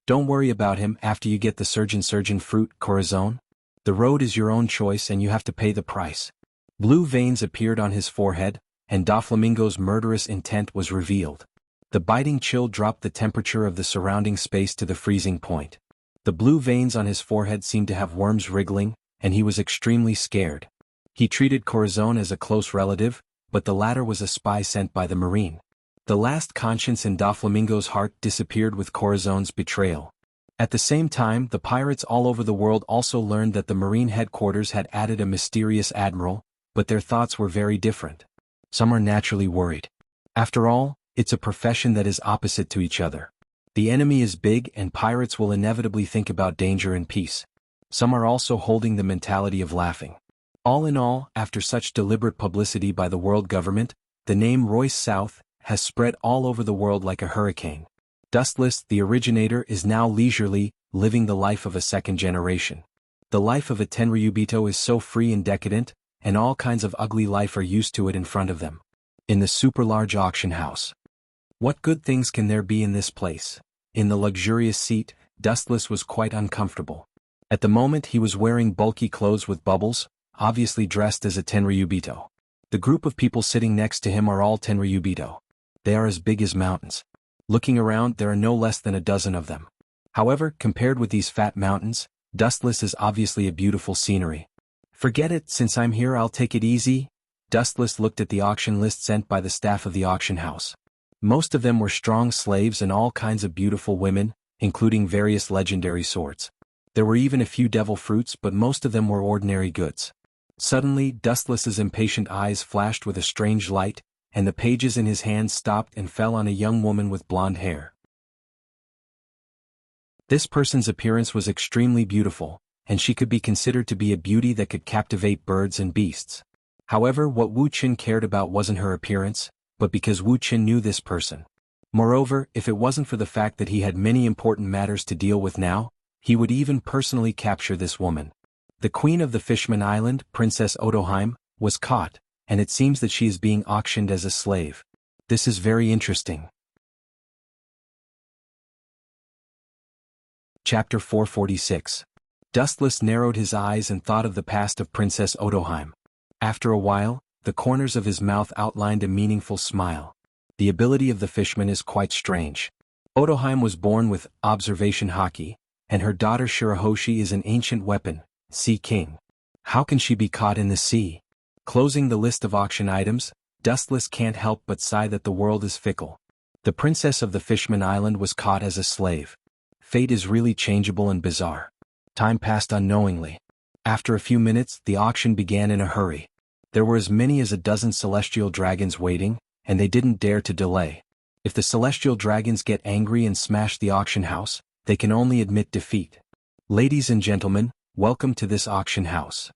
Don't worry about him after you get the surgeon fruit, Corazon. The road is your own choice and you have to pay the price. Blue veins appeared on his forehead, and Doflamingo's murderous intent was revealed. The biting chill dropped the temperature of the surrounding space to the freezing point. The blue veins on his forehead seemed to have worms wriggling, and he was extremely scared. He treated Corazon as a close relative, but the latter was a spy sent by the Marine. The last conscience in Doflamingo's heart disappeared with Corazon's betrayal. At the same time, the pirates all over the world also learned that the Marine headquarters had added a mysterious admiral, but their thoughts were very different. Some are naturally worried. After all, it's a profession that is opposite to each other. The enemy is big and pirates will inevitably think about danger and peace. Some are also holding the mentality of laughing. All in all, after such deliberate publicity by the world government, the name Royce South has spread all over the world like a hurricane. Dustless, the originator, is now leisurely, living the life of a second generation. The life of a Tenryubito is so free and decadent, and all kinds of ugly life are used to it in front of them. In the super-large auction house. What good things can there be in this place? In the luxurious seat, Dustless was quite uncomfortable. At the moment he was wearing bulky clothes with bubbles, obviously dressed as a Tenryubito. The group of people sitting next to him are all Tenryubito. They are as big as mountains. Looking around, there are no less than a dozen of them. However, compared with these fat mountains, Dustless is obviously a beautiful scenery. Forget it, since I'm here I'll take it easy. Dustless looked at the auction list sent by the staff of the auction house. Most of them were strong slaves and all kinds of beautiful women, including various legendary swords. There were even a few devil fruits, but most of them were ordinary goods. Suddenly, Dustless's impatient eyes flashed with a strange light, and the pages in his hands stopped and fell on a young woman with blonde hair. This person's appearance was extremely beautiful, and she could be considered to be a beauty that could captivate birds and beasts. However, what Wu Qin cared about wasn't her appearance, but because Wu Qin knew this person. Moreover, if it wasn't for the fact that he had many important matters to deal with now, he would even personally capture this woman. The queen of the Fishman Island, Princess Odoheim, was caught, and it seems that she is being auctioned as a slave. This is very interesting. Chapter 446. Dustless narrowed his eyes and thought of the past of Princess Odoheim. After a while, the corners of his mouth outlined a meaningful smile. The ability of the fishman is quite strange. Odoheim was born with observation haki, and her daughter Shirahoshi is an ancient weapon, Sea King. How can she be caught in the sea? Closing the list of auction items, Dustless can't help but sigh that the world is fickle. The princess of the Fishman Island was caught as a slave. Fate is really changeable and bizarre. Time passed unknowingly. After a few minutes, the auction began in a hurry. There were as many as a dozen celestial dragons waiting, and they didn't dare to delay. If the celestial dragons get angry and smash the auction house, they can only admit defeat. Ladies and gentlemen, welcome to this auction house.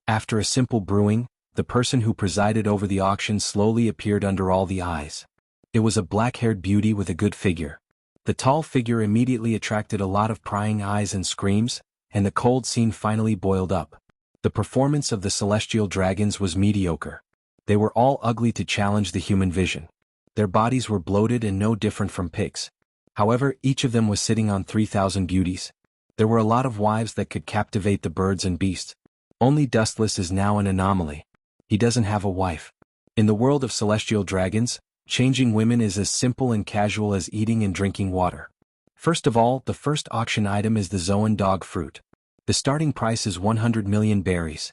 After a simple brewing, the person who presided over the auction slowly appeared under all the eyes. It was a black-haired beauty with a good figure. The tall figure immediately attracted a lot of prying eyes and screams, and the cold scene finally boiled up. The performance of the celestial dragons was mediocre. They were all ugly to challenge the human vision. Their bodies were bloated and no different from pigs. However, each of them was sitting on 3,000 beauties. There were a lot of wives that could captivate the birds and beasts. Only Dustless is now an anomaly. He doesn't have a wife. In the world of celestial dragons, changing women is as simple and casual as eating and drinking water. First of all, the first auction item is the Zoan dog fruit. The starting price is 100 million berries.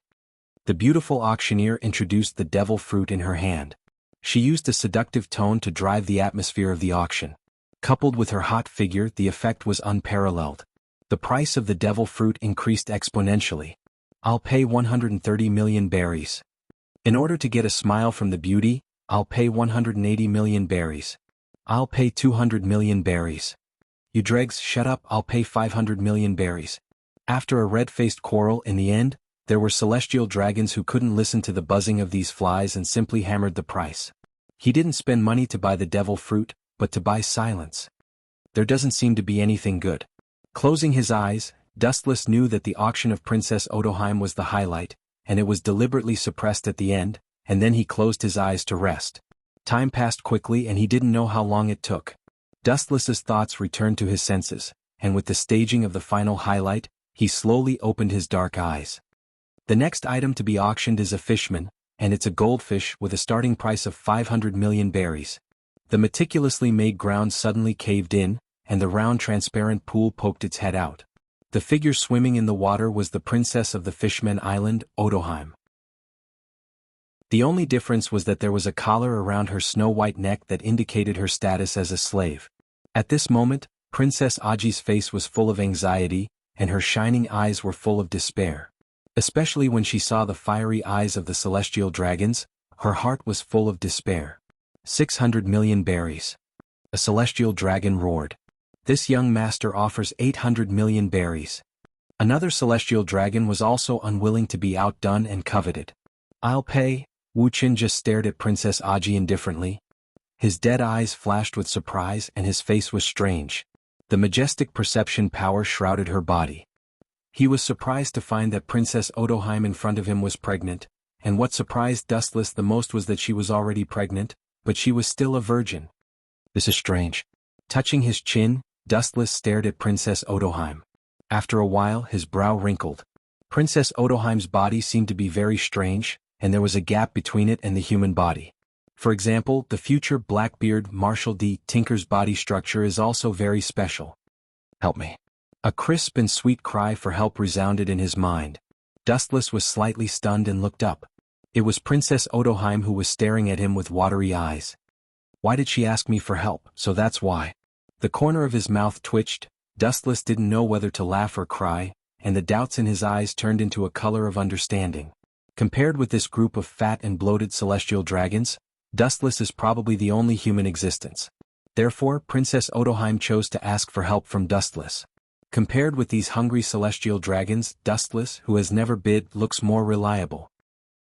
The beautiful auctioneer introduced the devil fruit in her hand. She used a seductive tone to drive the atmosphere of the auction. Coupled with her hot figure, the effect was unparalleled. The price of the devil fruit increased exponentially. I'll pay 130 million berries. In order to get a smile from the beauty, I'll pay 180 million berries. I'll pay 200 million berries. You dregs, shut up, I'll pay 500 million berries. After a red-faced quarrel, in the end, There were celestial dragons who couldn't listen to the buzzing of these flies and simply hammered the price. He didn't spend money to buy the devil fruit, but to buy silence. There doesn't seem to be anything good. Closing his eyes, Dustless knew that the auction of Princess Odoheim was the highlight, and it was deliberately suppressed at the end, and then he closed his eyes to rest. Time passed quickly and he didn't know how long it took. Dustless's thoughts returned to his senses, and with the staging of the final highlight, he slowly opened his dark eyes. The next item to be auctioned is a fishman, and it's a goldfish with a starting price of 500 million berries. The meticulously made ground suddenly caved in, and the round transparent pool poked its head out. The figure swimming in the water was the princess of the Fishmen Island, Odoheim. The only difference was that there was a collar around her snow-white neck that indicated her status as a slave. At this moment, Princess Aji's face was full of anxiety, and her shining eyes were full of despair. Especially when she saw the fiery eyes of the celestial dragons, her heart was full of despair. 600 million berries. A celestial dragon roared. This young master offers 800 million berries. Another celestial dragon was also unwilling to be outdone and coveted. I'll pay. Wuchen just stared at Princess Aji indifferently. His dead eyes flashed with surprise and his face was strange. The majestic perception power shrouded her body. He was surprised to find that Princess Odoheim in front of him was pregnant, and what surprised Dustless the most was that she was already pregnant, but she was still a virgin. This is strange. Touching his chin, Dustless stared at Princess Odoheim. After a while his brow wrinkled. Princess Odoheim's body seemed to be very strange, and there was a gap between it and the human body. For example, the future Blackbeard Marshal D. Tinker's body structure is also very special. Help me. A crisp and sweet cry for help resounded in his mind. Dustless was slightly stunned and looked up. It was Princess Odoheim who was staring at him with watery eyes. Why did she ask me for help? So that's why. The corner of his mouth twitched. Dustless didn't know whether to laugh or cry, and the doubts in his eyes turned into a color of understanding. Compared with this group of fat and bloated celestial dragons, Dustless is probably the only human existence. Therefore, Princess Odoheim chose to ask for help from Dustless. Compared with these hungry celestial dragons, Dustless, who has never bid, looks more reliable.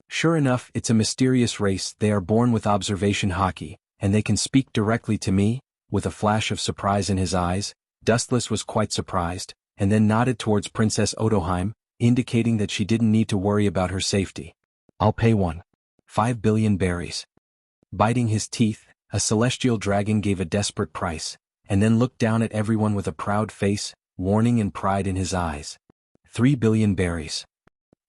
Sure enough, it's a mysterious race. They are born with observation haki, and they can speak directly to me. With a flash of surprise in his eyes, Dustless was quite surprised, and then nodded towards Princess Odoheim, indicating that she didn't need to worry about her safety. I'll pay 5 billion berries. Biting his teeth, a celestial dragon gave a desperate price, and then looked down at everyone with a proud face, warning and pride in his eyes. 3 billion berries.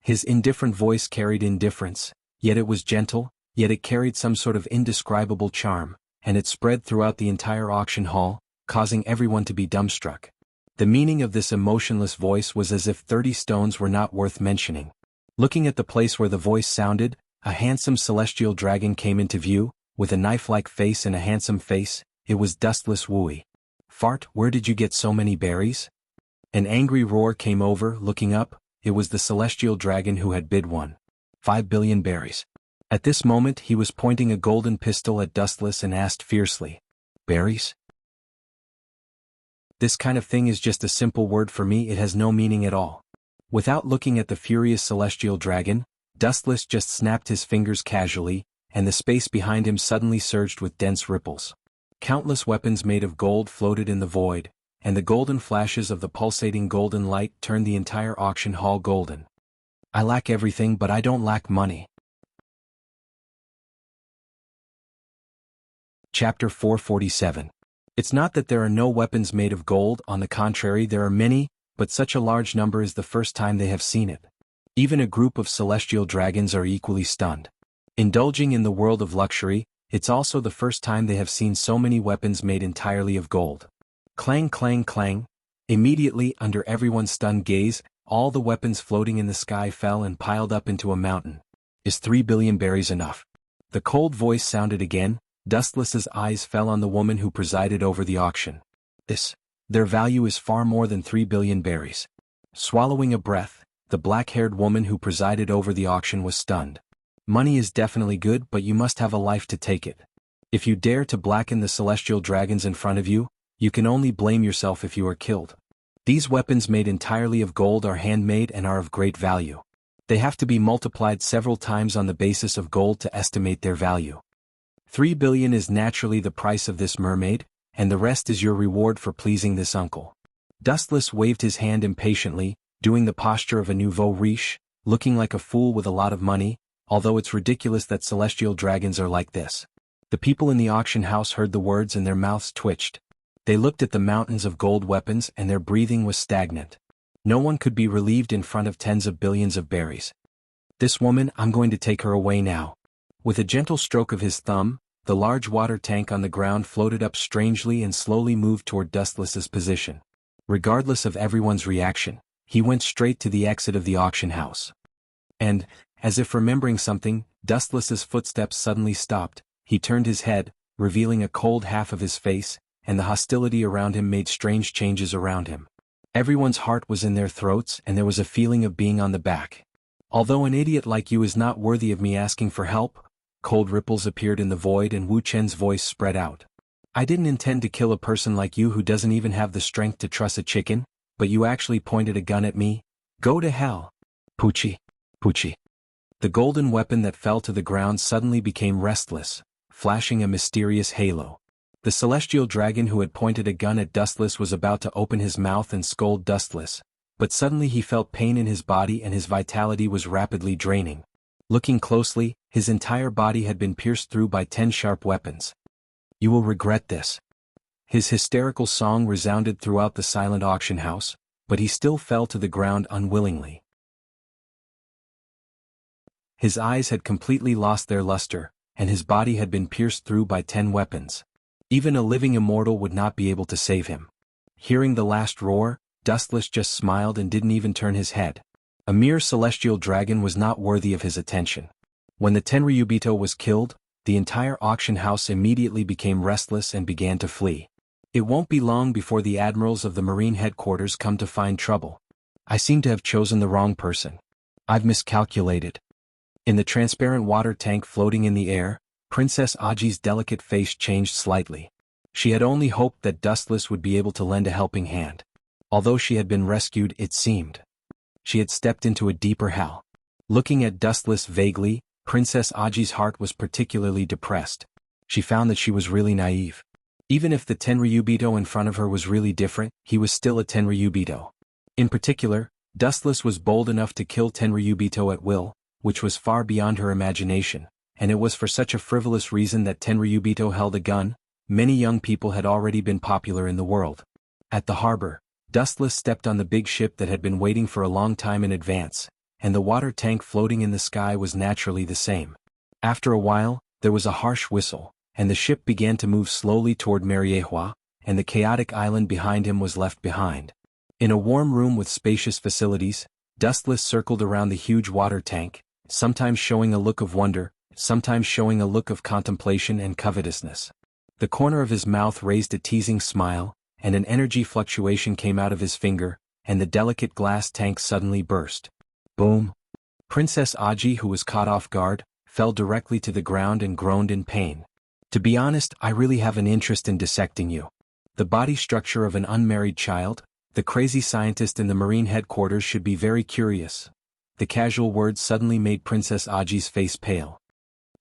His indifferent voice carried indifference, yet it was gentle, yet it carried some sort of indescribable charm, and it spread throughout the entire auction hall, causing everyone to be dumbstruck. The meaning of this emotionless voice was as if 30 stones were not worth mentioning. Looking at the place where the voice sounded, a handsome celestial dragon came into view, with a knife-like face and a handsome face. It was Dustless Wooey. Fart, where did you get so many berries? An angry roar came over. Looking up, it was the celestial dragon who had bid 5 billion berries. At this moment he was pointing a golden pistol at Dustless and asked fiercely, berries? This kind of thing is just a simple word for me. It has no meaning at all. Without looking at the furious celestial dragon, Dustless just snapped his fingers casually, and the space behind him suddenly surged with dense ripples. Countless weapons made of gold floated in the void, and the golden flashes of the pulsating golden light turned the entire auction hall golden. I lack everything, but I don't lack money. Chapter 447. It's not that there are no weapons made of gold, on the contrary there are many, but such a large number is the first time they have seen it. Even a group of celestial dragons are equally stunned. Indulging in the world of luxury, it's also the first time they have seen so many weapons made entirely of gold. Clang clang clang. Immediately, under everyone's stunned gaze, all the weapons floating in the sky fell and piled up into a mountain. Is 3 billion berries enough? The cold voice sounded again. Dustless's eyes fell on the woman who presided over the auction. Their value is far more than 3 billion berries. Swallowing a breath, the black-haired woman who presided over the auction was stunned. Money is definitely good, but you must have a life to take it. If you dare to blacken the celestial dragons in front of you, you can only blame yourself if you are killed. These weapons made entirely of gold are handmade and are of great value. They have to be multiplied several times on the basis of gold to estimate their value. 3 billion is naturally the price of this mermaid, and the rest is your reward for pleasing this uncle. Dustless waved his hand impatiently, doing the posture of a nouveau riche, looking like a fool with a lot of money, although it's ridiculous that celestial dragons are like this. The people in the auction house heard the words and their mouths twitched. They looked at the mountains of gold weapons and their breathing was stagnant. No one could be relieved in front of tens of billions of berries. This woman, I'm going to take her away now. With a gentle stroke of his thumb, the large water tank on the ground floated up strangely and slowly moved toward Dustless's position. Regardless of everyone's reaction, he went straight to the exit of the auction house. And, as if remembering something, Dustless's footsteps suddenly stopped. He turned his head, revealing a cold half of his face, and the hostility around him made strange changes around him. Everyone's heart was in their throats and there was a feeling of being on the back. Although an idiot like you is not worthy of me asking for help, cold ripples appeared in the void and Wu Chen's voice spread out. I didn't intend to kill a person like you who doesn't even have the strength to truss a chicken, but you actually pointed a gun at me? Go to hell. Poochie. Poochie. The golden weapon that fell to the ground suddenly became restless, flashing a mysterious halo. The celestial dragon who had pointed a gun at Dustless was about to open his mouth and scold Dustless, but suddenly he felt pain in his body and his vitality was rapidly draining. Looking closely, his entire body had been pierced through by 10 sharp weapons. You will regret this. His hysterical song resounded throughout the silent auction house, but he still fell to the ground unwillingly. His eyes had completely lost their luster, and his body had been pierced through by 10 weapons. Even a living immortal would not be able to save him. Hearing the last roar, Dustless just smiled and didn't even turn his head. A mere celestial dragon was not worthy of his attention. When the Tenryubito was killed, the entire auction house immediately became restless and began to flee. It won't be long before the admirals of the marine headquarters come to find trouble. I seem to have chosen the wrong person. I've miscalculated. In the transparent water tank floating in the air, Princess Aji's delicate face changed slightly. She had only hoped that Dustless would be able to lend a helping hand. Although she had been rescued, it seemed she had stepped into a deeper hell. Looking at Dustless vaguely, Princess Aji's heart was particularly depressed. She found that she was really naive. Even if the Tenryubito in front of her was really different, he was still a Tenryubito. In particular, Dustless was bold enough to kill Tenryubito at will, which was far beyond her imagination. And it was for such a frivolous reason that Tenryubito held a gun. Many young people had already been popular in the world. At the harbor, Dustless stepped on the big ship that had been waiting for a long time in advance, and the water tank floating in the sky was naturally the same. After a while, there was a harsh whistle, and the ship began to move slowly toward Mariehua, and the chaotic island behind him was left behind. In a warm room with spacious facilities, Dustless circled around the huge water tank, sometimes showing a look of wonder, sometimes showing a look of contemplation and covetousness. The corner of his mouth raised a teasing smile, and an energy fluctuation came out of his finger, and the delicate glass tank suddenly burst. Boom! Princess Aji, who was caught off guard, fell directly to the ground and groaned in pain. To be honest, I really have an interest in dissecting you. The body structure of an unmarried child, the crazy scientist in the marine headquarters should be very curious. The casual words suddenly made Princess Aji's face pale.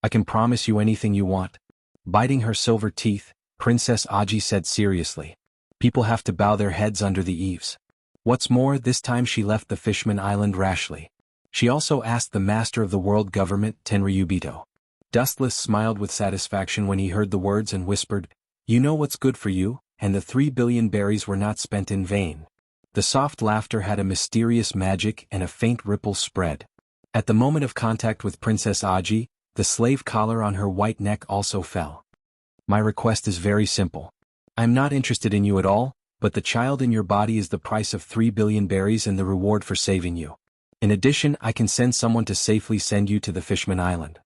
I can promise you anything you want. Biting her silver teeth, Princess Aji said seriously. People have to bow their heads under the eaves. What's more, this time she left the Fishman Island rashly. She also asked the master of the world government, Tenryubito. Dustless smiled with satisfaction when he heard the words and whispered, You know what's good for you, and the 3 billion berries were not spent in vain. The soft laughter had a mysterious magic and a faint ripple spread. At the moment of contact with Princess Aji, the slave collar on her white neck also fell. My request is very simple. I am not interested in you at all, but the child in your body is the price of 3 billion berries and the reward for saving you. In addition, I can send someone to safely send you to the Fishman Island.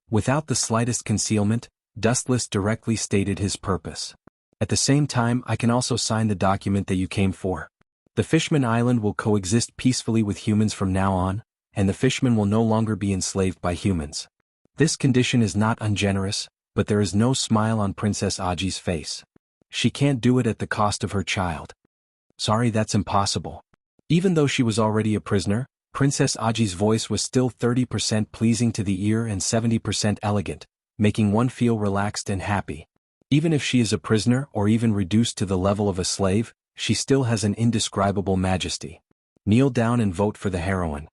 Without the slightest concealment, Dustless directly stated his purpose. At the same time, I can also sign the document that you came for. The Fishman Island will coexist peacefully with humans from now on, and the fishmen will no longer be enslaved by humans. This condition is not ungenerous, but there is no smile on Princess Aji's face. She can't do it at the cost of her child. Sorry, that's impossible. Even though she was already a prisoner, Princess Aji's voice was still 30% pleasing to the ear and 70% elegant, making one feel relaxed and happy. Even if she is a prisoner or even reduced to the level of a slave, she still has an indescribable majesty. Kneel down and vote for the heroine.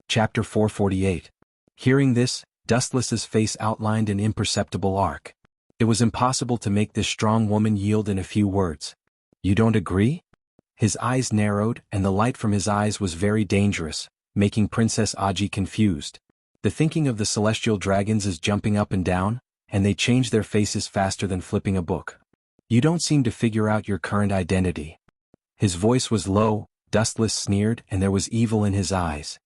Chapter 448. Hearing this, Dustless's face outlined an imperceptible arc. It was impossible to make this strong woman yield in a few words. You don't agree? His eyes narrowed, and the light from his eyes was very dangerous, making Princess Aji confused. The thinking of the celestial dragons is jumping up and down, and they change their faces faster than flipping a book. You don't seem to figure out your current identity. His voice was low, Dustless sneered, and there was evil in his eyes.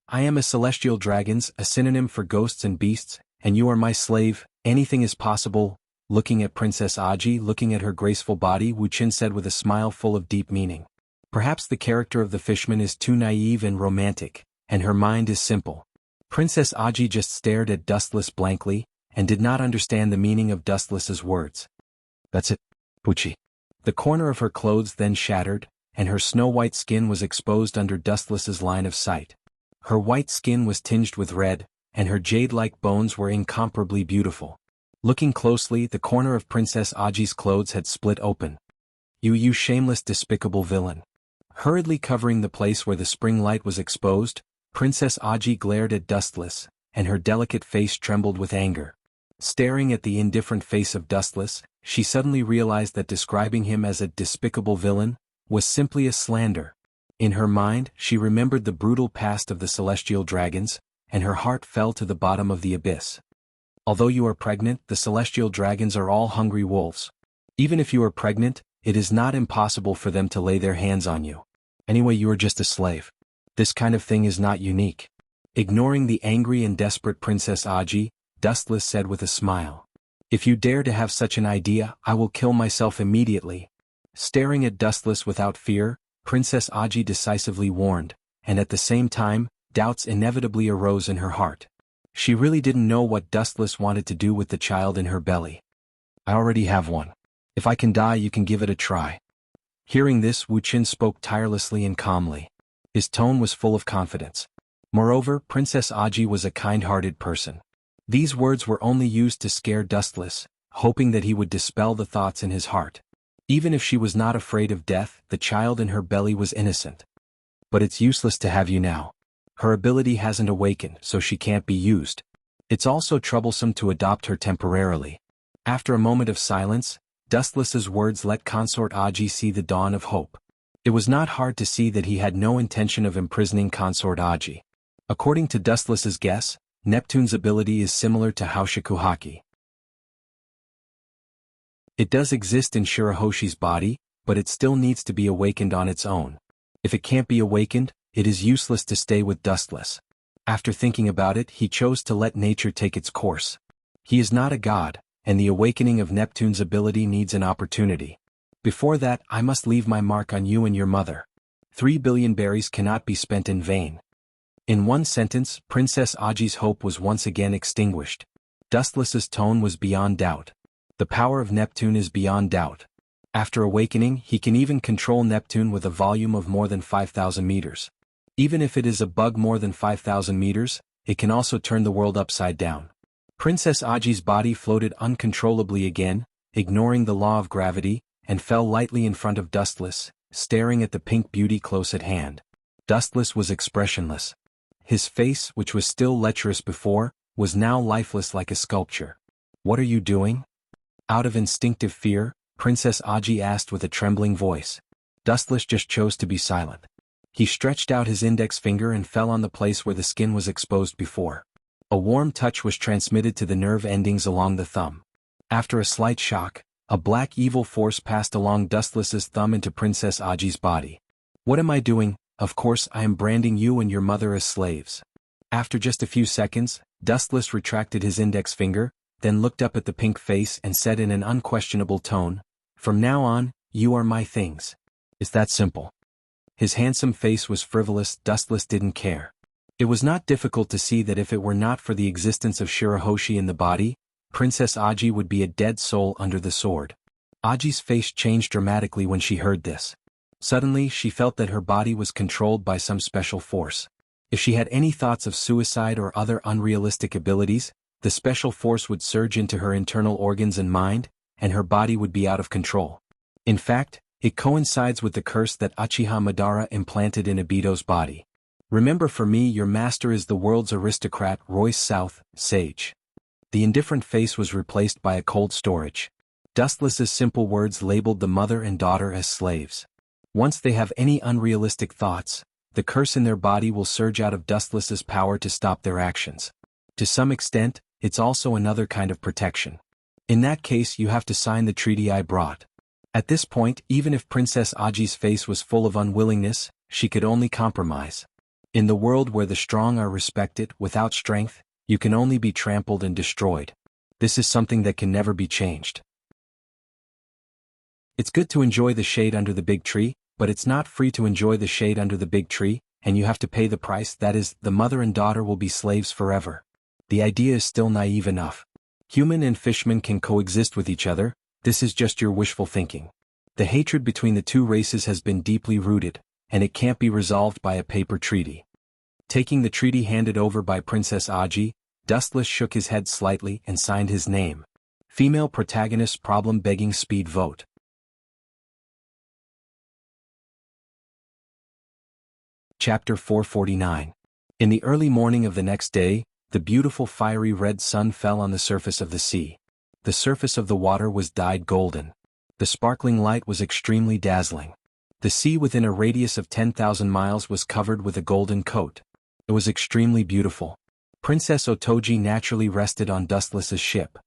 I am a celestial dragons, a synonym for ghosts and beasts, and you are my slave. Anything is possible. Looking at Princess Aji, looking at her graceful body, Wuxia said with a smile full of deep meaning. Perhaps the character of the fishman is too naive and romantic, and her mind is simple. Princess Aji just stared at Dustless blankly, and did not understand the meaning of Dustless's words. That's it, Wuxia. The corner of her clothes then shattered, and her snow-white skin was exposed under Dustless's line of sight. Her white skin was tinged with red, and her jade-like bones were incomparably beautiful. Looking closely, the corner of Princess Aji's clothes had split open. You shameless despicable villain. Hurriedly covering the place where the spring light was exposed, Princess Aji glared at Dustless, and her delicate face trembled with anger. Staring at the indifferent face of Dustless, she suddenly realized that describing him as a despicable villain was simply a slander. In her mind, she remembered the brutal past of the celestial dragons, and her heart fell to the bottom of the abyss. Although you are pregnant, the celestial dragons are all hungry wolves. Even if you are pregnant, it is not impossible for them to lay their hands on you. Anyway, you are just a slave. This kind of thing is not unique. Ignoring the angry and desperate Princess Aji, Dustless said with a smile. If you dare to have such an idea, I will kill myself immediately. Staring at Dustless without fear, Princess Aji decisively warned, and at the same time, doubts inevitably arose in her heart. She really didn't know what Dustless wanted to do with the child in her belly. I already have one. If I can die, you can give it a try. Hearing this, Wuxia spoke tirelessly and calmly. His tone was full of confidence. Moreover, Princess Aji was a kind-hearted person. These words were only used to scare Dustless, hoping that he would dispel the thoughts in his heart. Even if she was not afraid of death, the child in her belly was innocent. But it's useless to have you now. Her ability hasn't awakened, so she can't be used. It's also troublesome to adopt her temporarily. After a moment of silence, Dustless's words let Consort Aji see the dawn of hope. It was not hard to see that he had no intention of imprisoning Consort Aji. According to Dustless's guess, Neptune's ability is similar to Haushakuhaki. It does exist in Shirahoshi's body, but it still needs to be awakened on its own. If it can't be awakened, it is useless to stay with Dustless. After thinking about it, he chose to let nature take its course. He is not a god, and the awakening of Neptune's ability needs an opportunity. Before that, I must leave my mark on you and your mother. 3 billion berries cannot be spent in vain. In one sentence, Princess Aji's hope was once again extinguished. Dustless's tone was beyond doubt. The power of Neptune is beyond doubt. After awakening, he can even control Neptune with a volume of more than 5,000 meters. Even if it is a bug more than 5,000 meters, it can also turn the world upside down. Princess Aji's body floated uncontrollably again, ignoring the law of gravity, and fell lightly in front of Dustless, staring at the pink beauty close at hand. Dustless was expressionless. His face, which was still lecherous before, was now lifeless like a sculpture. What are you doing? Out of instinctive fear, Princess Aji asked with a trembling voice. Dustless just chose to be silent. He stretched out his index finger and fell on the place where the skin was exposed before. A warm touch was transmitted to the nerve endings along the thumb. After a slight shock, a black evil force passed along Dustless's thumb into Princess Aji's body. What am I doing? Of course I am branding you and your mother as slaves. After just a few seconds, Dustless retracted his index finger, then looked up at the pink face and said in an unquestionable tone, "From now on, you are my things." It's that simple. His handsome face was frivolous. Dustless didn't care. It was not difficult to see that if it were not for the existence of Shirahoshi in the body, Princess Aji would be a dead soul under the sword. Aji's face changed dramatically when she heard this. Suddenly she felt that her body was controlled by some special force. If she had any thoughts of suicide or other unrealistic abilities, the special force would surge into her internal organs and mind, and her body would be out of control. In fact, it coincides with the curse that Uchiha Madara implanted in Obito's body. Remember, for me your master is the world's aristocrat Royce South, sage. The indifferent face was replaced by a cold storage. Dustless's simple words labeled the mother and daughter as slaves. Once they have any unrealistic thoughts, the curse in their body will surge out of Dustless's power to stop their actions. To some extent, it's also another kind of protection. In that case you have to sign the treaty I brought. At this point, even if Princess Aji's face was full of unwillingness, she could only compromise. In the world where the strong are respected, without strength, you can only be trampled and destroyed. This is something that can never be changed. It's good to enjoy the shade under the big tree, but it's not free to enjoy the shade under the big tree, and you have to pay the price. That is, the mother and daughter will be slaves forever. The idea is still naive enough. Human and fishman can coexist with each other. This is just your wishful thinking. The hatred between the two races has been deeply rooted, and it can't be resolved by a paper treaty. Taking the treaty handed over by Princess Aji, Dustless shook his head slightly and signed his name. Female protagonist problem-begging speed vote. Chapter 449. In the early morning of the next day, the beautiful fiery red sun fell on the surface of the sea. The surface of the water was dyed golden. The sparkling light was extremely dazzling. The sea within a radius of 10,000 miles was covered with a golden coat. It was extremely beautiful. Princess Otoji naturally rested on Dustless's ship.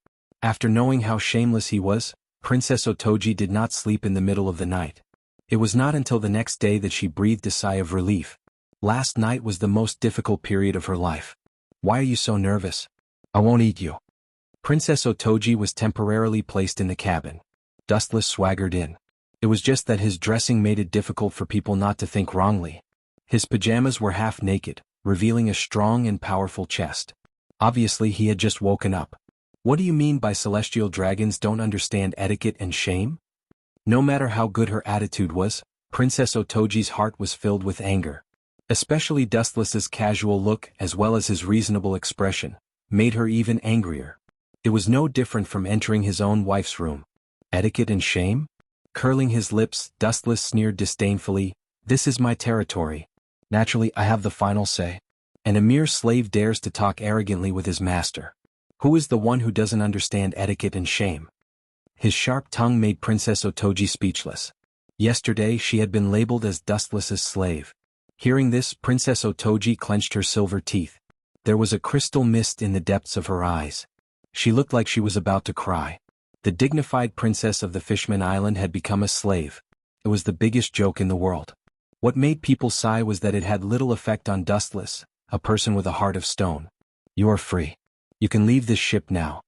After knowing how shameless he was, Princess Otoji did not sleep in the middle of the night. It was not until the next day that she breathed a sigh of relief. Last night was the most difficult period of her life. Why are you so nervous? I won't eat you. Princess Otoji was temporarily placed in the cabin. Dustless swaggered in. It was just that his dressing made it difficult for people not to think wrongly. His pajamas were half naked, revealing a strong and powerful chest. Obviously he had just woken up. What do you mean by celestial dragons don't understand etiquette and shame? No matter how good her attitude was, Princess Otoji's heart was filled with anger. Especially Dustless's casual look as well as his reasonable expression made her even angrier. It was no different from entering his own wife's room. Etiquette and shame? Curling his lips, Dustless sneered disdainfully, "This is my territory. Naturally I have the final say. And a mere slave dares to talk arrogantly with his master. Who is the one who doesn't understand etiquette and shame?" His sharp tongue made Princess Otoji speechless. Yesterday she had been labeled as Dustless's slave. Hearing this, Princess Otoji clenched her silver teeth. There was a crystal mist in the depths of her eyes. She looked like she was about to cry. The dignified princess of the Fishman Island had become a slave. It was the biggest joke in the world. What made people sigh was that it had little effect on Dustless, a person with a heart of stone. "You are free. You can leave this ship now."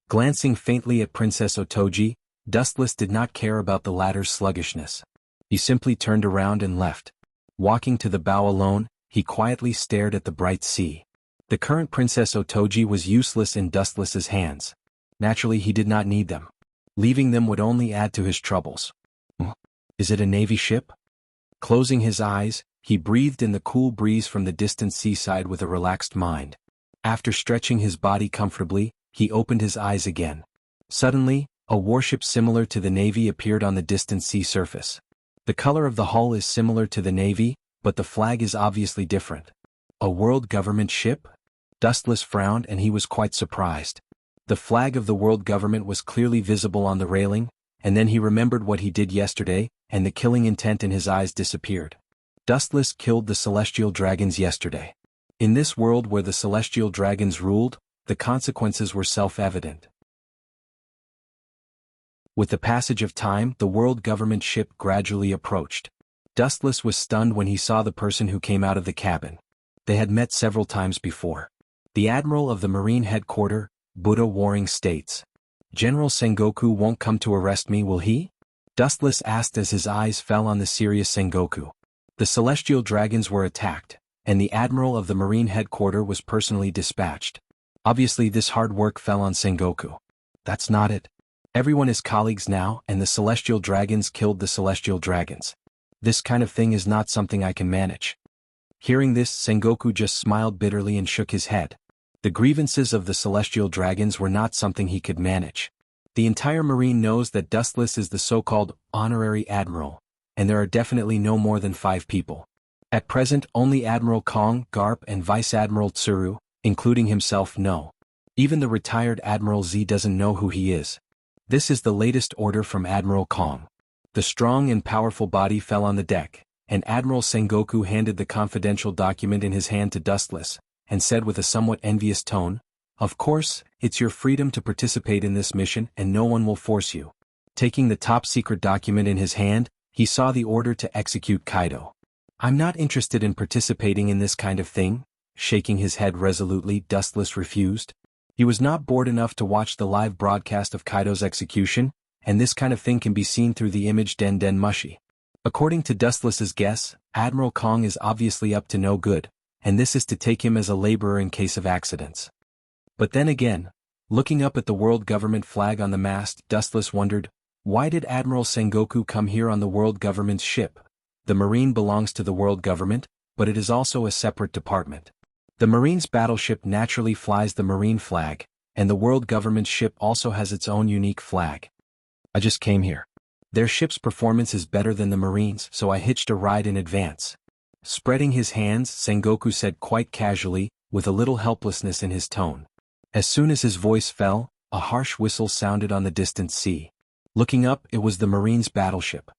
Glancing faintly at Princess Otoji, Dustless did not care about the latter's sluggishness. He simply turned around and left. Walking to the bow alone, he quietly stared at the bright sea. The current Princess Otoji was useless in Dustless's hands. Naturally he did not need them. Leaving them would only add to his troubles. Is it a navy ship? Closing his eyes, he breathed in the cool breeze from the distant seaside with a relaxed mind. After stretching his body comfortably, he opened his eyes again. Suddenly, a warship similar to the Navy appeared on the distant sea surface. The color of the hull is similar to the Navy, but the flag is obviously different. A world government ship? Dustless frowned and he was quite surprised. The flag of the world government was clearly visible on the railing, and then he remembered what he did yesterday, and the killing intent in his eyes disappeared. Dustless killed the celestial dragons yesterday. In this world where the celestial dragons ruled, the consequences were self-evident. With the passage of time, the world government ship gradually approached. Dustless was stunned when he saw the person who came out of the cabin. They had met several times before. The admiral of the Marine headquarters, Buddha Warring states. "General Sengoku won't come to arrest me, will he?" Dustless asked as his eyes fell on the serious Sengoku. The celestial dragons were attacked, and the admiral of the Marine headquarters was personally dispatched. Obviously this hard work fell on Sengoku. That's not it. Everyone is colleagues now, and the celestial dragons killed the celestial dragons. This kind of thing is not something I can manage. Hearing this, Sengoku just smiled bitterly and shook his head. The grievances of the celestial dragons were not something he could manage. The entire marine knows that Dustless is the so-called honorary admiral, and there are definitely no more than 5 people. At present, only Admiral Kong, Garp, and Vice Admiral Tsuru, including himself, know. Even the retired Admiral Z doesn't know who he is. This is the latest order from Admiral Kong. The strong and powerful body fell on the deck, and Admiral Sengoku handed the confidential document in his hand to Dustless, and said with a somewhat envious tone, "Of course, it's your freedom to participate in this mission and no one will force you." Taking the top-secret document in his hand, he saw the order to execute Kaido. "I'm not interested in participating in this kind of thing," shaking his head resolutely, Dustless refused. He was not bored enough to watch the live broadcast of Kaido's execution, and this kind of thing can be seen through the image Den Den Mushi. According to Dustless's guess, Admiral Kong is obviously up to no good, and this is to take him as a laborer in case of accidents. But then again, looking up at the world government flag on the mast, Dustless wondered, why did Admiral Sengoku come here on the world government's ship? The Marine belongs to the world government, but it is also a separate department. The Marine's battleship naturally flies the Marine flag, and the world government's ship also has its own unique flag. I just came here. Their ship's performance is better than the Marine's, so I hitched a ride in advance. Spreading his hands, Sengoku said quite casually, with a little helplessness in his tone. As soon as his voice fell, a harsh whistle sounded on the distant sea. Looking up, it was the Marine's battleship.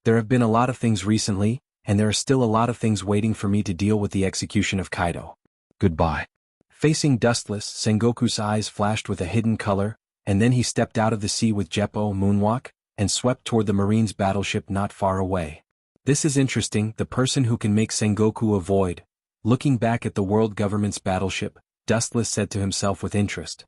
There have been a lot of things recently, and there are still a lot of things waiting for me to deal with the execution of Kaido. Goodbye. Facing Dustless, Sengoku's eyes flashed with a hidden color, and then he stepped out of the sea with Jeppo Moonwalk, and swept toward the Marine's battleship not far away. This is interesting, the person who can make Sengoku avoid. Looking back at the world government's battleship, Dustless said to himself with interest.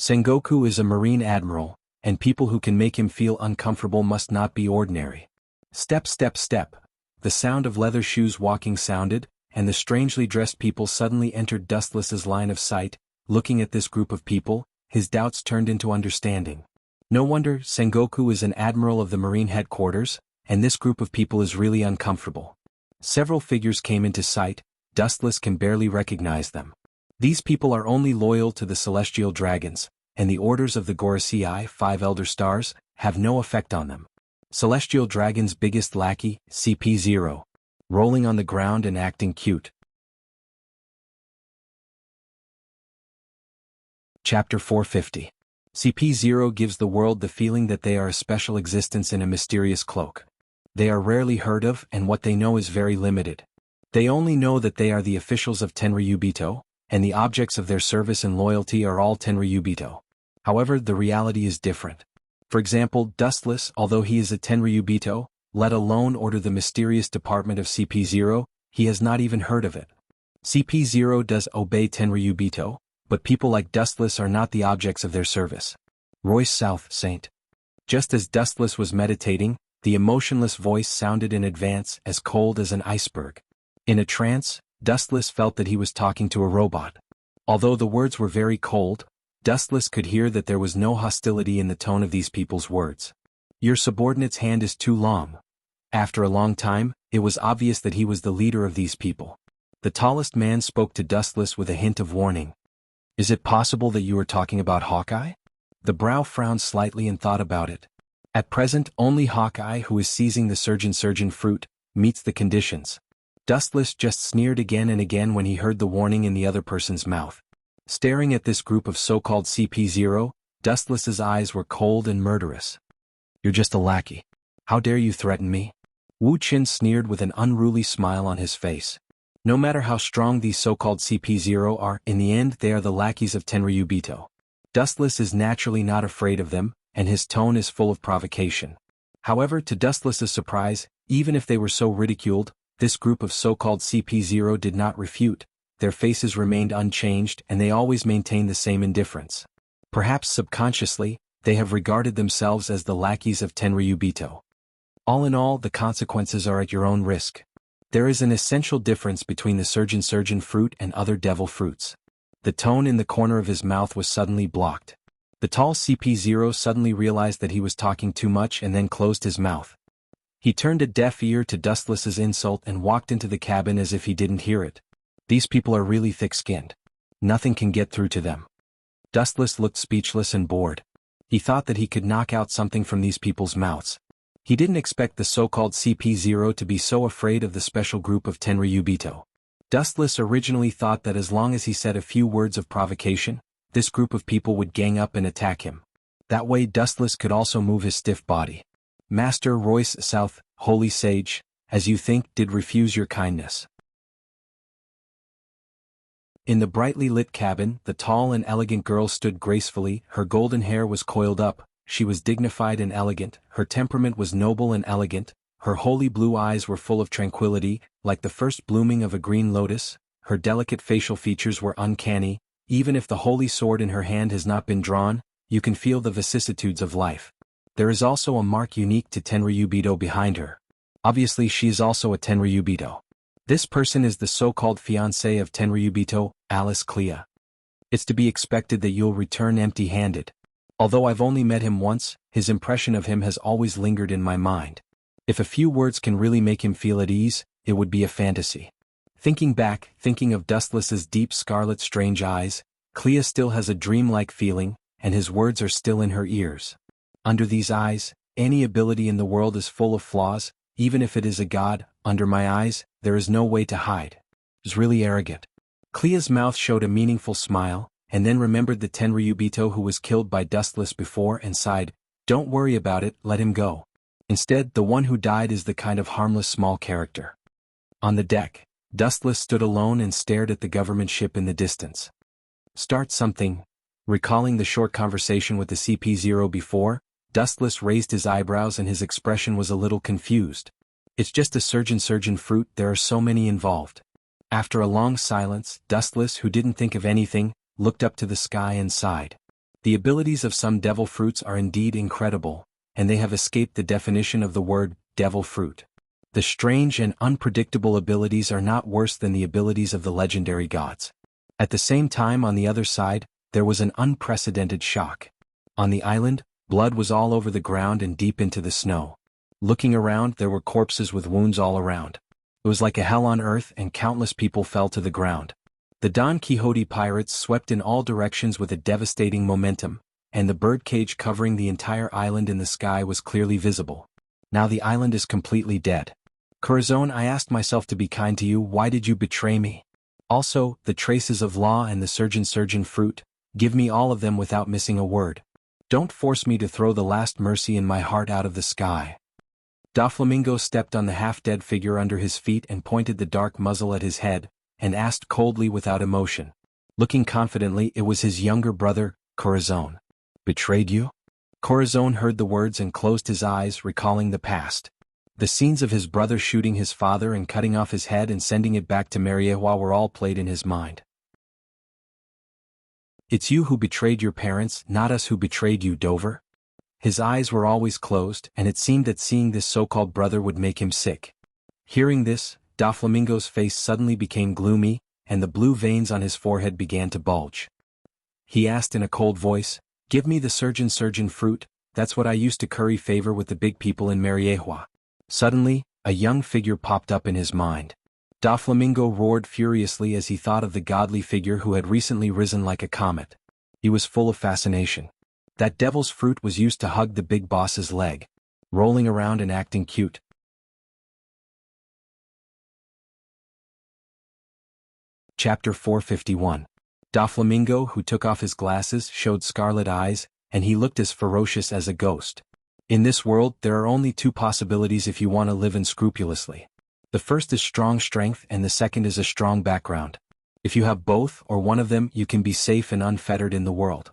Sengoku is a Marine admiral, and people who can make him feel uncomfortable must not be ordinary. Step, step, step. The sound of leather shoes walking sounded, and the strangely dressed people suddenly entered Dustless's line of sight. Looking at this group of people, his doubts turned into understanding. No wonder Sengoku is an admiral of the Marine headquarters, and this group of people is really uncomfortable. Several figures came into sight, Dustless can barely recognize them. These people are only loyal to the celestial dragons, and the orders of the Gorosei 5 Elder Stars have no effect on them. Celestial Dragon's biggest lackey, CP0. Rolling on the ground and acting cute. Chapter 450. CP0 gives the world the feeling that they are a special existence in a mysterious cloak. They are rarely heard of, and what they know is very limited. They only know that they are the officials of Tenryubito, and the objects of their service and loyalty are all Tenryubito. However, the reality is different. For example, Dustless, although he is a Tenryubito, let alone order the mysterious department of CP0, he has not even heard of it. CP0 does obey Tenryubito, but people like Dustless are not the objects of their service. Royce South, Saint. Just as Dustless was meditating, the emotionless voice sounded in advance, as cold as an iceberg. In a trance, Dustless felt that he was talking to a robot. Although the words were very cold, Dustless could hear that there was no hostility in the tone of these people's words. Your subordinate's hand is too long. After a long time, it was obvious that he was the leader of these people. The tallest man spoke to Dustless with a hint of warning. Is it possible that you are talking about Hawkeye? The brow frowned slightly and thought about it. At present, only Hawkeye, who is seizing the surgeon fruit, meets the conditions. Dustless just sneered again and again when he heard the warning in the other person's mouth. Staring at this group of so-called CP0, Dustless's eyes were cold and murderous. You're just a lackey. How dare you threaten me? Wu Qin sneered with an unruly smile on his face. No matter how strong these so-called CP0 are, in the end they are the lackeys of Tenryubito. Dustless is naturally not afraid of them, and his tone is full of provocation. However, to Dustless's surprise, even if they were so ridiculed, this group of so-called CP0 did not refute. Their faces remained unchanged and they always maintained the same indifference. Perhaps subconsciously, they have regarded themselves as the lackeys of Tenryubito. All in all, the consequences are at your own risk. There is an essential difference between the surgeon fruit and other devil fruits. The tone in the corner of his mouth was suddenly blocked. The tall CP0 suddenly realized that he was talking too much and then closed his mouth. He turned a deaf ear to Dustless's insult and walked into the cabin as if he didn't hear it. These people are really thick-skinned. Nothing can get through to them. Dustless looked speechless and bored. He thought that he could knock out something from these people's mouths. He didn't expect the so-called CP0 to be so afraid of the special group of Tenryubito. Dustless originally thought that as long as he said a few words of provocation, this group of people would gang up and attack him. That way Dustless could also move his stiff body. Master Royce South, holy sage, as you think, did refuse your kindness. In the brightly lit cabin, the tall and elegant girl stood gracefully, her golden hair was coiled up, she was dignified and elegant, her temperament was noble and elegant, her holy blue eyes were full of tranquility, like the first blooming of a green lotus, her delicate facial features were uncanny, even if the holy sword in her hand has not been drawn, you can feel the vicissitudes of life. There is also a mark unique to Tenryubito behind her. Obviously she is also a Tenryubito. This person is the so-called fiancée of Tenryubito, Alice Clea. It's to be expected that you'll return empty-handed. Although I've only met him once, his impression of him has always lingered in my mind. If a few words can really make him feel at ease, it would be a fantasy. Thinking back, thinking of Dustless's deep scarlet strange eyes, Clea still has a dreamlike feeling, and his words are still in her ears. Under these eyes, any ability in the world is full of flaws, even if it is a god. Under my eyes, there is no way to hide. It's really arrogant. Clea's mouth showed a meaningful smile, and then remembered the Tenryubito who was killed by Dustless before and sighed, "Don't worry about it, let him go." Instead, the one who died is the kind of harmless small character. On the deck, Dustless stood alone and stared at the government ship in the distance. Start something. Recalling the short conversation with the CP0 before, Dustless raised his eyebrows and his expression was a little confused. It's just a surgeon fruit, there are so many involved. After a long silence, Dustless, who didn't think of anything, looked up to the sky and sighed. The abilities of some devil fruits are indeed incredible, and they have escaped the definition of the word devil fruit. The strange and unpredictable abilities are not worse than the abilities of the legendary gods. At the same time, on the other side, there was an unprecedented shock. On the island, blood was all over the ground and deep into the snow. Looking around, there were corpses with wounds all around. It was like a hell on earth and countless people fell to the ground. The Don Quixote pirates swept in all directions with a devastating momentum, and the birdcage covering the entire island in the sky was clearly visible. Now the island is completely dead. Corazon, I asked myself to be kind to you, why did you betray me? Also, the traces of law and the surgeon fruit, give me all of them without missing a word. Don't force me to throw the last mercy in my heart out of the sky. Doflamingo stepped on the half-dead figure under his feet and pointed the dark muzzle at his head, and asked coldly without emotion. Looking confidently, it was his younger brother, Corazon. Betrayed you? Corazon heard the words and closed his eyes, recalling the past. The scenes of his brother shooting his father and cutting off his head and sending it back to Mariehua were all played in his mind. It's you who betrayed your parents, not us who betrayed you, Dover. His eyes were always closed, and it seemed that seeing this so-called brother would make him sick. Hearing this, Doflamingo's face suddenly became gloomy, and the blue veins on his forehead began to bulge. He asked in a cold voice, "Give me the surgeon fruit, that's what I used to curry favor with the big people in Mariehua." Suddenly, a young figure popped up in his mind. Doflamingo roared furiously as he thought of the godly figure who had recently risen like a comet. He was full of fascination. That devil's fruit was used to hug the big boss's leg, rolling around and acting cute. Chapter 451. Doflamingo, who took off his glasses, showed scarlet eyes, and he looked as ferocious as a ghost. In this world, there are only two possibilities if you want to live unscrupulously. The first is strong strength and the second is a strong background. If you have both or one of them, you can be safe and unfettered in the world.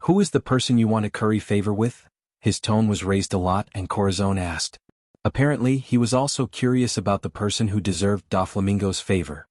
Who is the person you want to curry favor with? His tone was raised a lot and Corazon asked. Apparently, he was also curious about the person who deserved Doflamingo's favor.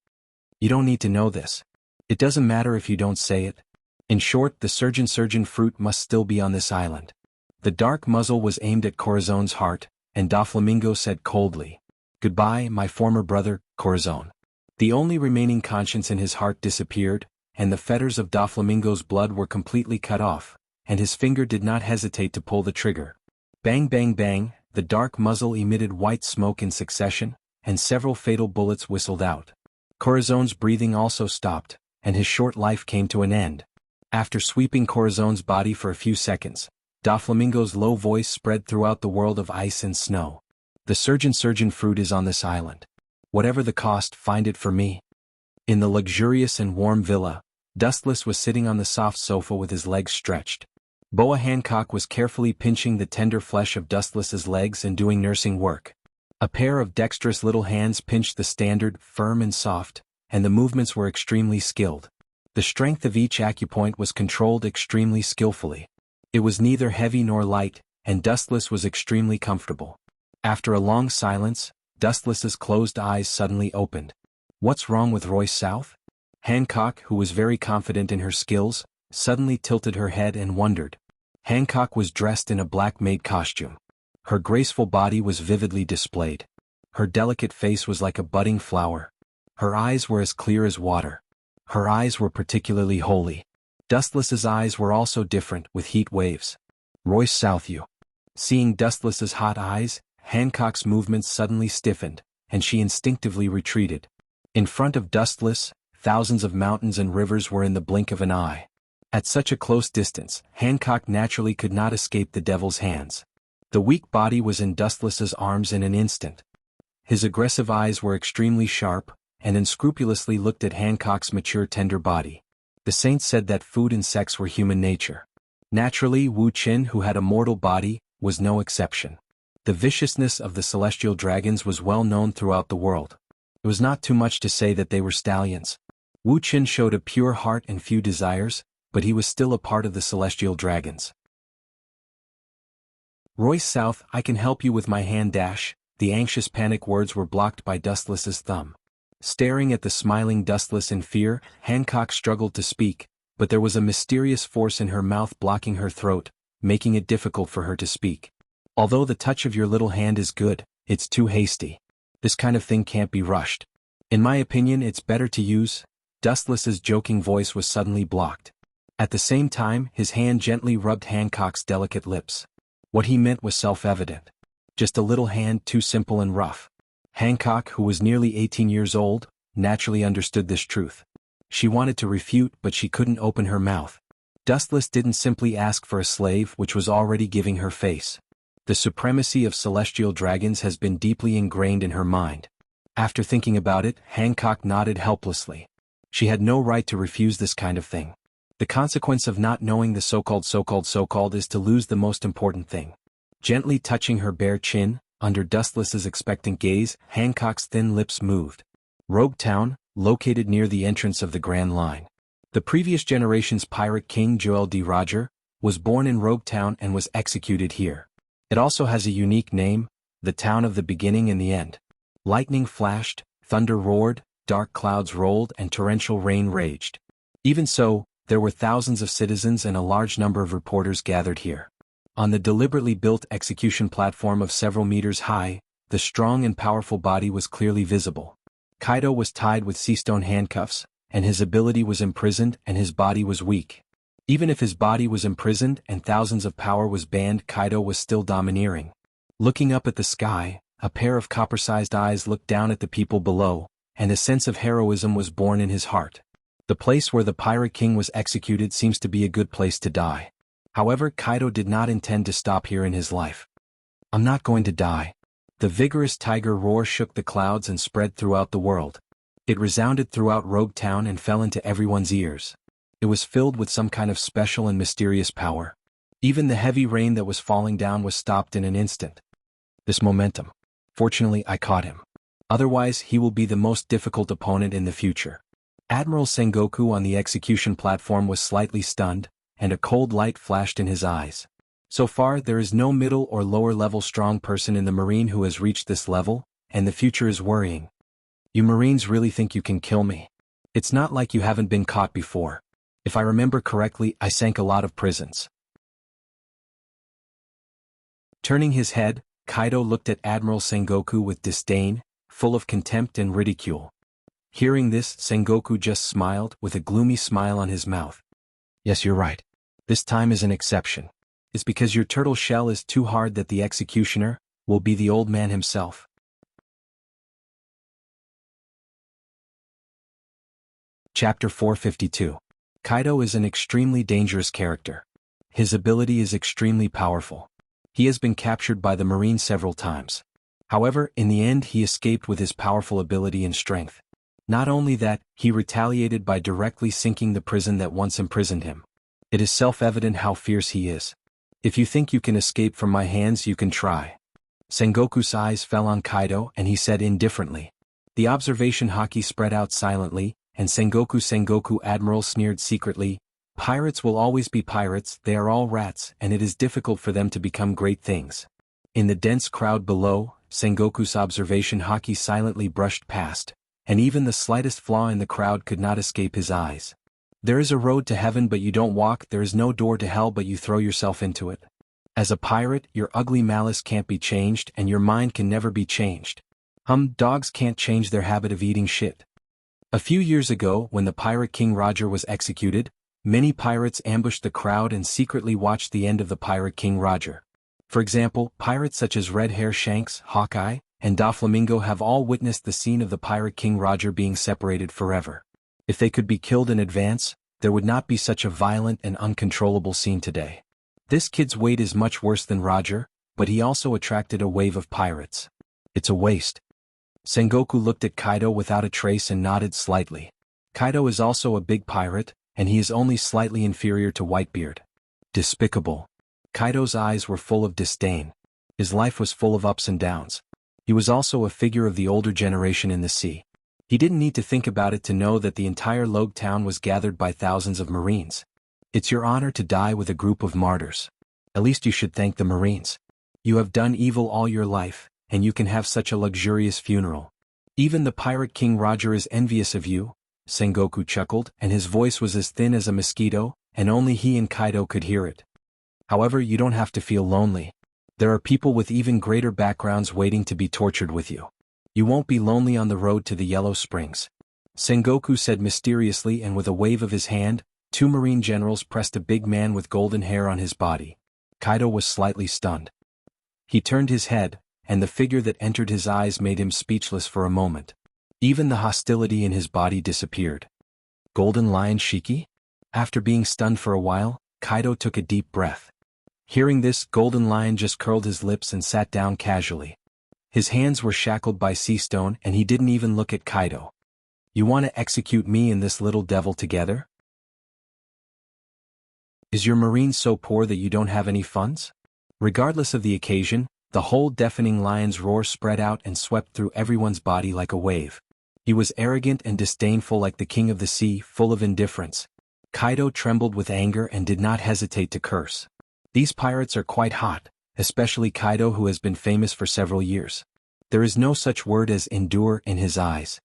You don't need to know this. It doesn't matter if you don't say it. In short, the surgeon fruit must still be on this island. The dark muzzle was aimed at Corazon's heart, and Doflamingo said coldly, "Goodbye, my former brother, Corazon." The only remaining conscience in his heart disappeared, and the fetters of Doflamingo's blood were completely cut off, and his finger did not hesitate to pull the trigger. Bang bang bang, the dark muzzle emitted white smoke in succession, and several fatal bullets whistled out. Corazon's breathing also stopped, and his short life came to an end. After sweeping Corazon's body for a few seconds, Doflamingo's low voice spread throughout the world of ice and snow. The surgeon fruit is on this island. Whatever the cost, find it for me. In the luxurious and warm villa, Dustless was sitting on the soft sofa with his legs stretched. Boa Hancock was carefully pinching the tender flesh of Dustless's legs and doing nursing work. A pair of dexterous little hands pinched the standard, firm and soft, and the movements were extremely skilled. The strength of each acupoint was controlled extremely skillfully. It was neither heavy nor light, and Dustless was extremely comfortable. After a long silence, Dustless's closed eyes suddenly opened. What's wrong with Royce South? Hancock, who was very confident in her skills, suddenly tilted her head and wondered. Hancock was dressed in a black maid costume. Her graceful body was vividly displayed. Her delicate face was like a budding flower. Her eyes were as clear as water. Her eyes were particularly holy. Dustless's eyes were also different, with heat waves. Royce Southview. Seeing Dustless's hot eyes, Hancock's movements suddenly stiffened, and she instinctively retreated. In front of Dustless, thousands of mountains and rivers were in the blink of an eye. At such a close distance, Hancock naturally could not escape the devil's hands. The weak body was in Dustless's arms in an instant. His aggressive eyes were extremely sharp, and unscrupulously looked at Hancock's mature tender body. The saints said that food and sex were human nature. Naturally, Wu Qin, who had a mortal body, was no exception. The viciousness of the celestial dragons was well known throughout the world. It was not too much to say that they were stallions. Wu Qin showed a pure heart and few desires, but he was still a part of the celestial dragons. Royce South, I can help you with my hand dash. The anxious panic words were blocked by Dustless's thumb. Staring at the smiling Dustless in fear, Hancock struggled to speak, but there was a mysterious force in her mouth blocking her throat, making it difficult for her to speak. Although the touch of your little hand is good, it's too hasty. This kind of thing can't be rushed. In my opinion, it's better to use. Dustless's joking voice was suddenly blocked. At the same time, his hand gently rubbed Hancock's delicate lips. What he meant was self-evident. Just a little hand too simple and rough. Hancock, who was nearly 18 years old, naturally understood this truth. She wanted to refute, but she couldn't open her mouth. Dustless didn't simply ask for a slave, which was already giving her face. The supremacy of celestial dragons has been deeply ingrained in her mind. After thinking about it, Hancock nodded helplessly. She had no right to refuse this kind of thing. The consequence of not knowing the so-called is to lose the most important thing. Gently touching her bare chin, under Dustless's expectant gaze, Hancock's thin lips moved. Rogue Town, located near the entrance of the Grand Line. The previous generation's pirate king Joel D. Roger was born in Rogue Town and was executed here. It also has a unique name, the town of the beginning and the end. Lightning flashed, thunder roared, dark clouds rolled and torrential rain raged. Even so, there were thousands of citizens and a large number of reporters gathered here. On the deliberately built execution platform of several meters high, the strong and powerful body was clearly visible. Kaido was tied with sea-stone handcuffs, and his ability was imprisoned and his body was weak. Even if his body was imprisoned and thousands of power was banned, Kaido was still domineering. Looking up at the sky, a pair of copper-sized eyes looked down at the people below, and a sense of heroism was born in his heart. The place where the Pirate King was executed seems to be a good place to die. However, Kaido did not intend to stop here in his life. I'm not going to die. The vigorous tiger roar shook the clouds and spread throughout the world. It resounded throughout Rogue Town and fell into everyone's ears. It was filled with some kind of special and mysterious power. Even the heavy rain that was falling down was stopped in an instant. This momentum. Fortunately, I caught him. Otherwise, he will be the most difficult opponent in the future. Admiral Sengoku on the execution platform was slightly stunned, and a cold light flashed in his eyes. So far, there is no middle or lower level strong person in the Marine who has reached this level, and the future is worrying. You Marines really think you can kill me? It's not like you haven't been caught before. If I remember correctly, I sank a lot of prisons. Turning his head, Kaido looked at Admiral Sengoku with disdain, full of contempt and ridicule. Hearing this, Sengoku just smiled, with a gloomy smile on his mouth. Yes, you're right. This time is an exception. It's because your turtle shell is too hard that the executioner will be the old man himself. Chapter 452. Kaido is an extremely dangerous character. His ability is extremely powerful. He has been captured by the Marine several times. However, in the end he escaped with his powerful ability and strength. Not only that, he retaliated by directly sinking the prison that once imprisoned him. It is self-evident how fierce he is. If you think you can escape from my hands, you can try. Sengoku's eyes fell on Kaido and he said indifferently. The observation haki spread out silently, and Sengoku Admiral sneered secretly. Pirates will always be pirates, they are all rats, and it is difficult for them to become great things. In the dense crowd below, Sengoku's observation haki silently brushed past, and even the slightest flaw in the crowd could not escape his eyes. There is a road to heaven but you don't walk, there is no door to hell but you throw yourself into it. As a pirate, your ugly malice can't be changed and your mind can never be changed. Dogs can't change their habit of eating shit. A few years ago, when the pirate King Roger was executed, many pirates ambushed the crowd and secretly watched the end of the pirate King Roger. For example, pirates such as Red Hair Shanks, Hawkeye, and Doflamingo have all witnessed the scene of the pirate King Roger being separated forever. If they could be killed in advance, there would not be such a violent and uncontrollable scene today. This kid's weight is much worse than Roger, but he also attracted a wave of pirates. It's a waste. Sengoku looked at Kaido without a trace and nodded slightly. Kaido is also a big pirate, and he is only slightly inferior to Whitebeard. Despicable. Kaido's eyes were full of disdain. His life was full of ups and downs. He was also a figure of the older generation in the sea. He didn't need to think about it to know that the entire Logue town was gathered by thousands of Marines. It's your honor to die with a group of martyrs. At least you should thank the Marines. You have done evil all your life, and you can have such a luxurious funeral. Even the pirate King Roger is envious of you, Sengoku chuckled, and his voice was as thin as a mosquito, and only he and Kaido could hear it. However, you don't have to feel lonely. There are people with even greater backgrounds waiting to be tortured with you. You won't be lonely on the road to the Yellow Springs. Sengoku said mysteriously, and with a wave of his hand, two Marine generals pressed a big man with golden hair on his body. Kaido was slightly stunned. He turned his head, and the figure that entered his eyes made him speechless for a moment. Even the hostility in his body disappeared. Golden Lion Shiki? After being stunned for a while, Kaido took a deep breath. Hearing this, Golden Lion just curled his lips and sat down casually. His hands were shackled by sea stone and he didn't even look at Kaido. You want to execute me and this little devil together? Is your marine so poor that you don't have any funds? Regardless of the occasion, the whole deafening lion's roar spread out and swept through everyone's body like a wave. He was arrogant and disdainful like the king of the sea, full of indifference. Kaido trembled with anger and did not hesitate to curse. These pirates are quite hot, especially Kaido, who has been famous for several years. There is no such word as endure in his eyes.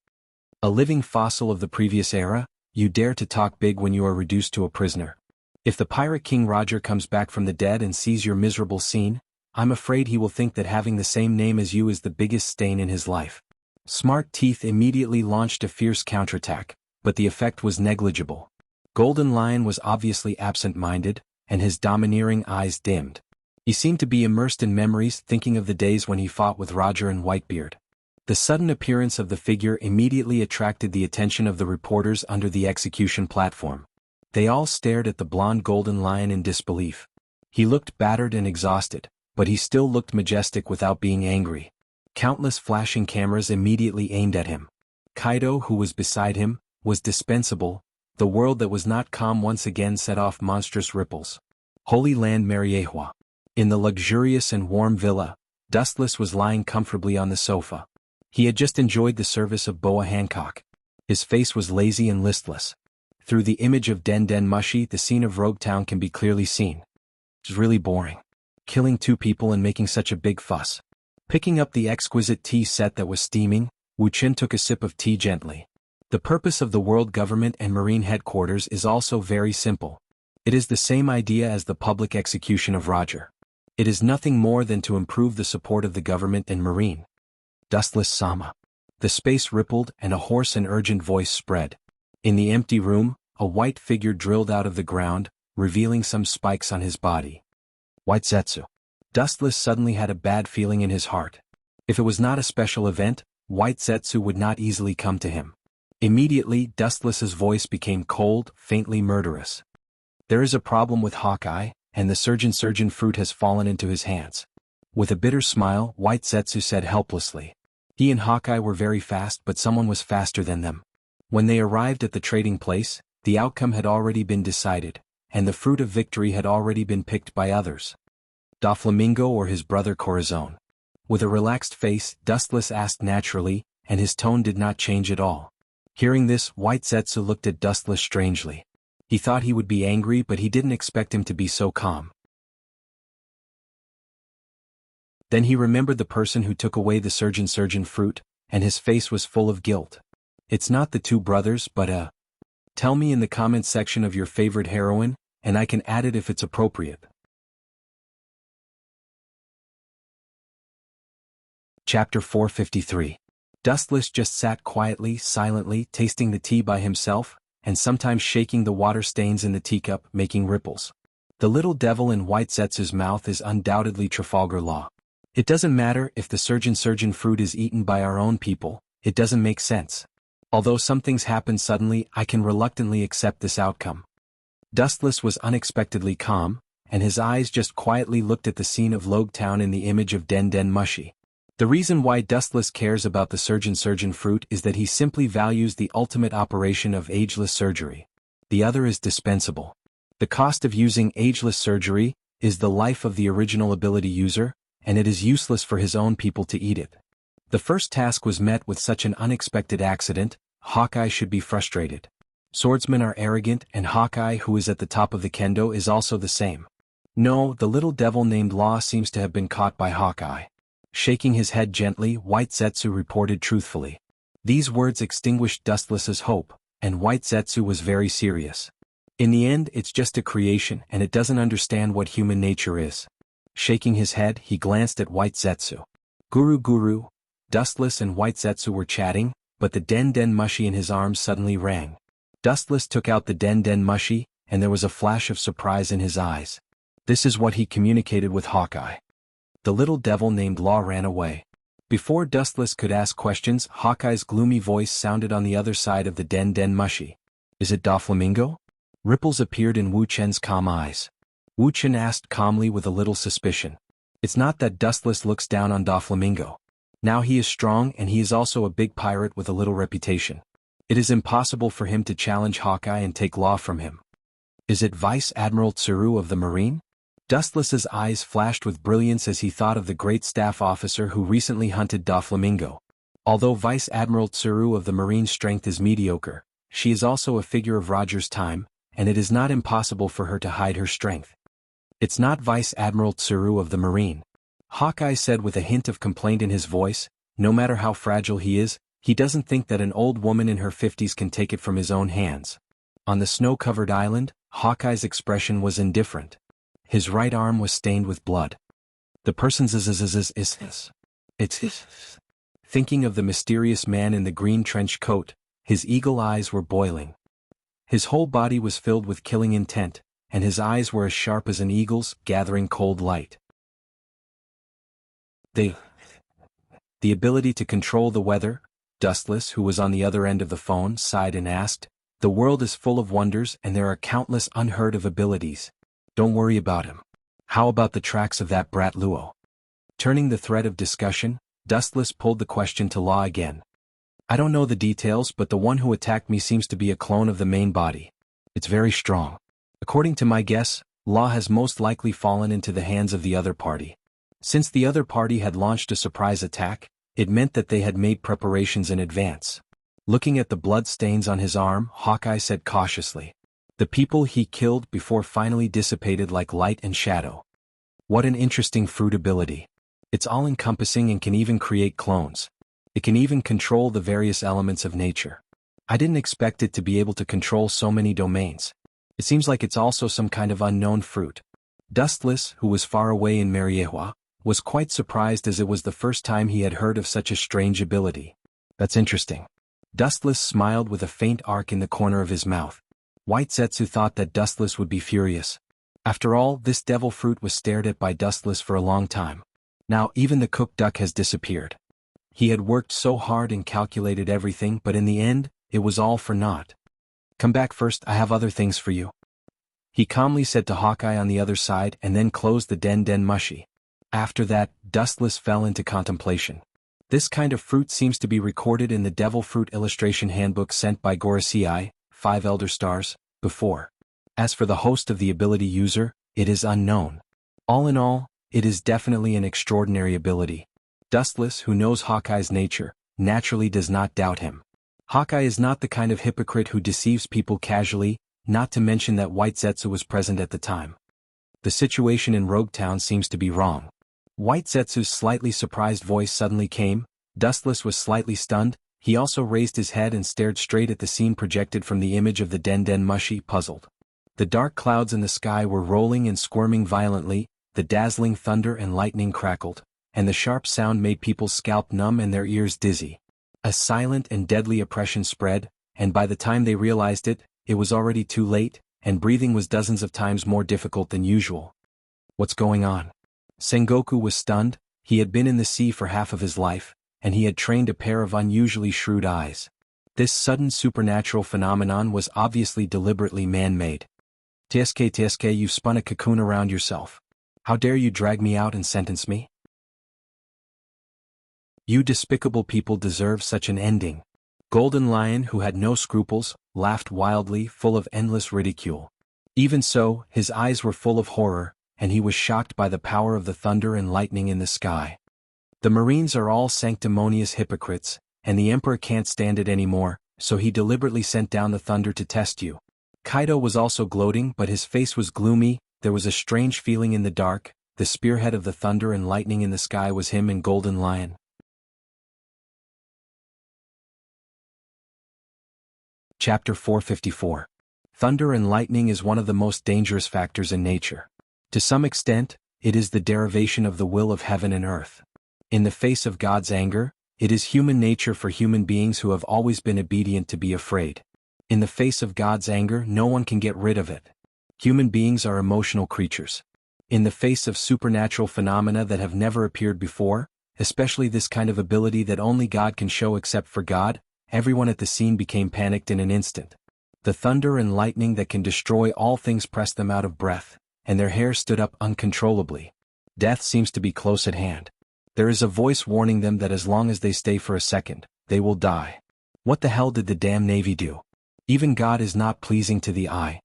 A living fossil of the previous era, you dare to talk big when you are reduced to a prisoner. If the pirate King Roger comes back from the dead and sees your miserable scene, I'm afraid he will think that having the same name as you is the biggest stain in his life. Smart Teeth immediately launched a fierce counterattack, but the effect was negligible. Golden Lion was obviously absent-minded, and his domineering eyes dimmed. He seemed to be immersed in memories, thinking of the days when he fought with Roger and Whitebeard. The sudden appearance of the figure immediately attracted the attention of the reporters under the execution platform. They all stared at the blonde Golden Lion in disbelief. He looked battered and exhausted, but he still looked majestic without being angry. Countless flashing cameras immediately aimed at him. Kaido, who was beside him, was dispensable. The world that was not calm once again set off monstrous ripples. Holy Land Mariehua. In the luxurious and warm villa, Dustless was lying comfortably on the sofa. He had just enjoyed the service of Boa Hancock. His face was lazy and listless. Through the image of Den Den Mushi, the scene of Rogue Town can be clearly seen. It's really boring. Killing two people and making such a big fuss. Picking up the exquisite tea set that was steaming, Wu Qin took a sip of tea gently. The purpose of the world government and marine headquarters is also very simple. It is the same idea as the public execution of Roger. It is nothing more than to improve the support of the government and marine. Dustless Sama. The space rippled and a hoarse and urgent voice spread. In the empty room, a white figure drilled out of the ground, revealing some spikes on his body. White Zetsu. Dustless suddenly had a bad feeling in his heart. If it was not a special event, White Zetsu would not easily come to him. Immediately, Dustless's voice became cold, faintly murderous. There is a problem with Hawkeye, and the surgeon fruit has fallen into his hands. With a bitter smile, White Zetsu said helplessly. He and Hawkeye were very fast, but someone was faster than them. When they arrived at the trading place, the outcome had already been decided, and the fruit of victory had already been picked by others. Doflamingo or his brother Corazon? With a relaxed face, Dustless asked naturally, and his tone did not change at all. Hearing this, White Zetsu looked at Dustless strangely. He thought he would be angry, but he didn't expect him to be so calm. Then he remembered the person who took away the surgeon fruit, and his face was full of guilt. It's not the two brothers, but Tell me in the comments section of your favorite heroine, and I can add it if it's appropriate. Chapter 453. Dustless just sat quietly, silently, tasting the tea by himself, and sometimes shaking the water stains in the teacup, making ripples. The little devil in White Zetsu's mouth is undoubtedly Trafalgar Law. It doesn't matter if the surgeon fruit is eaten by our own people, it doesn't make sense. Although some things happen suddenly, I can reluctantly accept this outcome. Dustless was unexpectedly calm, and his eyes just quietly looked at the scene of Log Town in the image of Den Mushi. The reason why Dustless cares about the surgeon fruit is that he simply values the ultimate operation of ageless surgery. The other is dispensable. The cost of using ageless surgery is the life of the original ability user, and it is useless for his own people to eat it. The first task was met with such an unexpected accident. Hawkeye should be frustrated. Swordsmen are arrogant, and Hawkeye, who is at the top of the kendo, is also the same. No, the little devil named Law seems to have been caught by Hawkeye. Shaking his head gently, White Zetsu reported truthfully. These words extinguished Dustless's hope, and White Zetsu was very serious. In the end, it's just a creation, and it doesn't understand what human nature is. Shaking his head, he glanced at White Zetsu. Guru. Dustless and White Zetsu were chatting, but the Den Mushi in his arms suddenly rang. Dustless took out the Den Mushi, and there was a flash of surprise in his eyes. This is what he communicated with Hawkeye. The little devil named Law ran away. Before Dustless could ask questions, Hawkeye's gloomy voice sounded on the other side of the Den Mushi. Is it Doflamingo? Ripples appeared in Wu Chen's calm eyes. Wu Chen asked calmly with a little suspicion. It's not that Dustless looks down on Doflamingo. Now he is strong, and he is also a big pirate with a little reputation. It is impossible for him to challenge Hawkeye and take Law from him. Is it Vice Admiral Tsuru of the Marine? Dustless's eyes flashed with brilliance as he thought of the great staff officer who recently hunted Doflamingo. Although Vice Admiral Tsuru of the Marine's strength is mediocre, she is also a figure of Roger's time, and it is not impossible for her to hide her strength. It's not Vice Admiral Tsuru of the Marine. Hawkeye said with a hint of complaint in his voice. No matter how fragile he is, he doesn't think that an old woman in her 50s can take it from his own hands. On the snow-covered island, Hawkeye's expression was indifferent. His right arm was stained with blood. The person's is. Thinking of the mysterious man in the green trench coat, his eagle eyes were boiling. His whole body was filled with killing intent, and his eyes were as sharp as an eagle's, gathering cold light. The ability to control the weather? Dustless, who was on the other end of the phone, sighed and asked. The world is full of wonders, and there are countless unheard-of abilities. Don't worry about him. How about the tracks of that brat Luo? Turning the thread of discussion, Dustless pulled the question to Law again. I don't know the details, but the one who attacked me seems to be a clone of the main body. It's very strong. According to my guess, Law has most likely fallen into the hands of the other party. Since the other party had launched a surprise attack, it meant that they had made preparations in advance. Looking at the blood stains on his arm, Hawkeye said cautiously. The people he killed before finally dissipated like light and shadow. What an interesting fruit ability. It's all-encompassing and can even create clones. It can even control the various elements of nature. I didn't expect it to be able to control so many domains. It seems like it's also some kind of unknown fruit. Dustless, who was far away in Mariehua, was quite surprised as it was the first time he had heard of such a strange ability. That's interesting. Dustless smiled with a faint arc in the corner of his mouth. White Zetsu thought that Dustless would be furious. After all, this devil fruit was stared at by Dustless for a long time. Now even the cooked duck has disappeared. He had worked so hard and calculated everything, but in the end, it was all for naught. Come back first, I have other things for you. He calmly said to Hawkeye on the other side and then closed the den mushy. After that, Dustless fell into contemplation. This kind of fruit seems to be recorded in the Devil Fruit Illustration Handbook sent by Gorosei, 5 Elder Stars, before. As for the host of the ability user, it is unknown. All in all, it is definitely an extraordinary ability. Dustless, who knows Hawkeye's nature, naturally does not doubt him. Hawkeye is not the kind of hypocrite who deceives people casually, not to mention that White Zetsu was present at the time. The situation in Roguetown seems to be wrong. White Zetsu's slightly surprised voice suddenly came. Dustless was slightly stunned. He also raised his head and stared straight at the scene projected from the image of the den mushy, puzzled. The dark clouds in the sky were rolling and squirming violently, the dazzling thunder and lightning crackled, and the sharp sound made people's scalp numb and their ears dizzy. A silent and deadly oppression spread, and by the time they realized it, it was already too late, and breathing was dozens of times more difficult than usual. What's going on? Sengoku was stunned. He had been in the sea for half of his life, and he had trained a pair of unusually shrewd eyes. This sudden supernatural phenomenon was obviously deliberately man-made. Tsk, you've spun a cocoon around yourself. How dare you drag me out and sentence me? You despicable people deserve such an ending. Golden Lion, who had no scruples, laughed wildly, full of endless ridicule. Even so, his eyes were full of horror, and he was shocked by the power of the thunder and lightning in the sky. The Marines are all sanctimonious hypocrites, and the Emperor can't stand it anymore, so he deliberately sent down the thunder to test you. Kaido was also gloating, but his face was gloomy. There was a strange feeling in the dark. The spearhead of the thunder and lightning in the sky was him and Golden Lion. Chapter 454. Thunder and lightning is one of the most dangerous factors in nature. To some extent, it is the derivation of the will of heaven and earth. In the face of God's anger, it is human nature for human beings who have always been obedient to be afraid. In the face of God's anger, no one can get rid of it. Human beings are emotional creatures. In the face of supernatural phenomena that have never appeared before, especially this kind of ability that only God can show except for God, everyone at the scene became panicked in an instant. The thunder and lightning that can destroy all things pressed them out of breath, and their hair stood up uncontrollably. Death seems to be close at hand. There is a voice warning them that as long as they stay for a second, they will die. What the hell did the damn Navy do? Even God is not pleasing to the eye.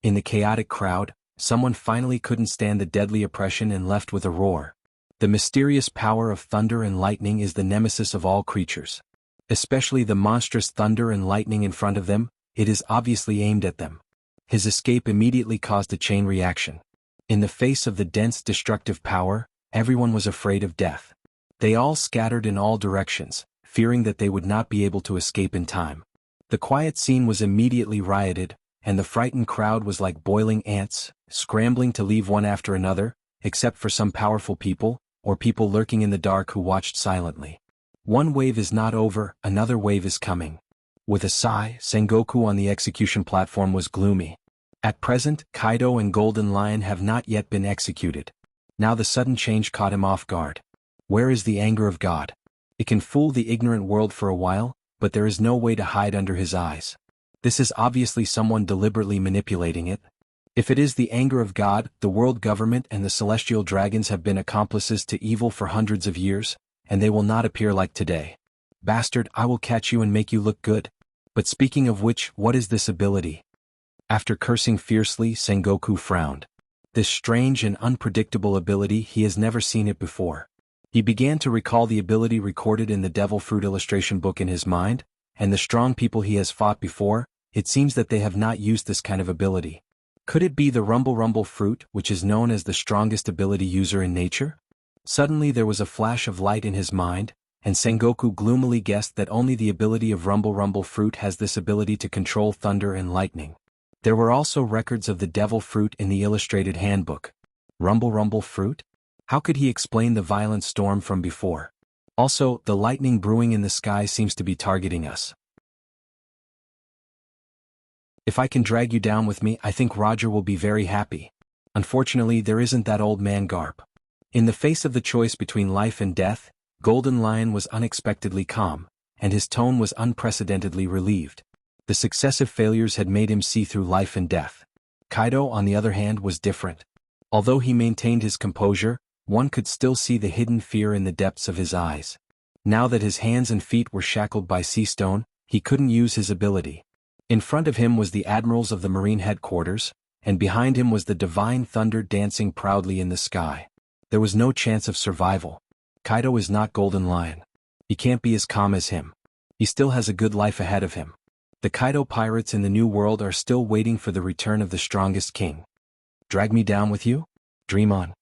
In the chaotic crowd, someone finally couldn't stand the deadly oppression and left with a roar. The mysterious power of thunder and lightning is the nemesis of all creatures. Especially the monstrous thunder and lightning in front of them, it is obviously aimed at them. His escape immediately caused a chain reaction. In the face of the dense destructive power, everyone was afraid of death. They all scattered in all directions, fearing that they would not be able to escape in time. The quiet scene was immediately rioted, and the frightened crowd was like boiling ants, scrambling to leave one after another, except for some powerful people, or people lurking in the dark who watched silently. One wave is not over, another wave is coming. With a sigh, Sengoku on the execution platform was gloomy. At present, Kaido and Golden Lion have not yet been executed. Now the sudden change caught him off guard. Where is the anger of God? It can fool the ignorant world for a while, but there is no way to hide under his eyes. This is obviously someone deliberately manipulating it. If it is the anger of God, the world government and the celestial dragons have been accomplices to evil for hundreds of years, and they will not appear like today. Bastard, I will catch you and make you look good. But speaking of which, what is this ability? After cursing fiercely, Sengoku frowned. This strange and unpredictable ability, he has never seen it before. He began to recall the ability recorded in the Devil Fruit illustration book in his mind, and the strong people he has fought before, it seems that they have not used this kind of ability. Could it be the Rumble fruit, which is known as the strongest ability user in nature? Suddenly there was a flash of light in his mind, and Sengoku gloomily guessed that only the ability of Rumble fruit has this ability to control thunder and lightning. There were also records of the Devil Fruit in the illustrated handbook. Rumble fruit? How could he explain the violent storm from before? Also, the lightning brewing in the sky seems to be targeting us. If I can drag you down with me, I think Roger will be very happy. Unfortunately, there isn't that old man Garp. In the face of the choice between life and death, Golden Lion was unexpectedly calm, and his tone was unprecedentedly relieved. The successive failures had made him see through life and death. Kaido, on the other hand, was different. Although he maintained his composure, one could still see the hidden fear in the depths of his eyes. Now that his hands and feet were shackled by sea stone, he couldn't use his ability. In front of him was the admirals of the Marine headquarters, and behind him was the divine thunder dancing proudly in the sky. There was no chance of survival. Kaido is not Golden Lion. He can't be as calm as him. He still has a good life ahead of him. The Kaido pirates in the New World are still waiting for the return of the strongest king. Drag me down with you? Dream on.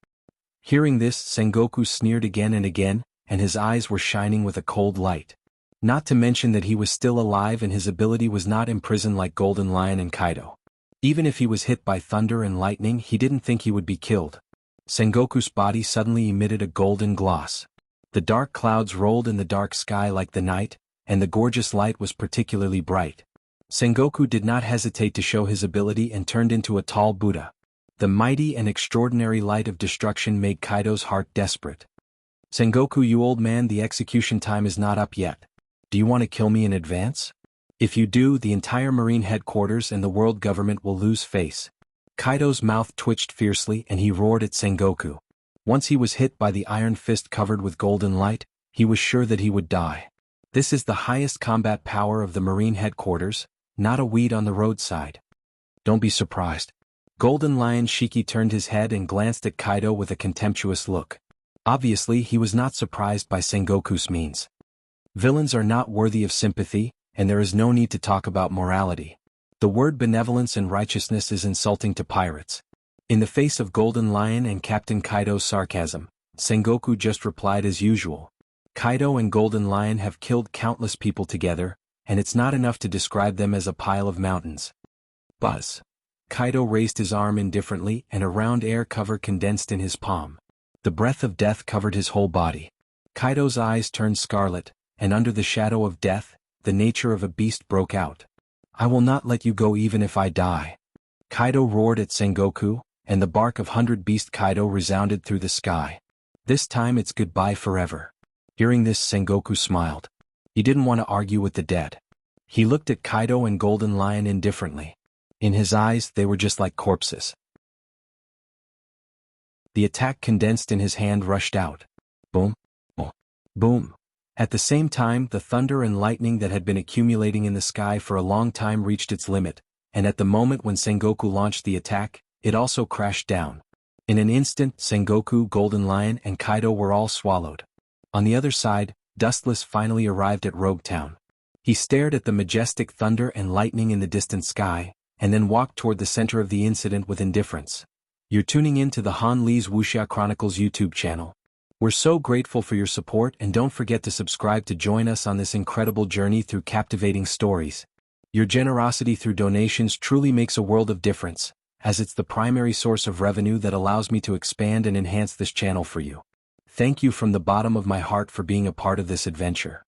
Hearing this, Sengoku sneered again and again, and his eyes were shining with a cold light. Not to mention that he was still alive and his ability was not imprisoned like Golden Lion and Kaido. Even if he was hit by thunder and lightning, he didn't think he would be killed. Sengoku's body suddenly emitted a golden gloss. The dark clouds rolled in the dark sky like the night, and the gorgeous light was particularly bright. Sengoku did not hesitate to show his ability and turned into a tall Buddha. The mighty and extraordinary light of destruction made Kaido's heart desperate. Sengoku, you old man, the execution time is not up yet. Do you want to kill me in advance? If you do, the entire Marine headquarters and the world government will lose face. Kaido's mouth twitched fiercely and he roared at Sengoku. Once he was hit by the iron fist covered with golden light, he was sure that he would die. This is the highest combat power of the Marine headquarters, not a weed on the roadside. Don't be surprised. Golden Lion Shiki turned his head and glanced at Kaido with a contemptuous look. Obviously, he was not surprised by Sengoku's means. Villains are not worthy of sympathy, and there is no need to talk about morality. The word benevolence and righteousness is insulting to pirates. In the face of Golden Lion and Captain Kaido's sarcasm, Sengoku just replied as usual. Kaido and Golden Lion have killed countless people together, and it's not enough to describe them as a pile of mountains. Buzz. Kaido raised his arm indifferently and a round air cover condensed in his palm. The breath of death covered his whole body. Kaido's eyes turned scarlet, and under the shadow of death, the nature of a beast broke out. I will not let you go even if I die. Kaido roared at Sengoku, and the bark of 100 Beast Kaido resounded through the sky. This time it's goodbye forever. Hearing this, Sengoku smiled. He didn't want to argue with the dead. He looked at Kaido and Golden Lion indifferently. In his eyes, they were just like corpses. The attack condensed in his hand rushed out. Boom. Boom. At the same time, the thunder and lightning that had been accumulating in the sky for a long time reached its limit, and at the moment when Sengoku launched the attack, it also crashed down. In an instant, Sengoku, Golden Lion, and Kaido were all swallowed. On the other side, Dustless finally arrived at Rogue Town. He stared at the majestic thunder and lightning in the distant sky, and then walked toward the center of the incident with indifference. You're tuning in to the Han Lee's Wuxia Chronicles YouTube channel. We're so grateful for your support, and don't forget to subscribe to join us on this incredible journey through captivating stories. Your generosity through donations truly makes a world of difference, as it's the primary source of revenue that allows me to expand and enhance this channel for you. Thank you from the bottom of my heart for being a part of this adventure.